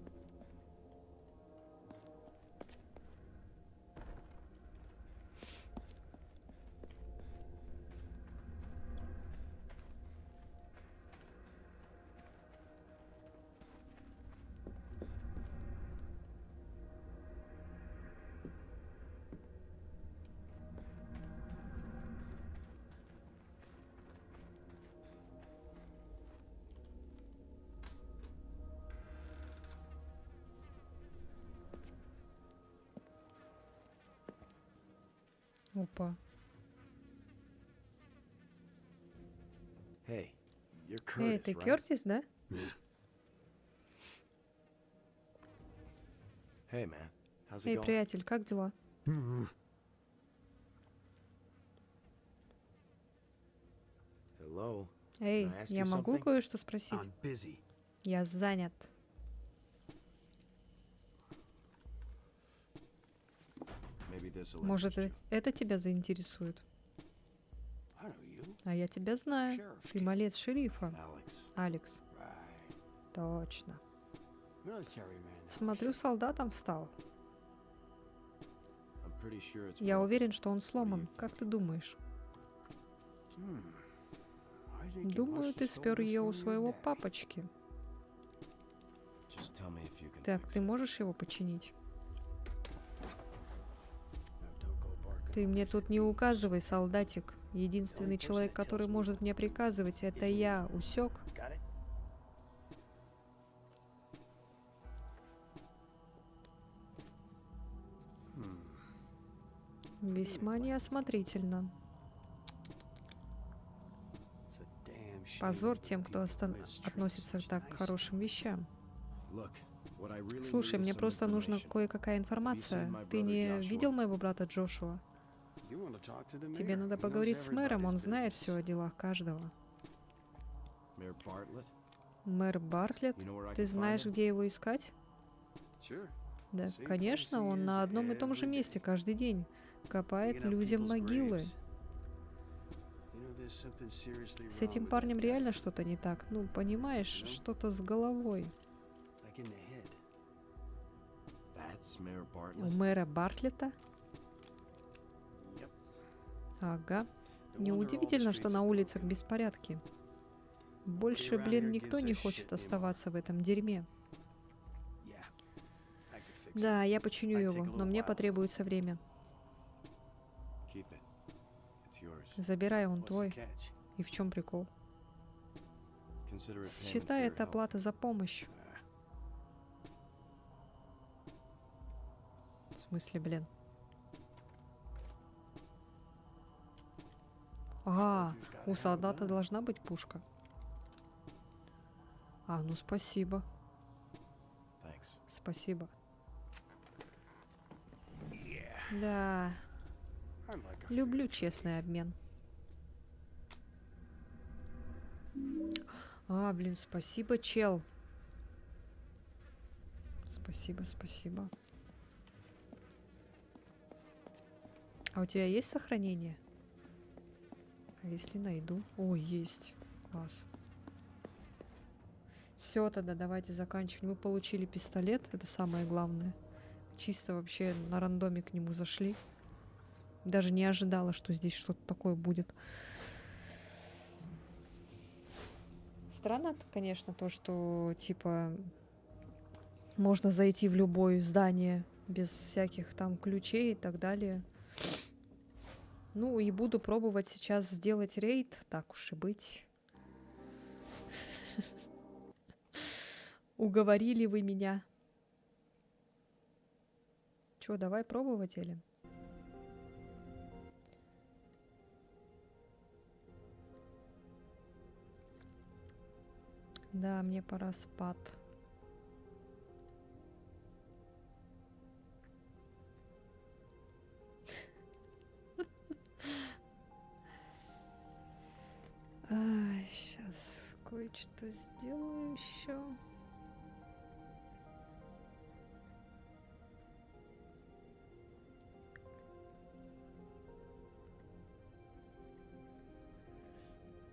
Опа. Hey, you're Эй, Curtis, ты right? Кёртис, да? Hey, man. How's it Эй, going? приятель, как дела? Hello. Эй, Can I ask я you могу something? кое-что спросить? I'm busy. Я занят. Maybe this will Может, interest you. это тебя заинтересует? I know you. А я тебя знаю. Sheriff's Ты kid. малец шерифа. Alex. Алекс. Right. Точно. Military man. now, Смотрю, shit. солдатом стал. I'm pretty sure it's Я broken. уверен, что он сломан. Как ты думаешь? I think you Думаю, must ты have spер stole this ее у from your своего daddy. папочки. Just tell me if you can Так, fix ты it. можешь его починить? Now don't go barking Ты мне orders тут at не me. указывай, солдатик. Единственный человек, который может мне приказывать, это я. Усек? Got it? Весьма неосмотрительно. It's a damn shame Позор that тем, кто people mistreat относится such так к nice хорошим things. вещам. Look, what I really Слушай, need is мне some просто нужна information. кое-какая информация. Ты не видел моего брата Джошуа? You wanna talk to the Тебе mayor? надо He knows поговорить с мэром, он everybody's знает business. все о делах каждого. Mayor Bartlett? Мэр Бартлетт? You know where I Ты can find знаешь, him? где его искать? Sure. Да, Same place конечно, he он is на одном и том же every месте day. каждый день. Копает Digging up людям people's могилы. graves. You know, there's something seriously С wrong этим with парнем that guy. реально что-то не так. Ну, понимаешь, Ну? что-то с головой. Like in the head. That's Mayor У Bartlett? мэра Бартлета? Yep. Ага. No wonder all the Неудивительно, что streets на are улицах broken. беспорядки. Больше, around блин, here никто gives не a хочет shit anymore. оставаться в этом дерьме. Yeah. I could fix it. Да, я починю Might его, take a но little мне while, though. потребуется время. Keep it. It's yours. Забирай, он What's the твой. catch? И в чем прикол? Consider it payment Считай for your это help. оплата за помощь. В смысле, блин? А, у солдата должна быть пушка. А, ну спасибо. Thanks. Спасибо. Да, I'm like a люблю честный обмен. А, блин, спасибо, чел. Спасибо, спасибо. А у тебя есть сохранение? А если найду? О, есть. Класс. Все, тогда давайте заканчивать. Мы получили пистолет, это самое главное. Чисто вообще на рандоме к нему зашли. Даже не ожидала, что здесь что-то такое будет. Странно, конечно, то, что, типа, можно зайти в любое здание без всяких там ключей и так далее. Ну, и буду пробовать сейчас сделать рейд, так уж и быть. Уговорили вы меня. Чё, давай пробовать, Элен? Да, мне пора спать. Сейчас кое-что сделаю еще.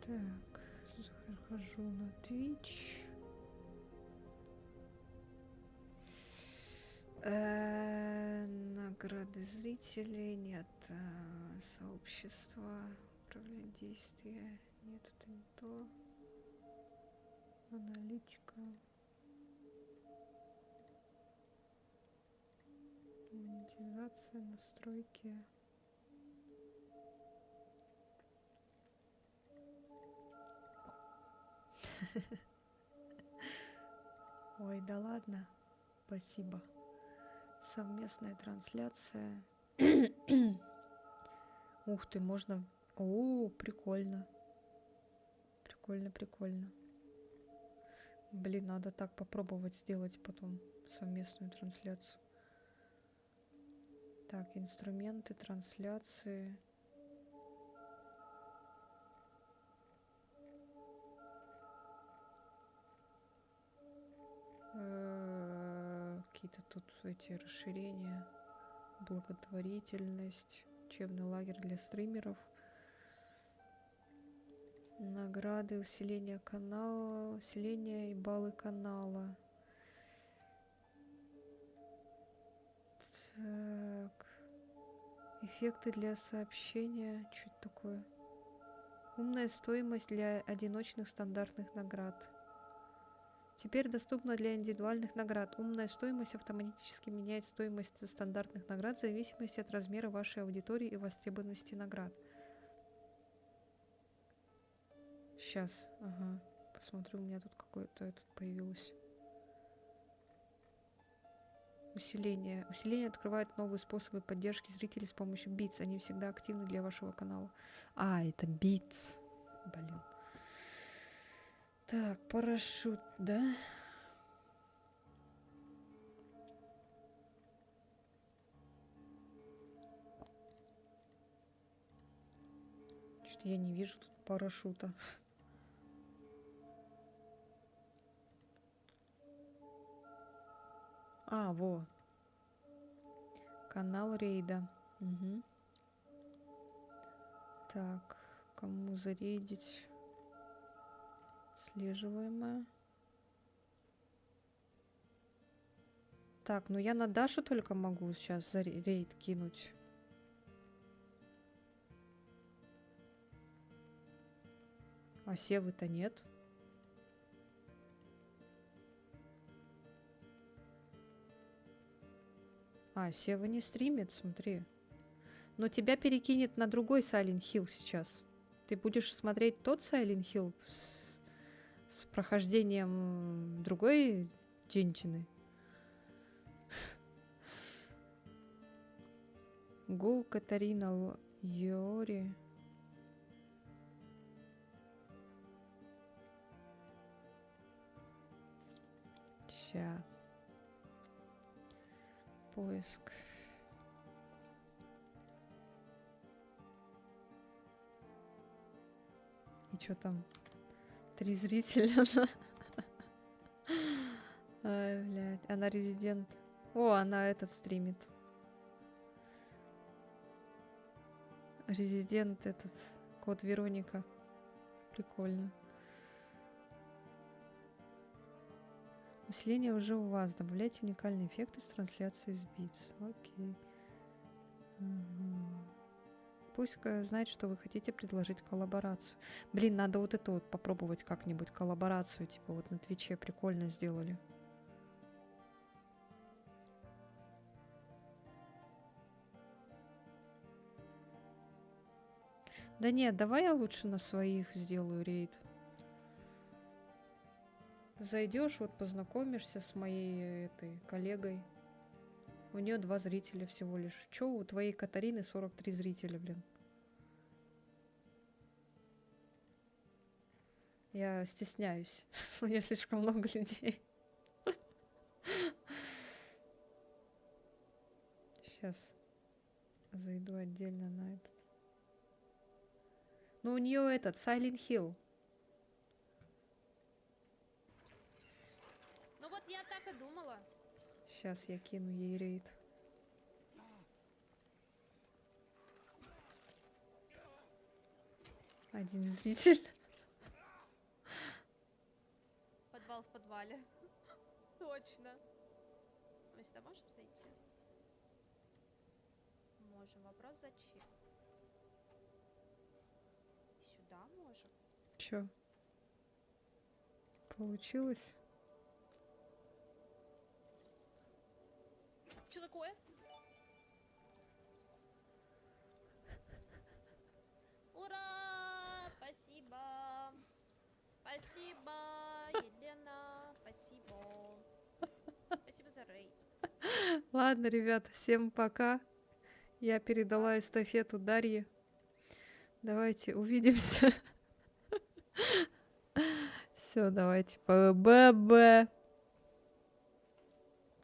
Так, захожу на Twitch. Награды зрителей нет. Сообщество, управление действия. Нет, это не то. Аналитика. Монетизация, настройки. Ой, да ладно. Спасибо. Совместная трансляция. Ух ты, можно... О, прикольно. Прикольно, прикольно. Блин, надо так попробовать сделать потом совместную трансляцию. Так, инструменты, трансляции. Какие-то тут эти расширения. Благотворительность. Учебный лагерь для стримеров. Награды, усиление канала, усиление и баллы канала. Так. Эффекты для сообщения. Что это такое? Умная стоимость для одиночных стандартных наград. Теперь доступна для индивидуальных наград. Умная стоимость автоматически меняет стоимость стандартных наград в зависимости от размера вашей аудитории и востребованности наград. Сейчас, ага. Посмотрю, у меня тут какое-то этот появилось. Усиление. Усиление открывает новые способы поддержки зрителей с помощью Beats. Они всегда активны для вашего канала. А, это Beats. Блин. Так, парашют, да? Что-то я не вижу тут парашюта. А, во. Канал рейда. Угу. Так, кому зарейдить? Отслеживаемое. Так, ну я на Дашу только могу сейчас за рейд кинуть. А Севы-то нет. А, Сева не стримит, смотри. Но тебя перекинет на другой Silent Hill сейчас. Ты будешь смотреть тот Silent Hill с прохождением другой женщины. Гу Катарина Йори. Ща. Поиск. И что там? 3 зрителя. Ай, блядь. Она резидент. О, она этот стримит. Резидент этот. Код Вероника. Прикольно. Усиление уже у вас. Добавляйте уникальные эффекты с трансляцией с Beats. Окей. Угу. Пусть знает, что вы хотите предложить коллаборацию. Блин, надо вот это вот попробовать как-нибудь коллаборацию. Типа вот на Твиче прикольно сделали. Да нет, давай я лучше на своих сделаю рейд. Зайдешь, вот познакомишься с моей этой коллегой. У нее 2 зрителя всего лишь. Чё у твоей Катарины 43 зрителя, блин? Я стесняюсь. У нее слишком много людей. Сейчас зайду отдельно на этот. Ну, у нее этот Silent Hill. Ну вот я так и думала. Сейчас я кину ей рейд. Один зритель. Подвал в подвале. Точно. Мы сюда можем зайти? Можем. Вопрос зачем? Сюда можем? Чё? Получилось? Что такое? Ура! Спасибо! Спасибо, Елена! Спасибо! Спасибо за рейд. Ладно, ребята, всем пока. Я передала эстафету Дарье. Давайте увидимся. Все, давайте. ББ.